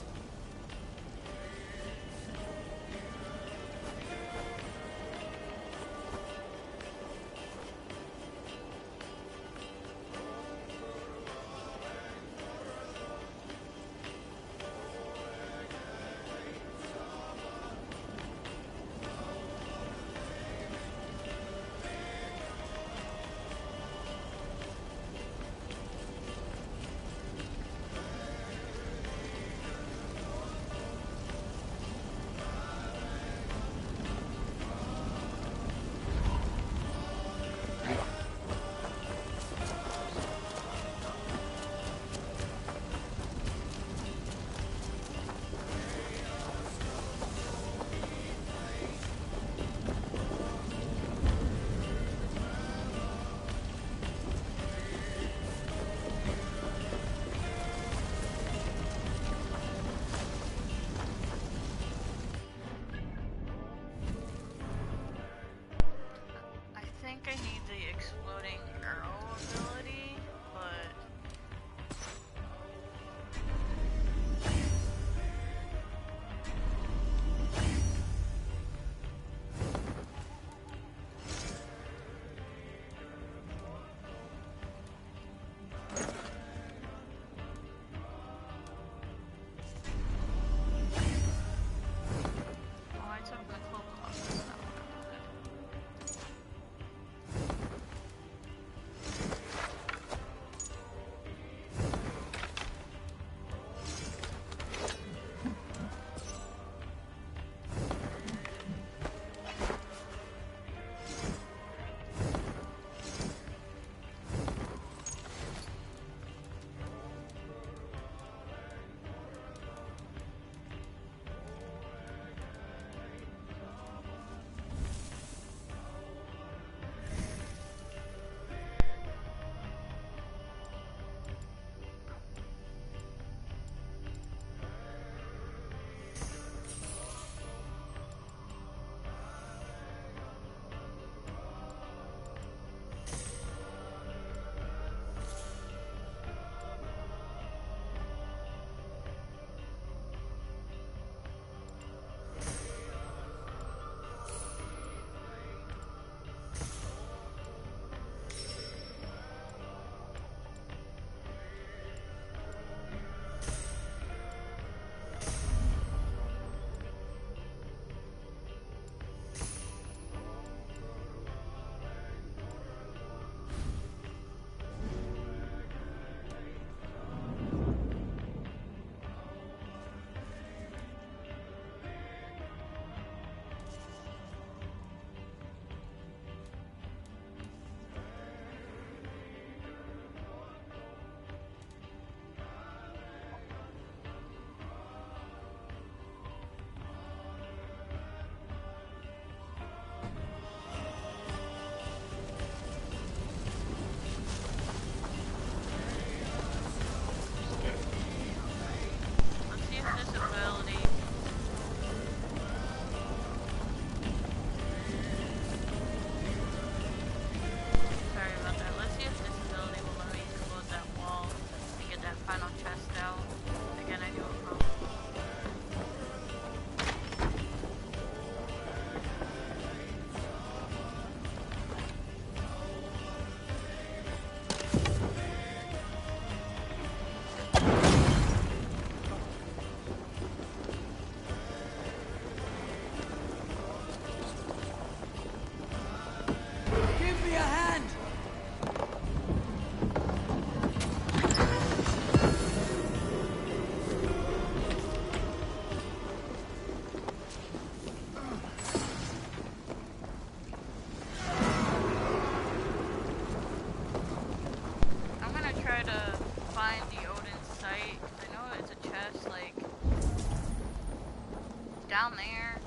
down there.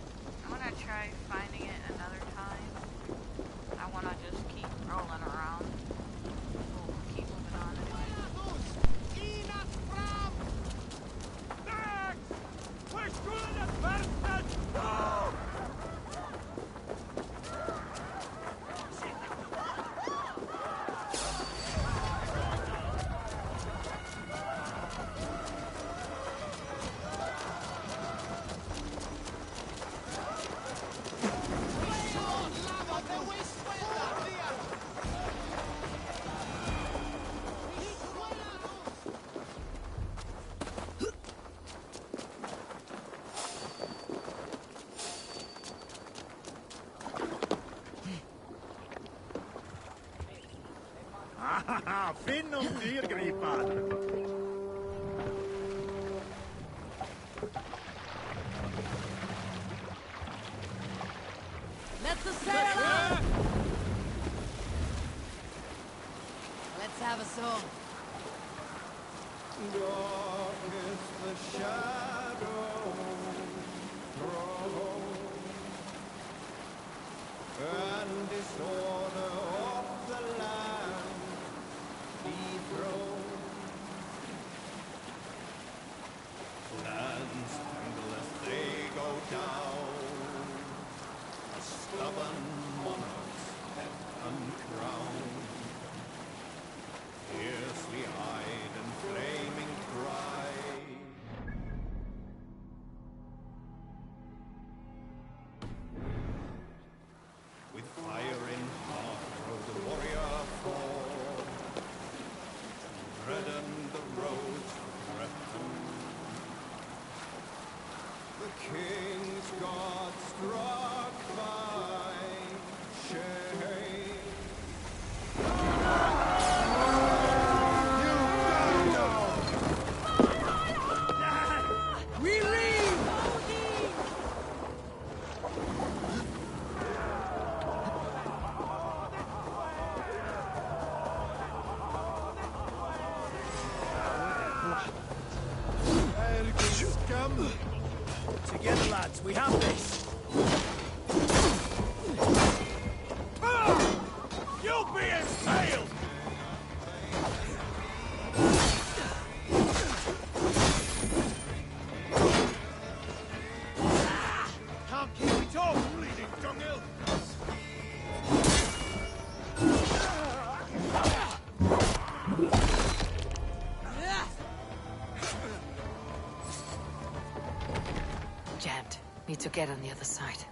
I'm gonna try finding it another time. I wanna just keep rolling around. We'll keep moving on anyway. Finn om dyrgripen! Let's sail on! Let's have a song. Darkest the shadow throws, and disorder of the land dethrones. Lands tangle as they go down, as stubborn monarchs uncrowned. Fiercely eyed and flaming cry. With fire in heart rode the warrior forth, reddened the roads threatened. The king's god struck by shame. We leave! Scum! Together, lads, we have this! You'll be impaled! Can't keep it off, bleeding dunghill! Jammed. Need to get on the other side.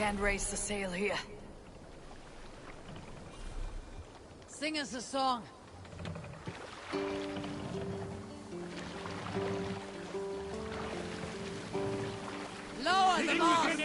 can't raise the sail here. Sing us a song. Lower the mast!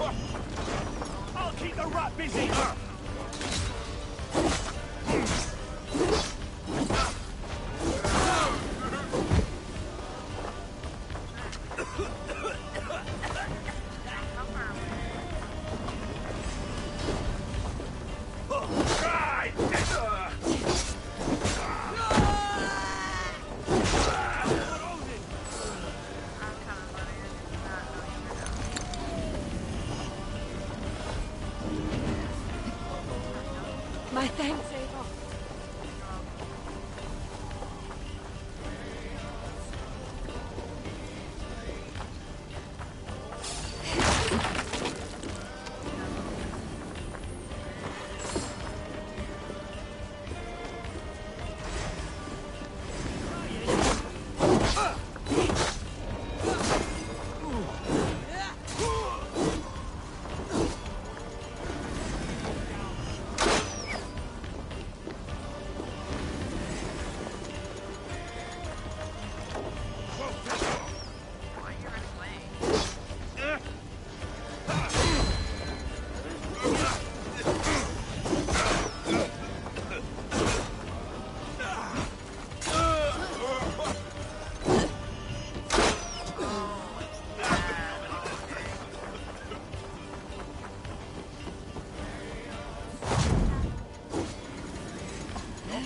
I'll keep the rat busy! My thanks, Ava.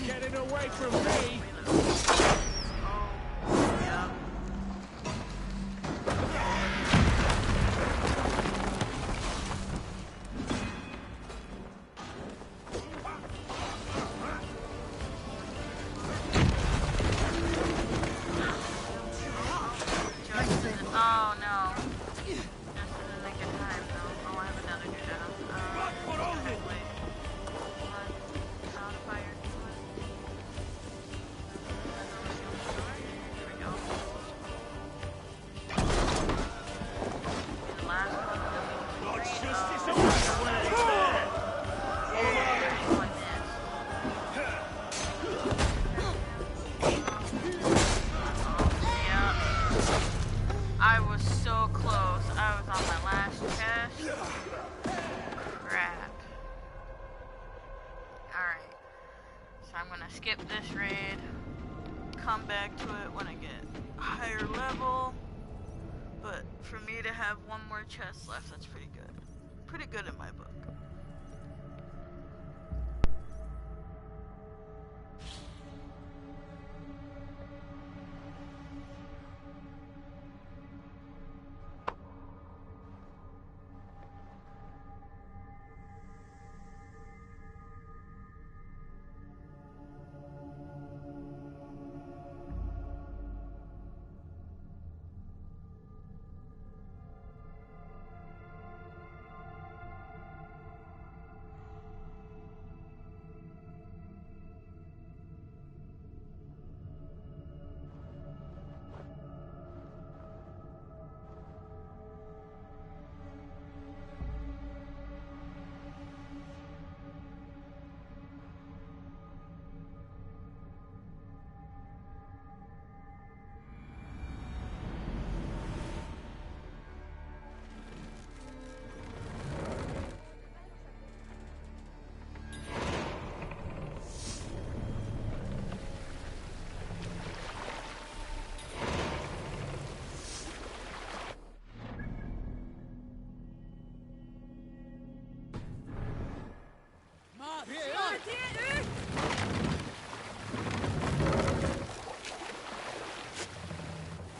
Getting away from me! Oh no. Just in the nick of time though. Oh, I have another dude down. Wait. Come on. Sound fire. Here we go. The last one. God's justice away! I was so close. I was on my last chest. Crap. Alright. So I'm gonna skip this raid. Come back to it when I get higher level. But for me to have one more chest left, that's pretty good. Pretty good in my book.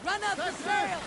Run up the sail!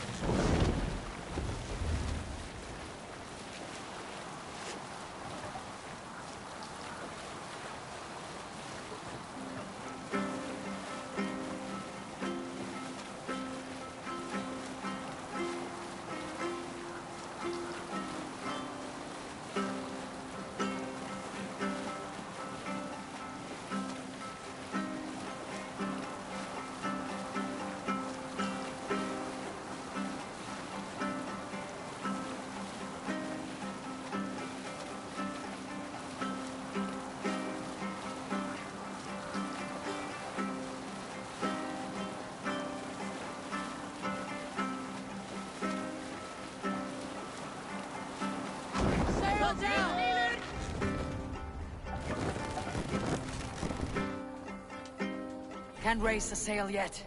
Can't raise the sail yet.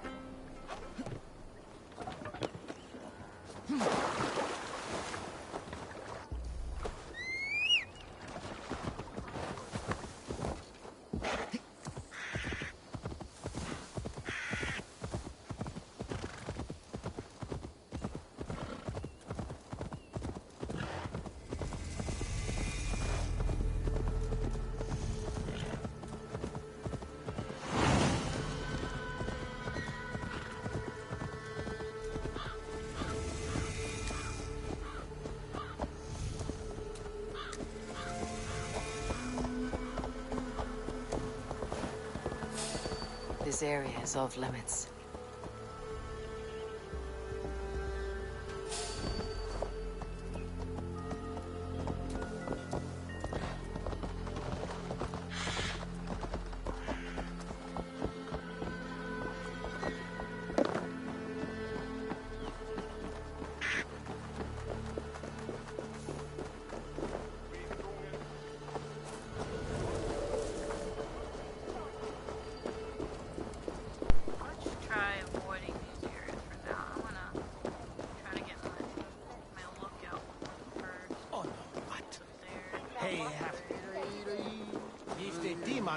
This area is off limits.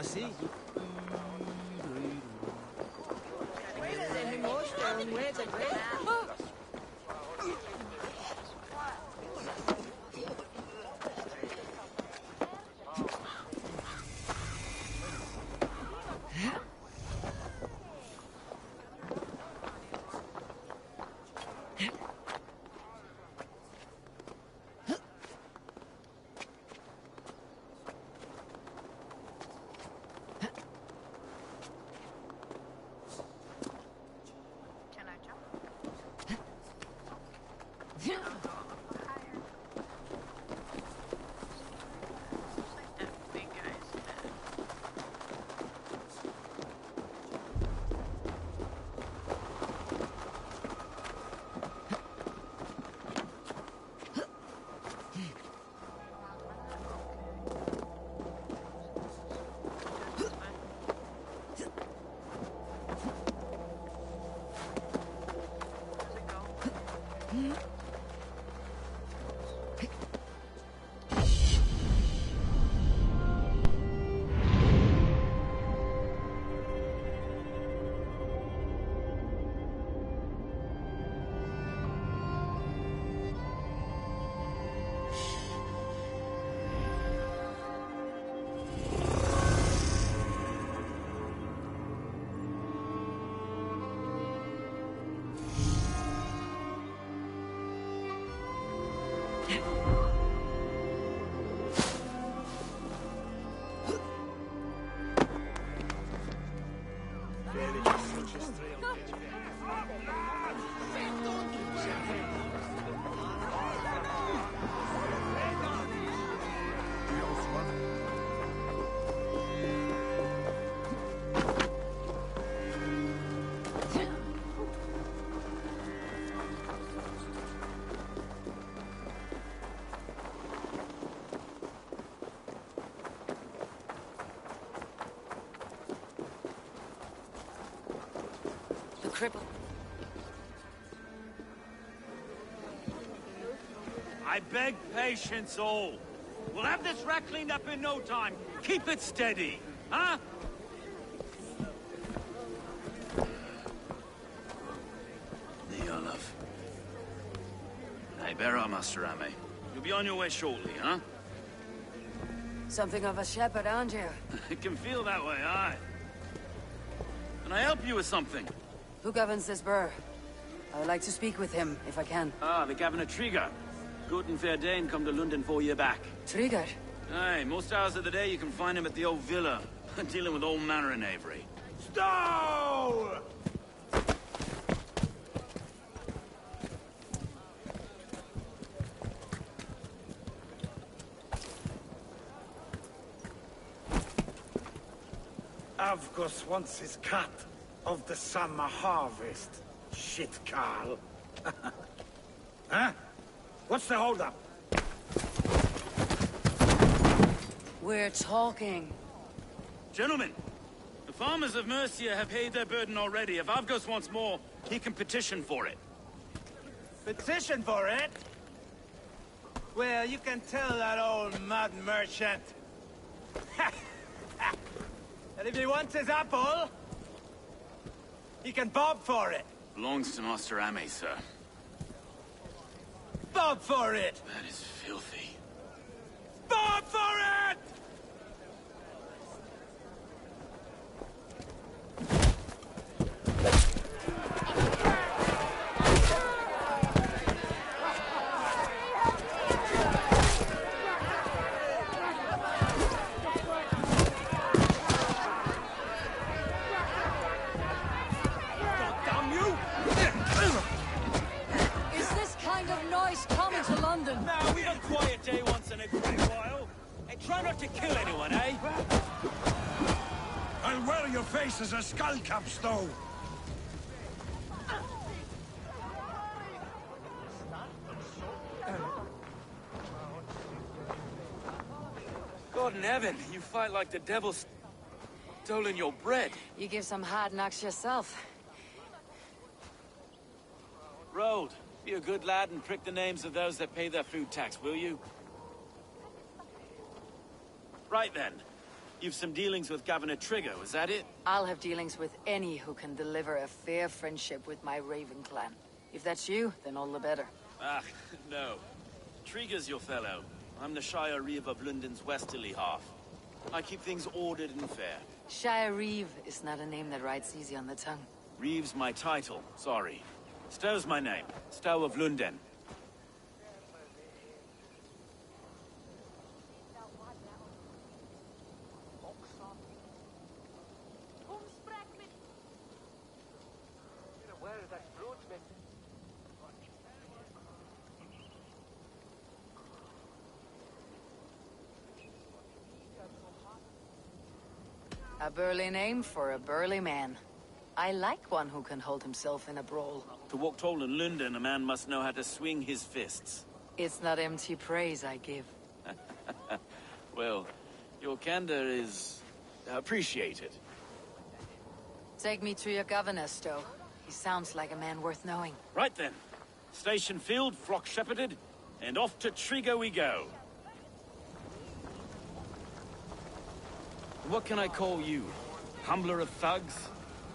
Sì. Cripple. I beg patience, all. We'll have this wreck cleaned up in no time. Keep it steady, huh? Olaf. Hey, bear up, Master Ame. You'll be on your way shortly, huh? Something of a shepherd, aren't you? It can feel that way, aye. Can I help you with something? Who governs this burr? I would like to speak with him, if I can. Ah, the Governor Trigger. Good and fair Dane come to London 4 year back. Trigger? Aye, most hours of the day you can find him at the old villa, dealing with all manner of knavery. Stow! Avgos wants his cut of the summer harvest. Shit, Carl. Huh? What's the holdup? We're talking. Gentlemen, the farmers of Mercia have paid their burden already. If Avgos wants more, he can petition for it. Petition for it? Well, you can tell that old mud merchant. And if he wants his apple, he can bob for it. Belongs to Master Ame, sir. Bob for it! That is filthy. Bob for it! Is this kind of noise common to London? Now, we have a quiet day once in a great while. And try not to kill anyone, eh? I'll wear your face as a skull caps, though. God in heaven, you fight like the devil's stolen your bread. You give some hard knocks yourself. Rold, be a good lad and prick the names of those that pay their food tax, will you? Right then. You've some dealings with Governor Trigger, is that it? I'll have dealings with any who can deliver a fair friendship with my Raven clan. If that's you, then all the better. Ah, no. Trigger's your fellow. I'm the Shire Reeve of London's westerly half. I keep things ordered and fair. Shire Reeve is not a name that rides easy on the tongue. Reeve's my title, sorry. Stow's my name. Stow of London. A burly name for a burly man. I like one who can hold himself in a brawl. To walk tall in London, a man must know how to swing his fists. It's not empty praise I give. Well, your candor is appreciated. Take me to your governor, Stowe. He sounds like a man worth knowing. Right then. Station filled, flock shepherded, and off to Trigo we go. What can I call you? Humbler of thugs?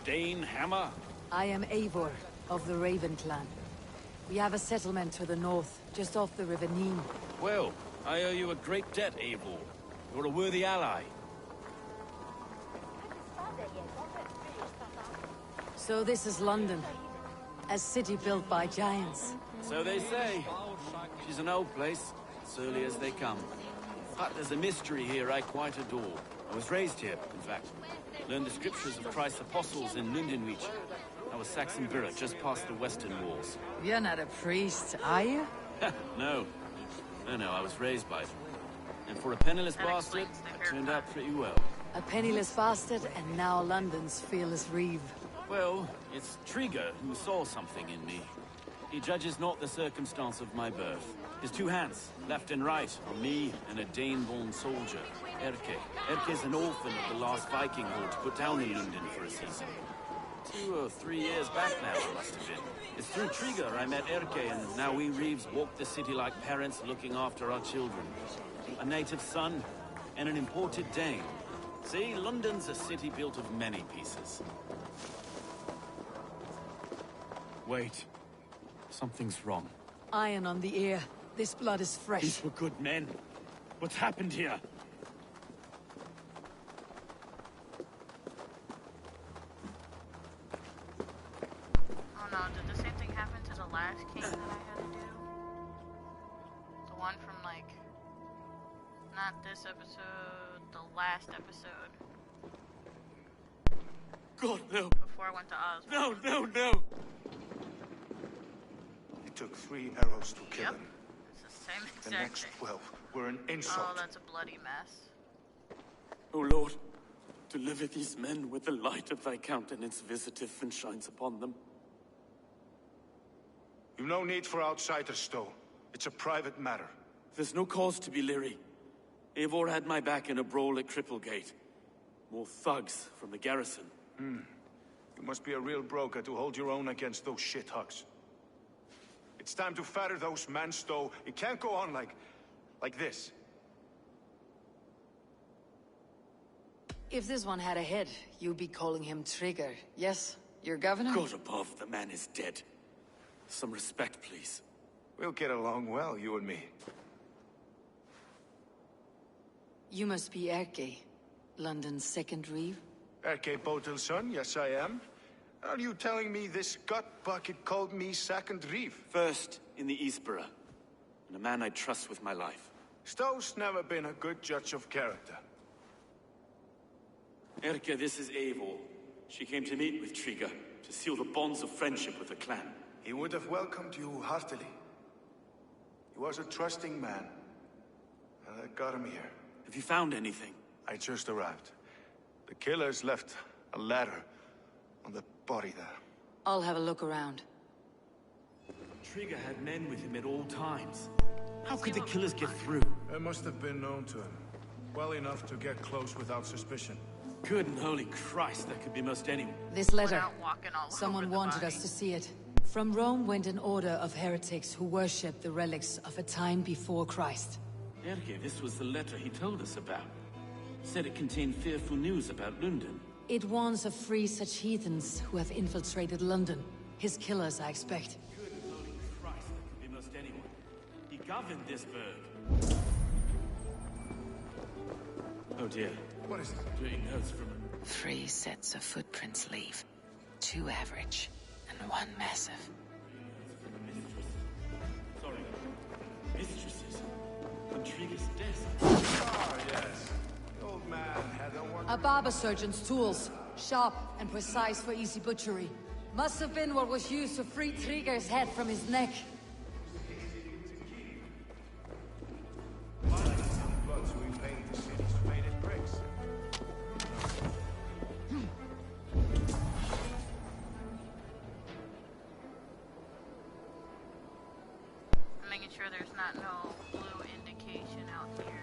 Dane Hammer? I am Eivor, of the Raven clan. We have a settlement to the north, just off the River Nene. Well, I owe you a great debt, Eivor. You're a worthy ally. So this is London. A city built by giants. So they say. She's an old place, surly as they come. But there's a mystery here I quite adore. I was raised here, in fact. Learned the scriptures of Christ's apostles in Lundenreach. I was Saxon Borough, just past the western walls. You're not a priest, are you? No. No, I was raised by them. And for a penniless bastard, I turned out pretty well. A penniless bastard, and now London's fearless Reeve. Well, it's Trigger who saw something in me. He judges not the circumstance of my birth. His two hands, left and right, on me and a Dane-born soldier, Erke. Erke's an orphan of the last Viking horde put down in London for a season. 2 or 3 years back now, it must have been. It's through Trigger I met Erke, and now we Reeves walk the city like parents looking after our children. A native son, and an imported Dane. See, London's a city built of many pieces. Wait. Something's wrong. Iron on the ear. This blood is fresh. These were good men. What's happened here? Oh no, did the same thing happen to the last king that I had to do? The one from, like, not this episode, the last episode. God, no. Before I went to Oz. No. It took 3 arrows to kill him. It's the same The exact next thing. 12 were an insult. Oh, that's a bloody mess. O Lord, deliver these men with the light of thy countenance visiteth and shines upon them. You've no need for outsiders, Stowe. It's a private matter. There's no cause to be leery. Eivor had my back in a brawl at Cripplegate. More thugs from the garrison. You must be a real broker to hold your own against those shithugs. It's time to fetter those men, Stowe. It can't go on like this. If this one had a head, you'd be calling him Trigger, yes? Your governor? God above, the man is dead. Some respect, please. We'll get along well, you and me. You must be Erke, London's second reeve? Erke Botel's son, yes I am. Are you telling me this gut bucket called me second reeve? First in the Eastborough, and a man I trust with my life. Stowe's never been a good judge of character. Erke, this is Eivor. She came to meet with Trigger, to seal the bonds of friendship with the clan. He would have welcomed you heartily. He was a trusting man. And I got him here. Have you found anything? I just arrived. The killers left a ladder on the body there. I'll have a look around. Trigger had men with him at all times. How could the killers get through? They must have been known to him. Well enough to get close without suspicion. Good and holy Christ, that could be most anyone. This letter. Without walking all Someone over the wanted body. us to see it. From Rome went an order of heretics who worshipped the relics of a time before Christ. Erke, this was the letter he told us about. Said it contained fearful news about London. It warns of free such heathens who have infiltrated London. His killers, I expect. Good and holy Christ, that could be most anyone. He governed this burg. Oh dear. What is it? Doing notes from 3 sets of footprints leave. 2 average, and 1 massive. Sorry. Mistresses. Intriguous death. Ah, yes. The old man had a wonderful... A barber surgeon's tools. Sharp and precise for easy butchery. Must have been what was used to free Trigger's head from his neck. Blood to repaint the city's faded bricks. I'm making sure there's not no blue indication out here.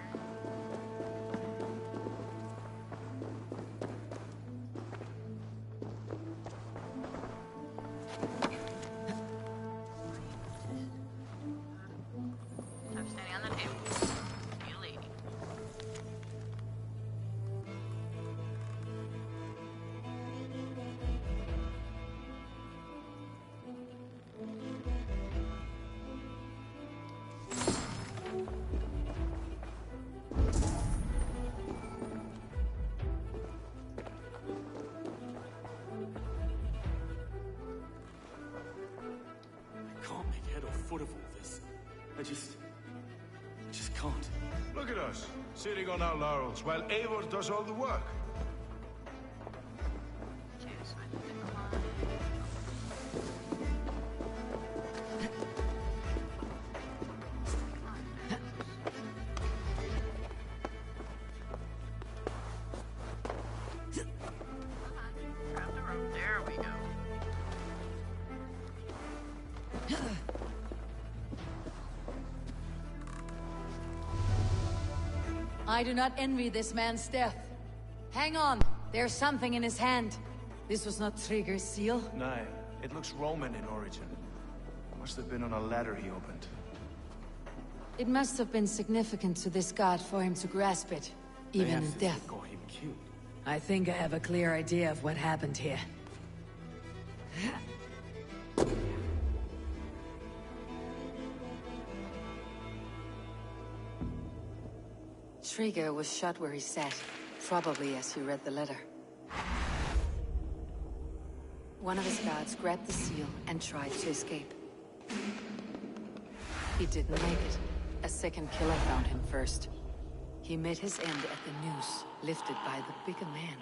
I'm standing on the table. Be a lady. I can't make head or foot of all this. I just can't. Look at us, sitting on our laurels, while Eivor does all the work. Okay, so I need to come on. Grab the rope. There we go. I do not envy this man's death. Hang on, there's something in his hand. This was not Trigger's seal. No, it looks Roman in origin. Must have been on a ladder he opened. It must have been significant to this god for him to grasp it, even in Perhaps it's death. what got him killed. I think I have a clear idea of what happened here. Trigger was shot where he sat, probably as he read the letter. One of his guards grabbed the seal and tried to escape. He didn't make it. A second killer found him first. He met his end at the noose, lifted by the bigger man.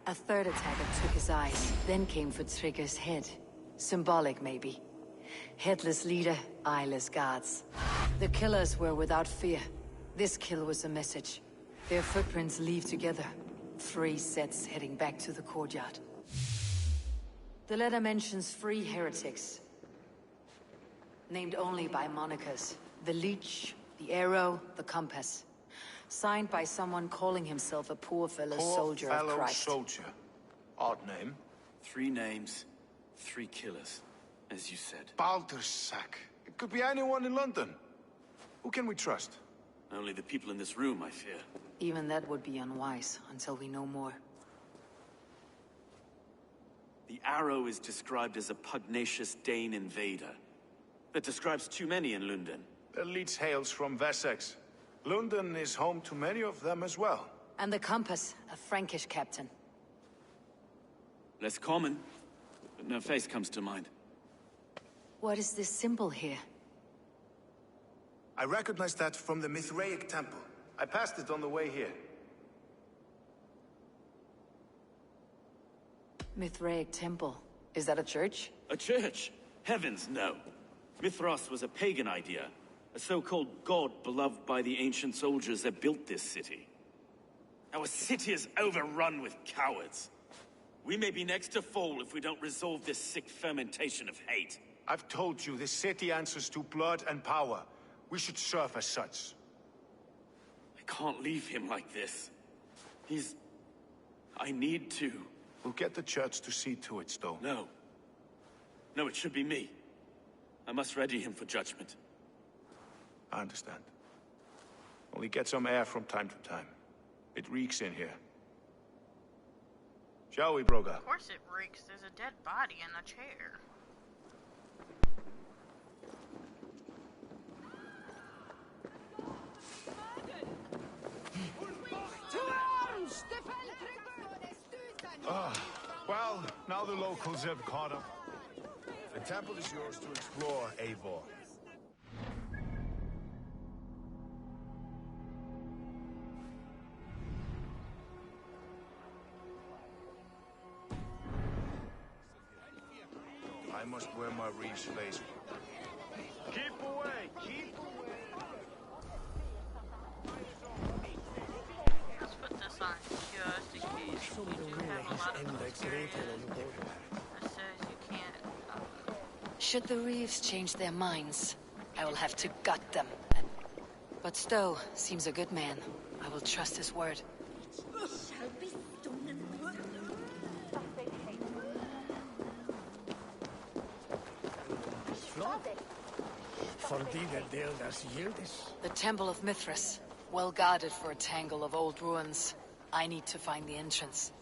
A third attacker took his eyes, then came for Trigger's head. Symbolic, maybe. Headless leader, eyeless guards. The killers were without fear. This kill was a message. Their footprints leave together. 3 sets heading back to the courtyard. The letter mentions 3 heretics. Named only by monikers. The Leech, the Arrow, the Compass. Signed by someone calling himself a poor fellow soldier of fellow Christ. soldier. Odd name. 3 names, 3 killers, as you said. Baldersack. It could be anyone in London. Who can we trust? Only the people in this room, I fear. Even that would be unwise, until we know more. The Arrow is described as a pugnacious Dane invader. That describes too many in London. The leech hails from Wessex. London is home to many of them as well. And the Compass, a Frankish captain. Less common, but no face comes to mind. What is this symbol here? I recognize that from the Mithraic temple. I passed it on the way here. Mithraic temple. Is that a church? A church? Heavens, no. Mithras was a pagan idea. A so-called god beloved by the ancient soldiers that built this city. Our city is overrun with cowards. We may be next to fall if we don't resolve this sick fermentation of hate. I've told you, this city answers to blood and power. We should serve as such. I can't leave him like this. I need to. We'll get the church to see to it, Stowe. No. No, it should be me. I must ready him for judgment. I understand. Only get some air from time to time. It reeks in here. Shall we, Broga? Of course it reeks. There's a dead body in the chair. Well, now the locals have caught up. The temple is yours to explore, Eivor. I must wear my reeve's face. Keep away! Keep away! Let's put this on just in case. We do have a lot of those areas that says you can't. Should the Reeves change their minds, I will have to gut them. But Stowe seems a good man. I will trust his word. The Temple of Mithras, well guarded for a tangle of old ruins. I need to find the entrance.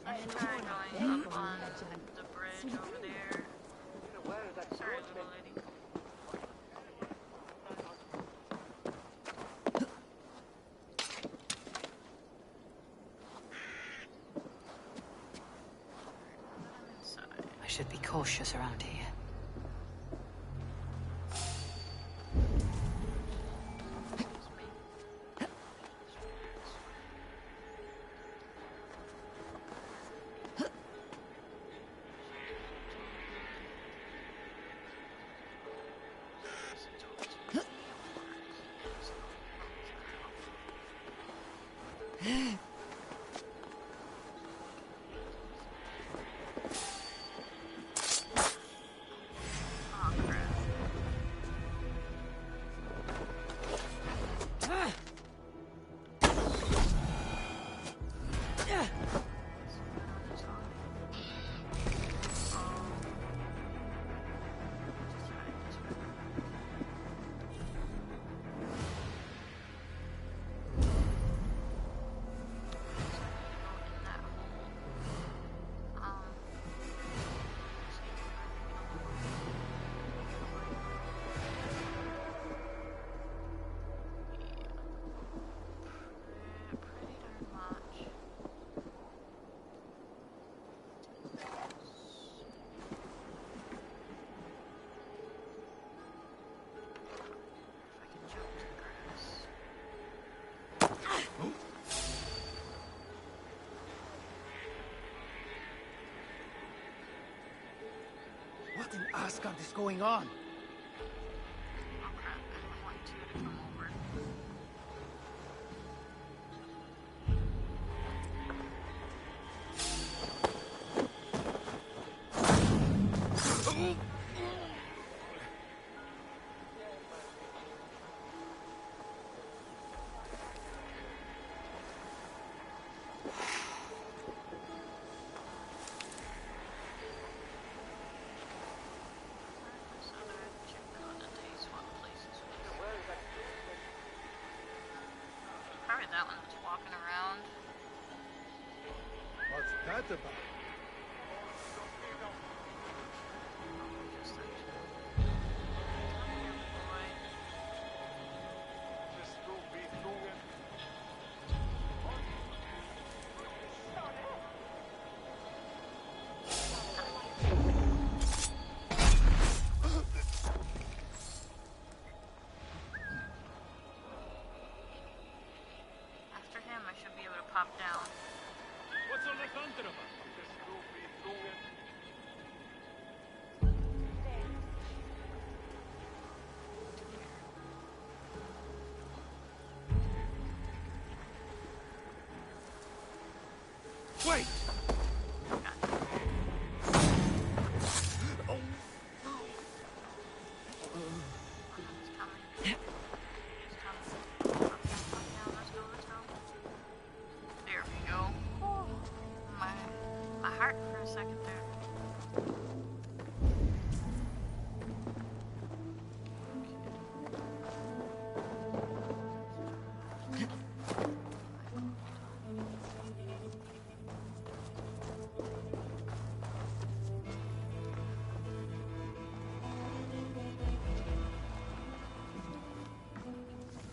Let's try going up on the bridge over there. Sorry, little lady. I should be cautious around here. miscant is going on? Oh crap, I didn't want to come over. Probably that one that's walking around. What's that about? After him, I should be able to pop down. What's on the thunder about? Wait! There we go. My heart for a second there.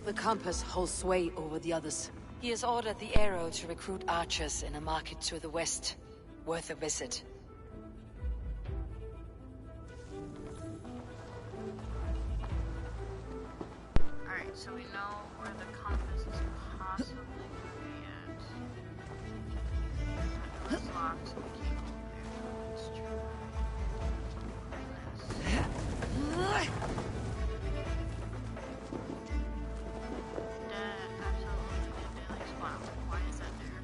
The compass holds sway over the others. He has ordered the arrow to recruit archers in a market to the west. Worth a visit. Alright, so we know where the compass is possibly going to be at. That door's locked, so we can't go there. That's true. That absolutely a deadly spot. Why is that there?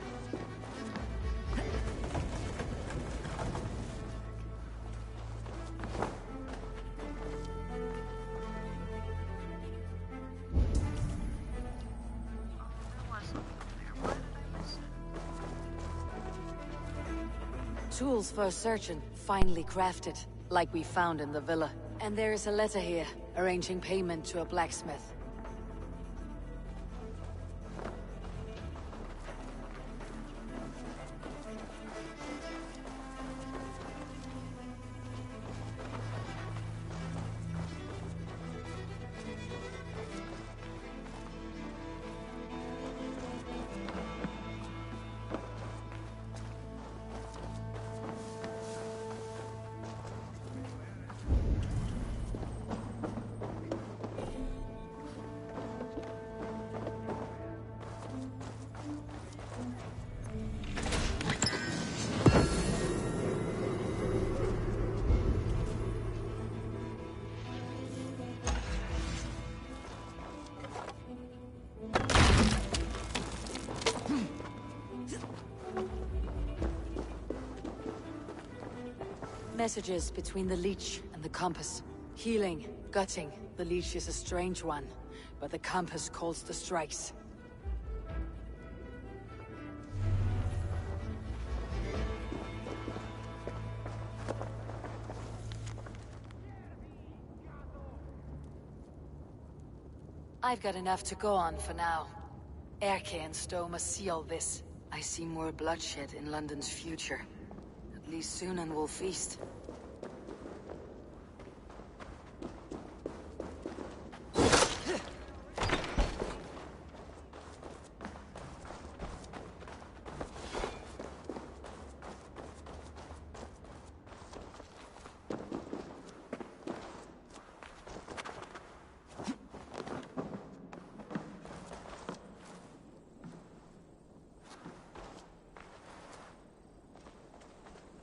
Tools for a surgeon, finely crafted, like we found in the villa. And there is a letter here, arranging payment to a blacksmith. Messages between the leech and the compass. Healing, gutting. The leech is a strange one, but the compass calls the strikes. I've got enough to go on for now. Erke and Stowe must seal this. I see more bloodshed in London's future. At least Sunan will feast.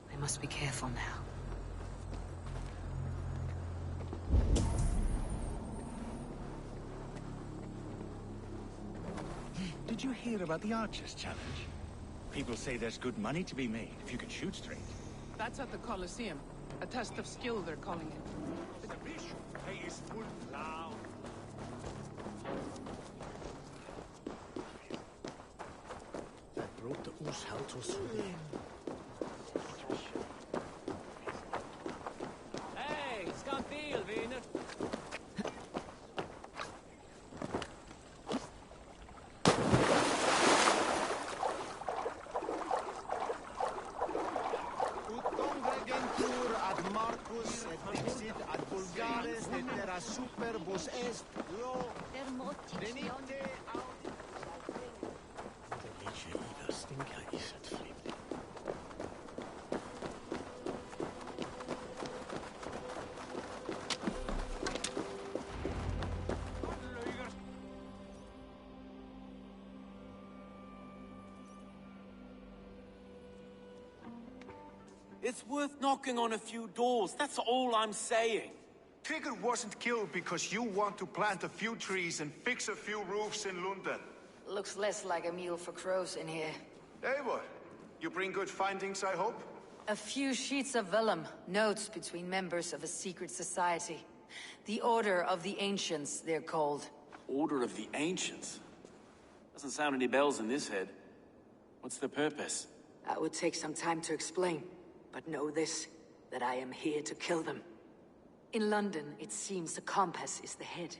I must be careful now. Did you hear about the Archers Challenge? People say there's good money to be made if you can shoot straight. That's at the Colosseum. A test of skill, they're calling it. That brought the Oshhaltos in. Hey, skantil, viner! Ad Marcus et Dixit ad Vulgaris et terra superbus est lo venite aut It's worth knocking on a few doors, that's all I'm saying. Trigger wasn't killed because you want to plant a few trees and fix a few roofs in London. Looks less like a meal for crows in here. Eivor, you bring good findings, I hope? A few sheets of vellum, notes between members of a secret society. The Order of the Ancients, they're called. Order of the Ancients? Doesn't sound any bells in this head. What's the purpose? That would take some time to explain. But know this, that I am here to kill them. In London, it seems the compass is the head.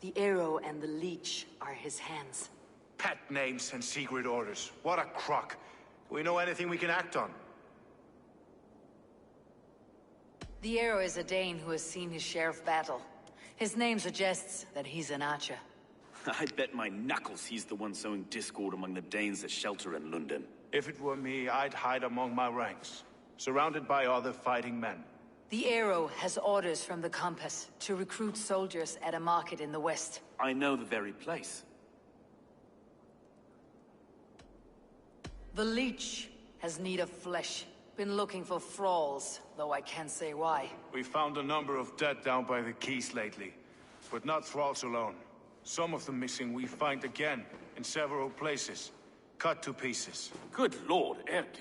The arrow and the leech are his hands. Pet names and secret orders. What a crock. Do we know anything we can act on? The arrow is a Dane who has seen his share of battle. His name suggests that he's an archer. I bet my knuckles he's the one sowing discord among the Danes that shelter in London. If it were me, I'd hide among my ranks, surrounded by other fighting men. The arrow has orders from the compass to recruit soldiers at a market in the west. I know the very place. The leech has need of flesh. Been looking for thralls, though I can't say why. We found a number of dead down by the quays lately, but not thralls alone. Some of the missing we find again in several places, cut to pieces. Good lord, Erke.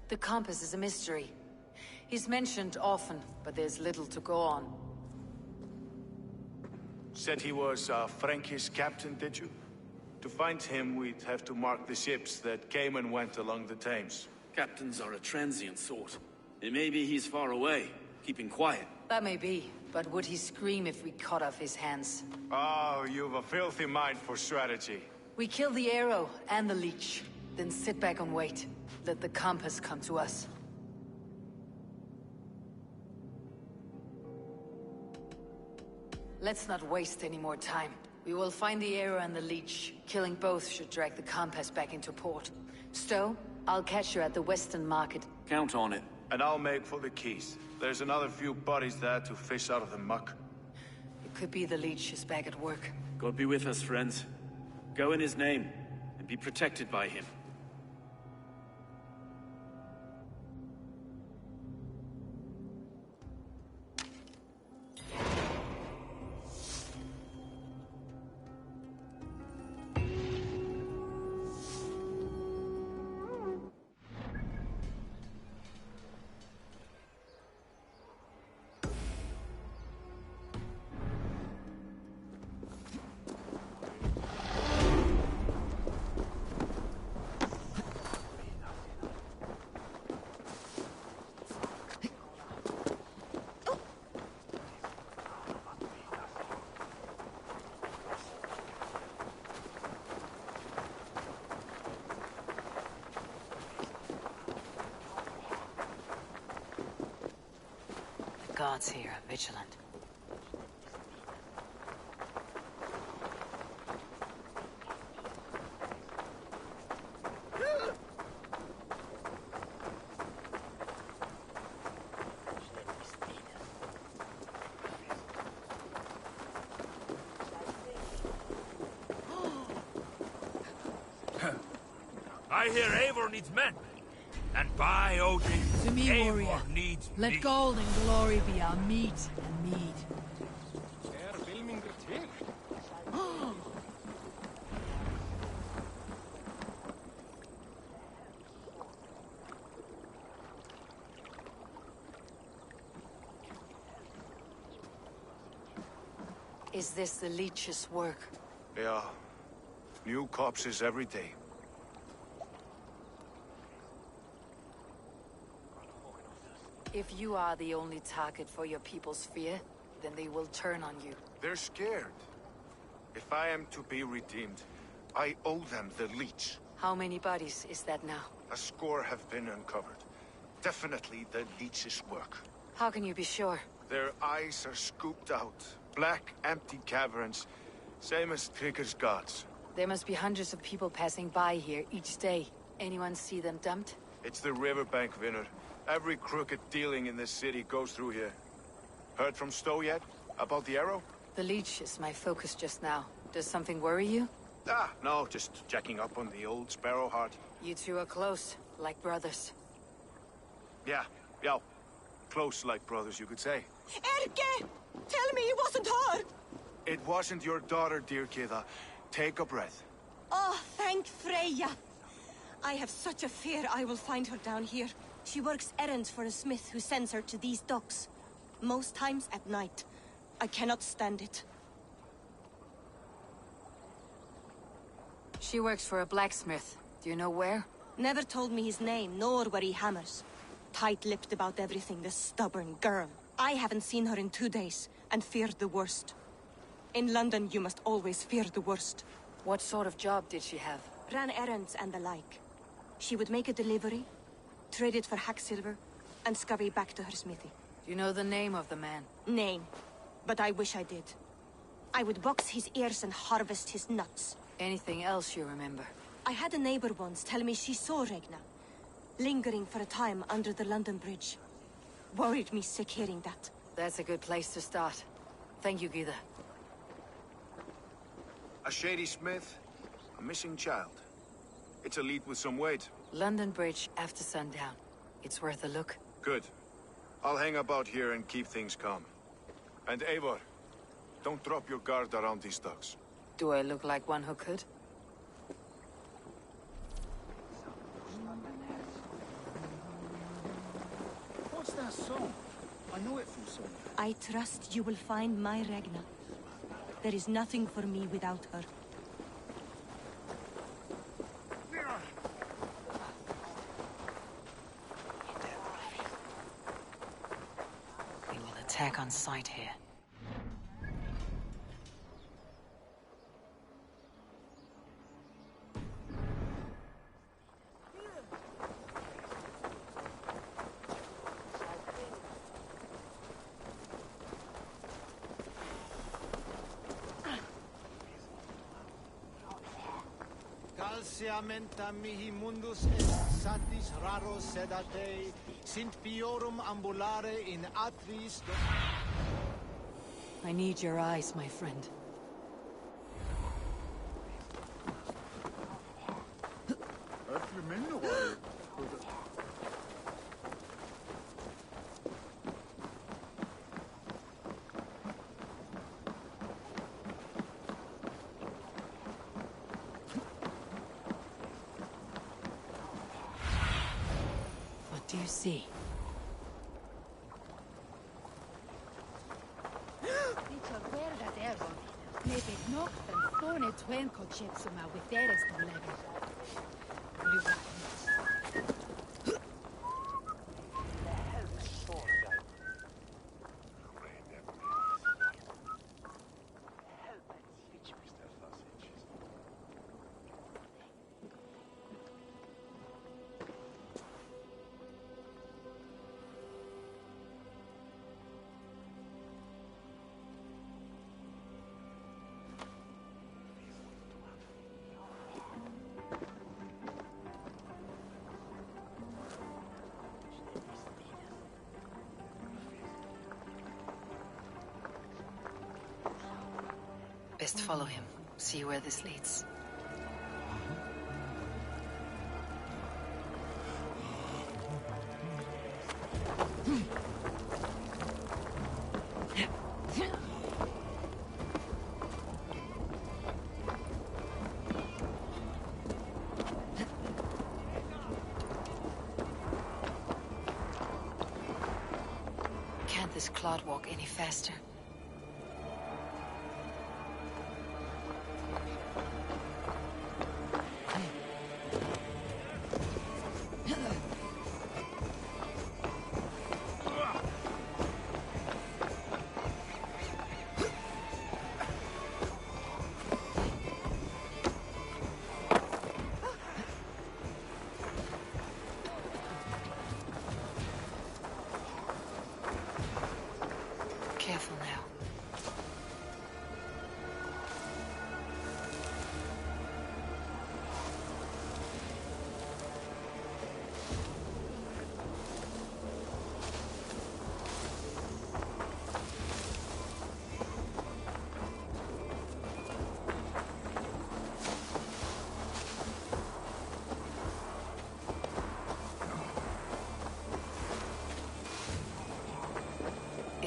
The compass is a mystery. He's mentioned often, but there's little to go on. Said he was a Frankish captain, did you? To find him, we'd have to mark the ships that came and went along the Thames. Captains are a transient sort. It may be he's far away, keeping quiet. That may be, but would he scream if we cut off his hands? Oh, you've a filthy mind for strategy. We kill the arrow and the leech, then sit back and wait. Let the compass come to us. Let's not waste any more time. We will find the arrow and the leech. Killing both should drag the compass back into port. Stowe, I'll catch you at the Western Market. Count on it. And I'll make for the quays. There's another few bodies there to fish out of the muck. It could be the leech is back at work. God be with us, friends. Go in his name, and be protected by him. Guards here are vigilant. I hear Eivor needs men. And by Odin, To me, warrior, Eivor needs let me. gold and glory be our meat and mead. Is this the leech's work? Yeah. New corpses every day. If you are the only target for your people's fear, then they will turn on you. They're scared. If I am to be redeemed, I owe them the leech. How many bodies is that now? A score have been uncovered. Definitely the leech's work. How can you be sure? Their eyes are scooped out. Black, empty caverns. Same as Trigger's gods. There must be hundreds of people passing by here each day. Anyone see them dumped? It's the riverbank, Vinner. Every crooked dealing in this city goes through here. Heard from Stowe yet? About the arrow? The leech is my focus just now. Does something worry you? Ah, no, just checking up on the old Sparrowheart. You two are close, like brothers. Yeah. Close like brothers, you could say. Erke! Tell me it wasn't her! It wasn't your daughter, dear Kida. Take a breath. Oh, thank Freya. I have such a fear I will find her down here. She works errands for a smith who sends her to these docks. Most times at night. I cannot stand it. She works for a blacksmith. Do you know where? Never told me his name, nor where he hammers. Tight-lipped about everything, the stubborn girl. I haven't seen her in 2 days, and feared the worst. In London, you must always fear the worst. What sort of job did she have? Ran errands and the like. She would make a delivery, trade it for hack silver, and scurry back to her smithy. Do you know the name of the man? Name. But I wish I did. I would box his ears and harvest his nuts. Anything else you remember? I had a neighbor once tell me she saw Regna, lingering for a time under the London Bridge. Worried me sick hearing that. That's a good place to start. Thank you, Gida. A shady smith, a missing child. It's a lead with some weight. London Bridge after sundown. It's worth a look. Good. I'll hang about here and keep things calm. And Eivor, don't drop your guard around these docks. Do I look like one who could? What's that song? I know it from somewhere. I trust you will find my Regna. There is nothing for me without her. We will attack on sight here. Calciamenta mihi mundus est satis raro sedate, sint piorum ambulare in atris... I need your eyes, my friend. What do you see? Best follow him. See where this leads. Can't this clod walk any faster?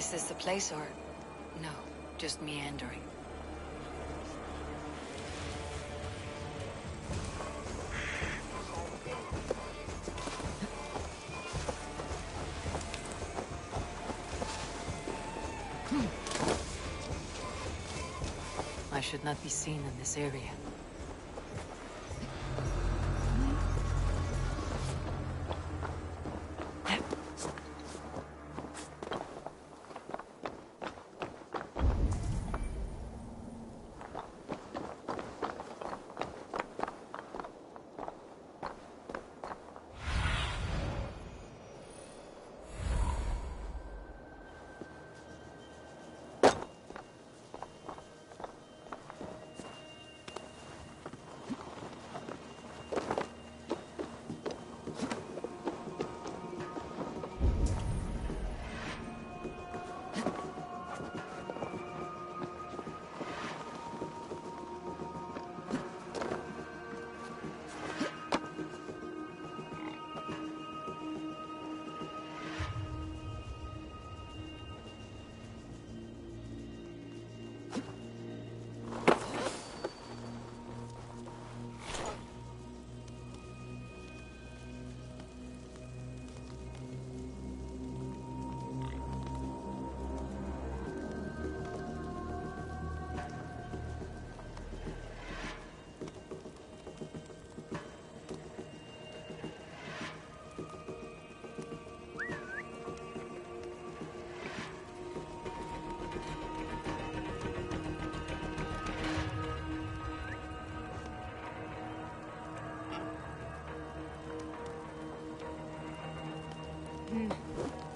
Is this the place or... no, just meandering? I should not be seen in this area.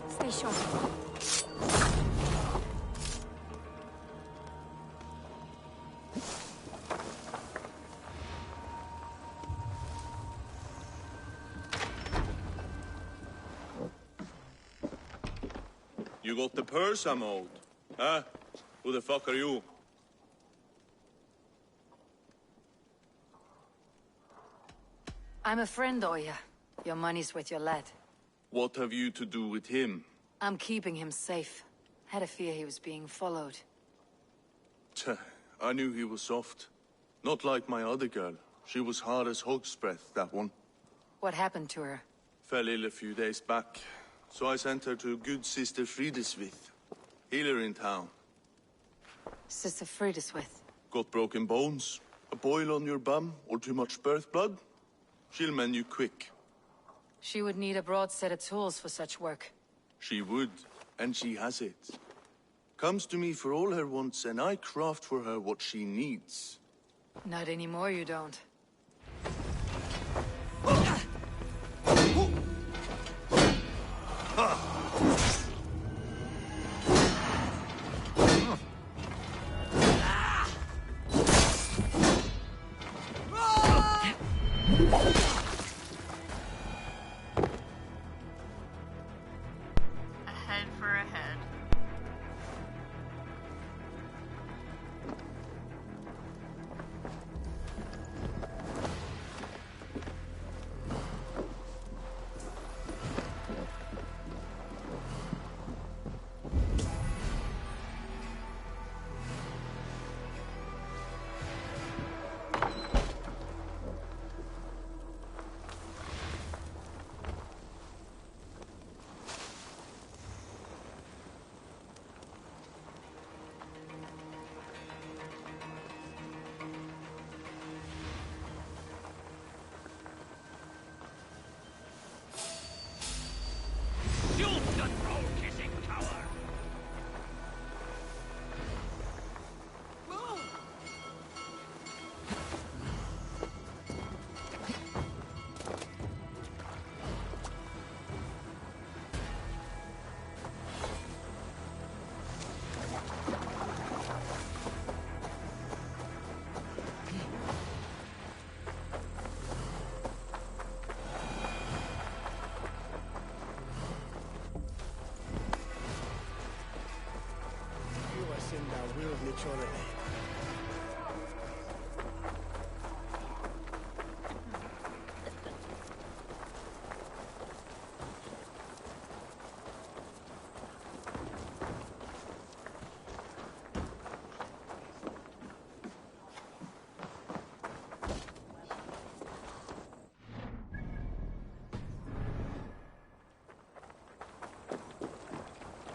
Stay sharp. You got the purse I'm owed? Huh? Who the fuck are you? I'm a friend, Oya. Your money's with your lad. What have you to do with him? I'm keeping him safe. Had a fear he was being followed. Tch, I knew he was soft. Not like my other girl. She was hard as hog's breath, that one. What happened to her? Fell ill a few days back. So I sent her to good Sister Frideswith. Healer in town. Sister Frideswith. Got broken bones, a boil on your bum, or too much birth blood? She'll mend you quick. She would need a broad set of tools for such work. She would, and she has it. Comes to me for all her wants, and I craft for her what she needs. Not anymore, you don't. A head for a head.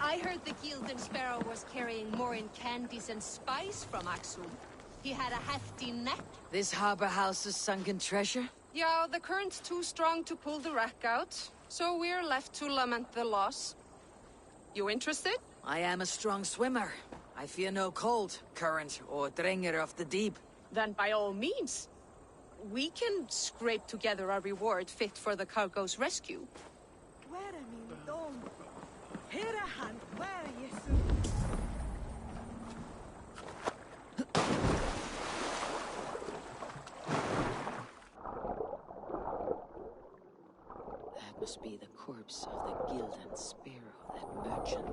I heard the Gilden Sparrow was carrying more in candies and spice from Axum. He had a hefty net. This harbor houses sunken treasure? Yeah, the current's too strong to pull the wreck out, so we're left to lament the loss. You interested? I am a strong swimmer. I fear no cold, current, or dringer of the deep. Then by all means. We can scrape together a reward fit for the cargo's rescue. That must be the corpse of the Gilden Sparrow, that merchant.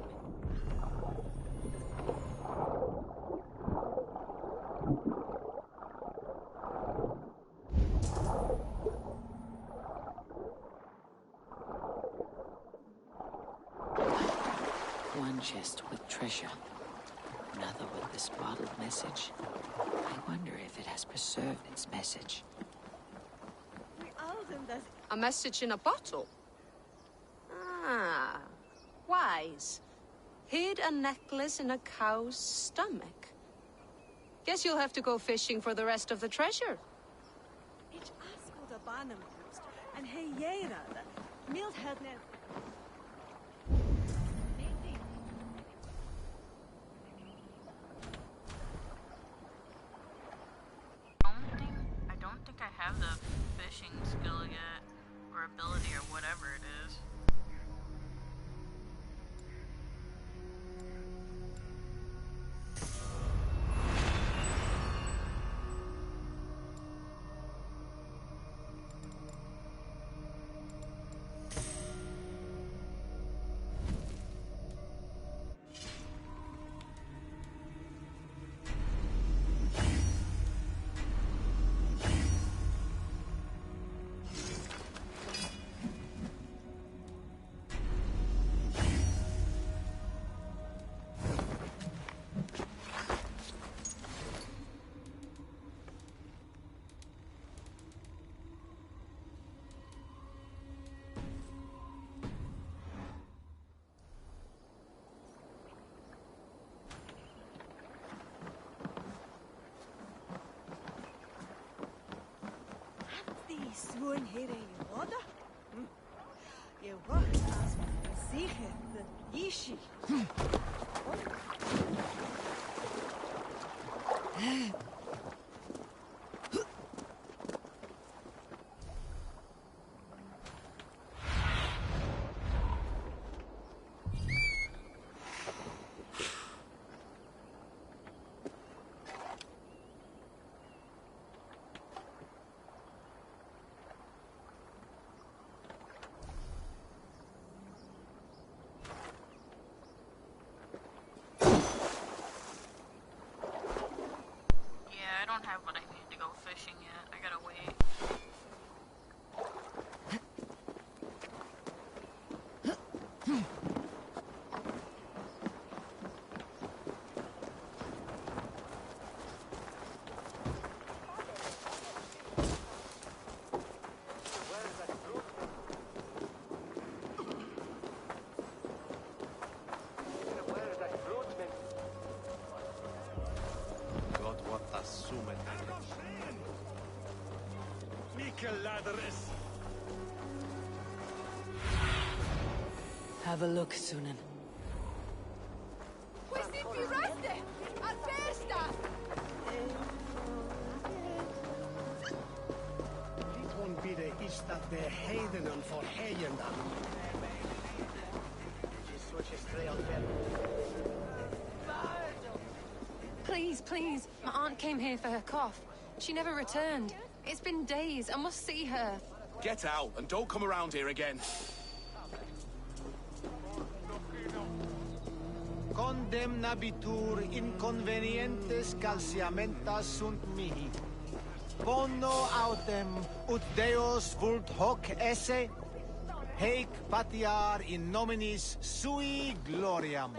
One chest with treasure, another with this bottled message. I wonder if it has preserved its message. A message in a bottle? Ah, wise. Hid a necklace in a cow's stomach. Guess you'll have to go fishing for the rest of the treasure. I don't think I have the fishing skill yet, or ability, or whatever it is. Swoon here in water? Je wacht als zeker de Yishi. I don't have what I need to go fishing yet. I gotta wait. Have a look, Sunan. Dit won't be the east that the Hayden for Hayendan. Please, please. My aunt came here for her cough. She never returned. It's been days. I must see her. Get out and don't come around here again. Condemnabitur inconvenientes calciamentas sunt mihi. Bono autem ut Deus vult hoc esse, haec patiar in nominis sui gloriam.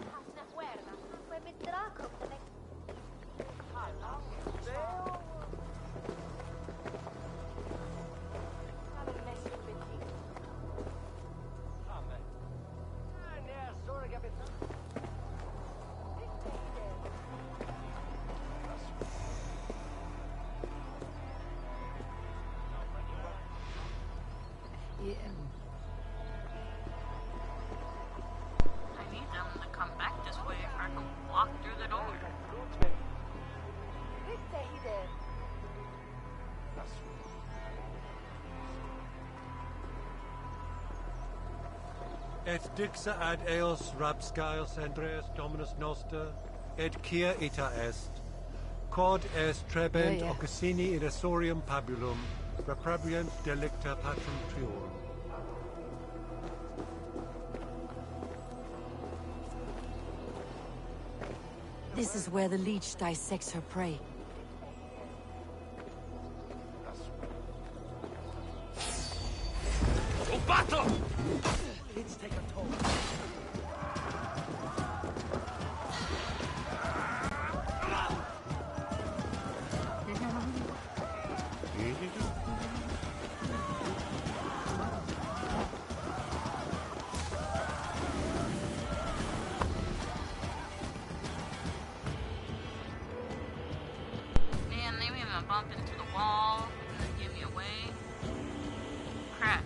Et dixa ad eos rapscaios Andreas Dominus Noster, et quia ita est. Quod est trebent occasini in esorium pabulum, reprebriant delicta patrum tuorum. This is where the leech dissects her prey. To battle! Let's take a toll. Man, they made me bump into the wall and then give me away. Crap.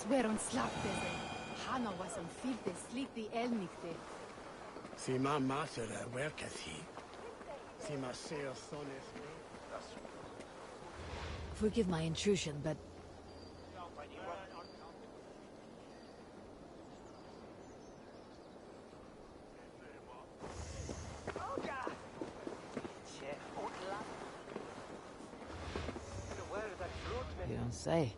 Veron slaptese. Hana was on filte sliti elnikte. Si ma mater werketh he. Si ma seo sones me. Forgive my intrusion, but... You don't say.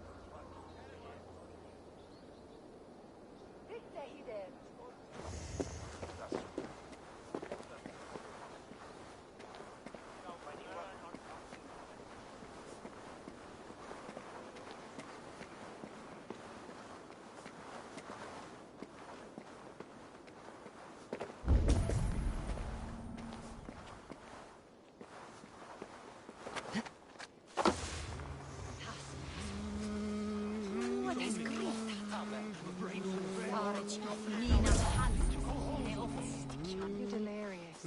You're delirious.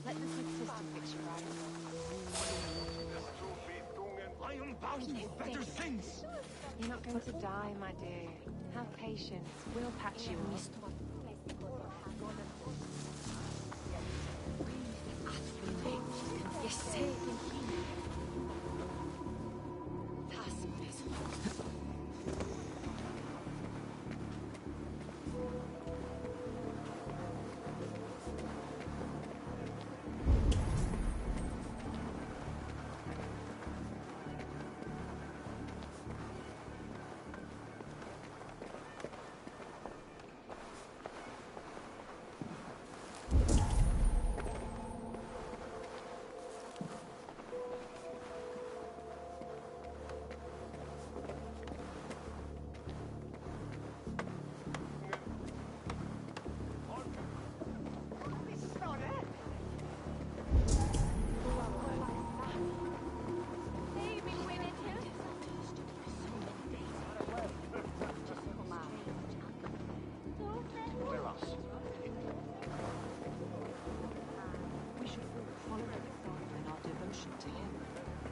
Let the sisters fix you right. I am bound for better things. You're not going to die, my dear. Have patience. We'll patch you up.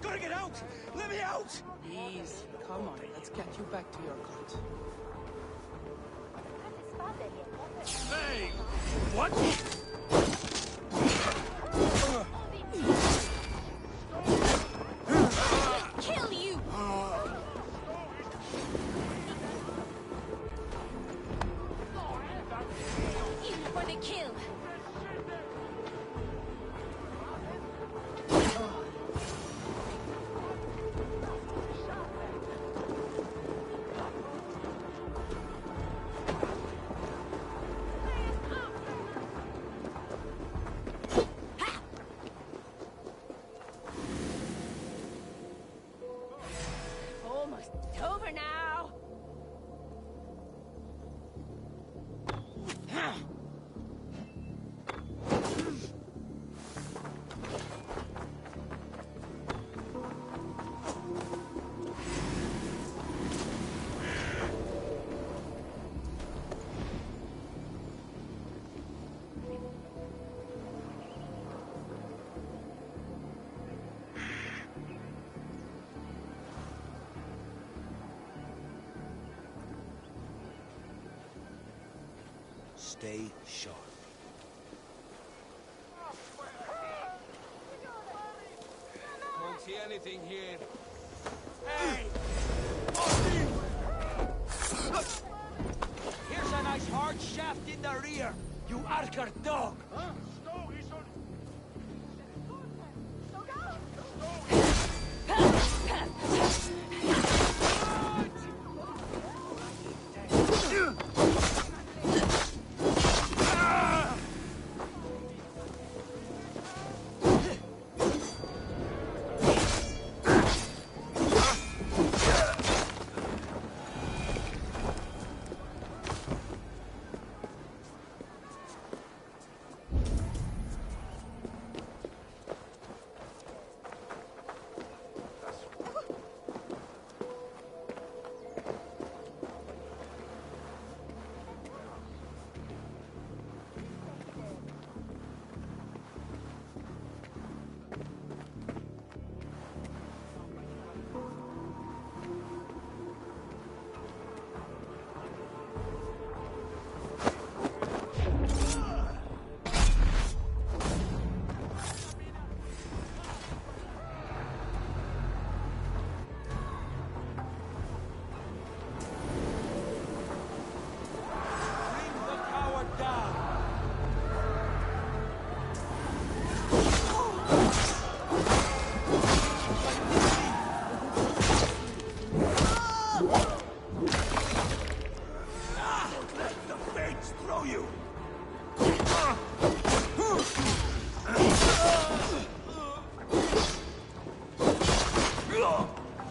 Gotta get out! Let me out! Ease. Come on, let's get you back to your cot. Hey! What? Kill you! It's over now. Stay sharp. Won't see anything here. Hey! Here's a nice hard shaft in the rear, you Archer dog! Huh?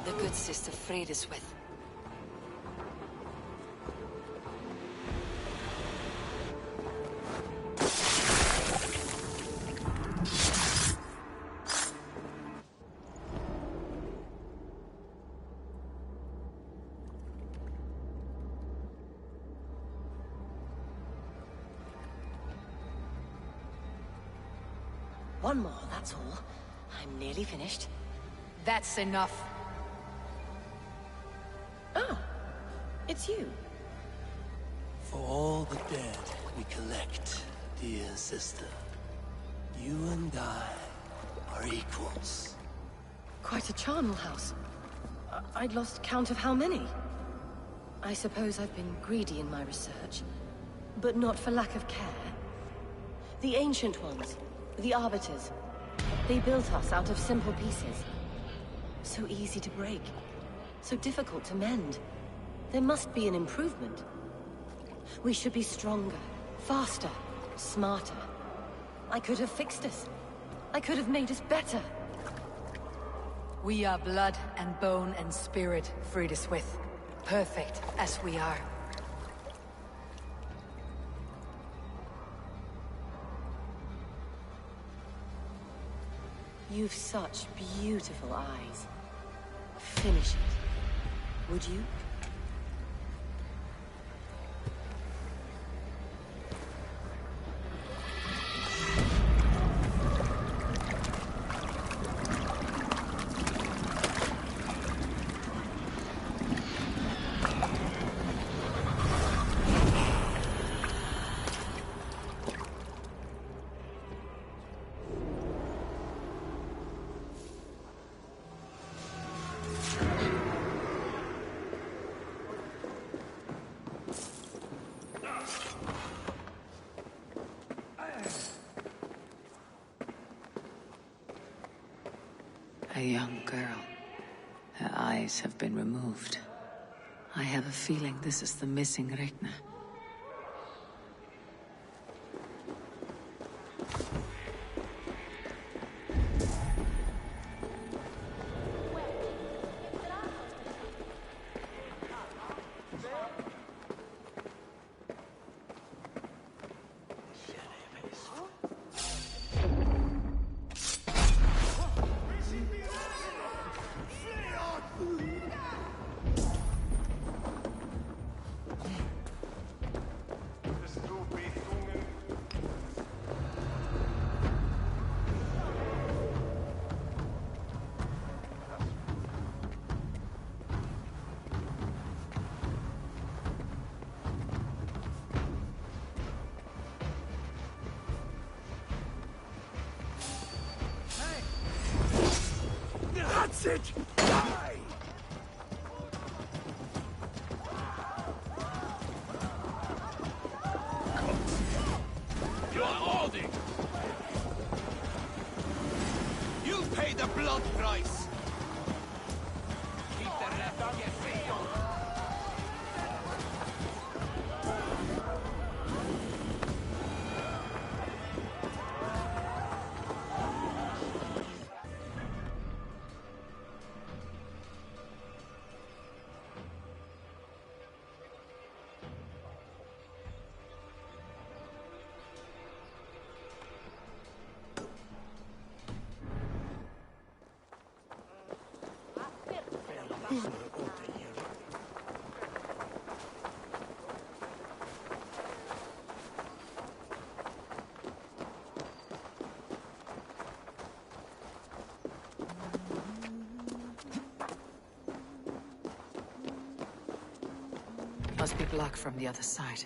The good sister freed us with. One more, that's all. I'm nearly finished. That's enough. Oh, it's you. For all the dead we collect, dear sister, you and I are equals. Quite a charnel house. I'd lost count of how many. I suppose I've been greedy in my research, but not for lack of care. The Ancient Ones, the Arbiters, they built us out of simple pieces. So easy to break, so difficult to mend. There must be an improvement. We should be stronger, faster, smarter. I could have fixed us. I could have made us better. We are blood and bone and spirit, Friediswith. Perfect as we are. You've such beautiful eyes. Finish it, would you? A young girl. Her eyes have been removed. I have a feeling this is the missing Regna. Sit! Die! You are holding! You pay the blood price! Keep the left on your feet! Must be blocked from the other side.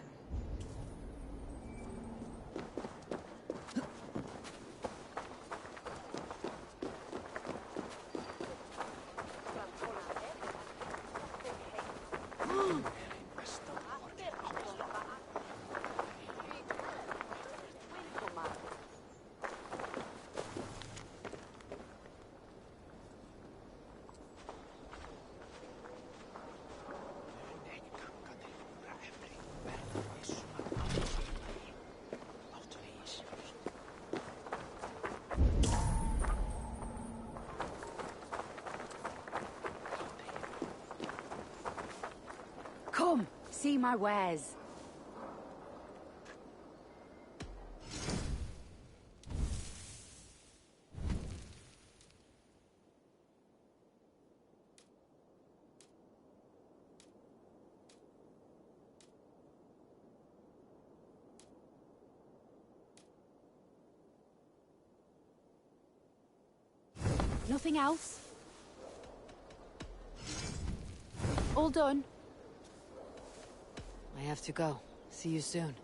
Come, see my wares. Nothing else? All done? I have to go. See you soon.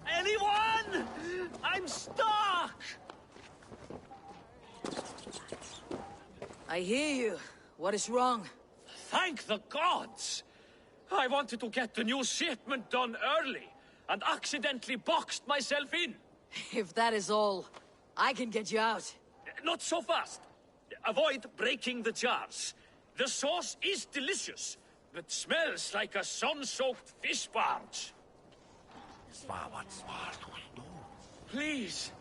Anyone? I'm stuck! I hear you. What is wrong? Thank the gods! I wanted to get the new shipment done early, and accidentally boxed myself in. If that is all, I can get you out. Not so fast. Avoid breaking the jars. The sauce is delicious, but smells like a sun-soaked fish barge. Please,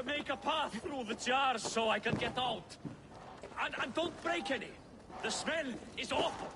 make a path through the jars so I can get out. And don't break any. The smell is awful.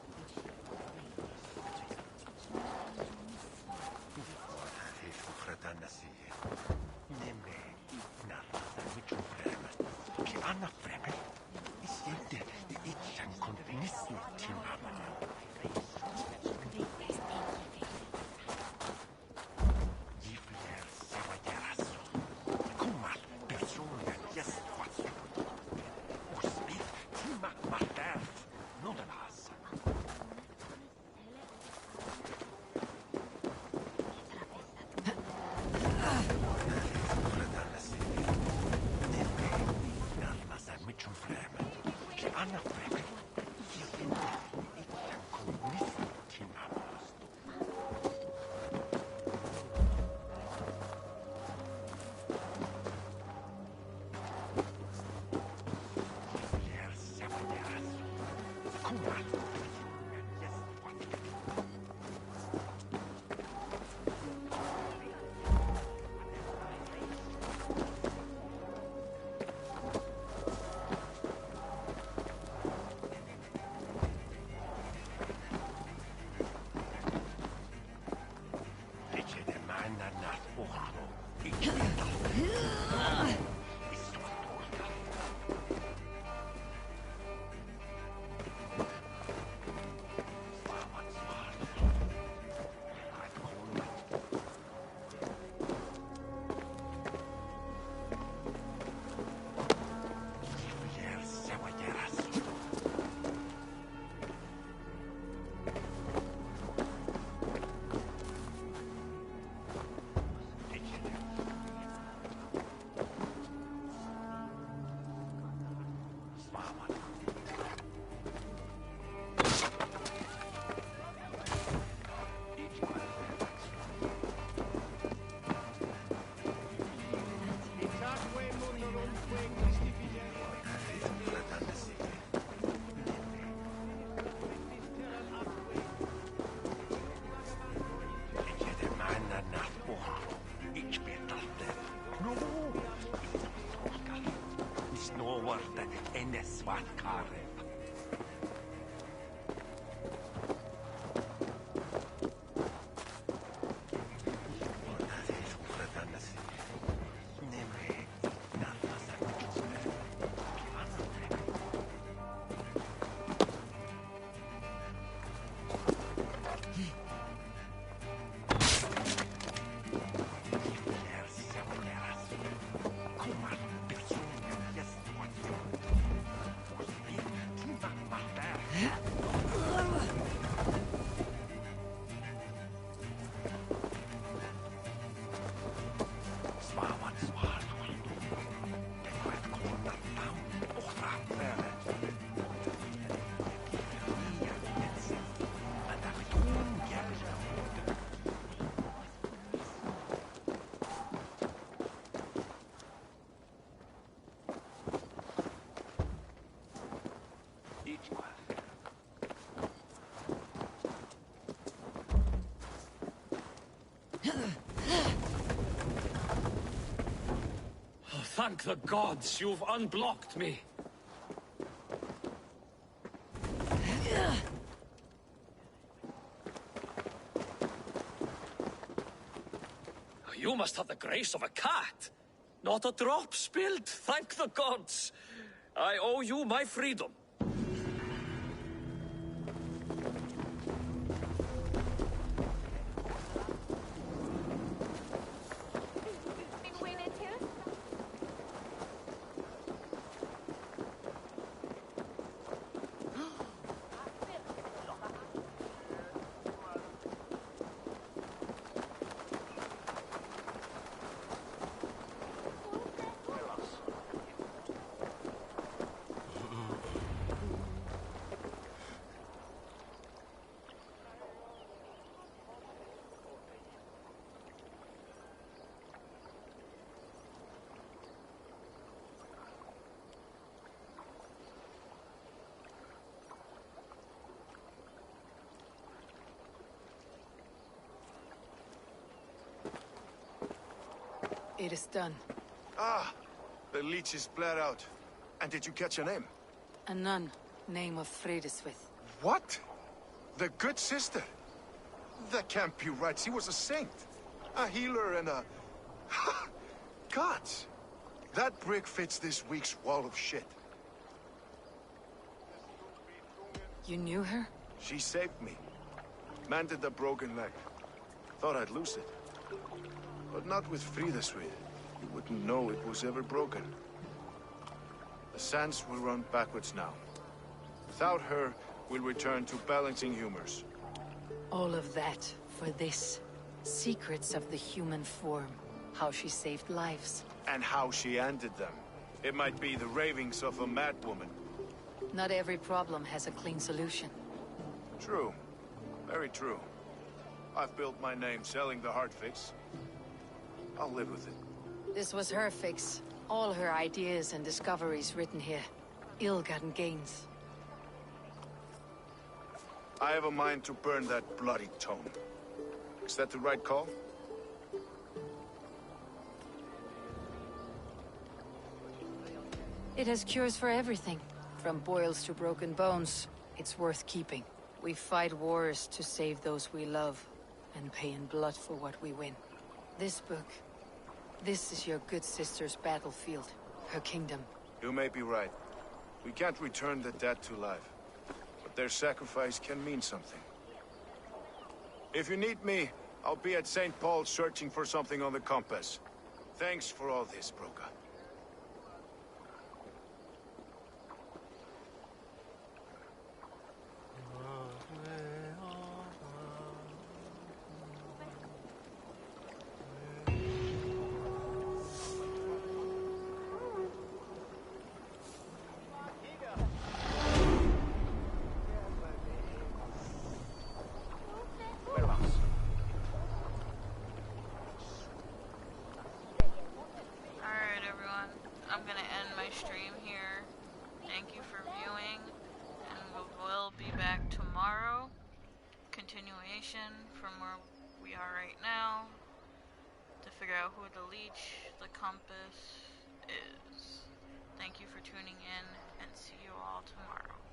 Thank the gods you've unblocked me. You must have the grace of a cat. Not a drop spilled, thank the gods. I owe you my freedom. It is done. Ah, the leech is bled out. And did you catch her name? A nun, name of Fredeswith. What? The good sister? That can't be right. She was a saint. A healer and a... Gods! That brick fits this week's wall of shit. You knew her? She saved me. Mended the broken leg. Thought I'd lose it. But not with Frideswith. You wouldn't know it was ever broken. The sands will run backwards now. Without her, we'll return to balancing humors. All of that for this. Secrets of the human form. How she saved lives. And how she ended them. It might be the ravings of a madwoman. Not every problem has a clean solution. True. Very true. I've built my name selling the heart fix. I'll live with it. This was her fix. All her ideas and discoveries written here. Ill-gotten gains. I have a mind to burn that bloody tome. Is that the right call? It has cures for everything. From boils to broken bones. It's worth keeping. We fight wars to save those we love, and pay in blood for what we win. This book. This is your good sister's battlefield. Her kingdom. You may be right. We can't return the dead to life. But their sacrifice can mean something. If you need me, I'll be at St. Paul's searching for something on the compass. Thanks for all this, Broca. I'm gonna end my stream here. Thank you for viewing, and we will be back tomorrow. Continuation from where we are right now to figure out who the leech, the compass is. Thank you for tuning in, and see you all tomorrow.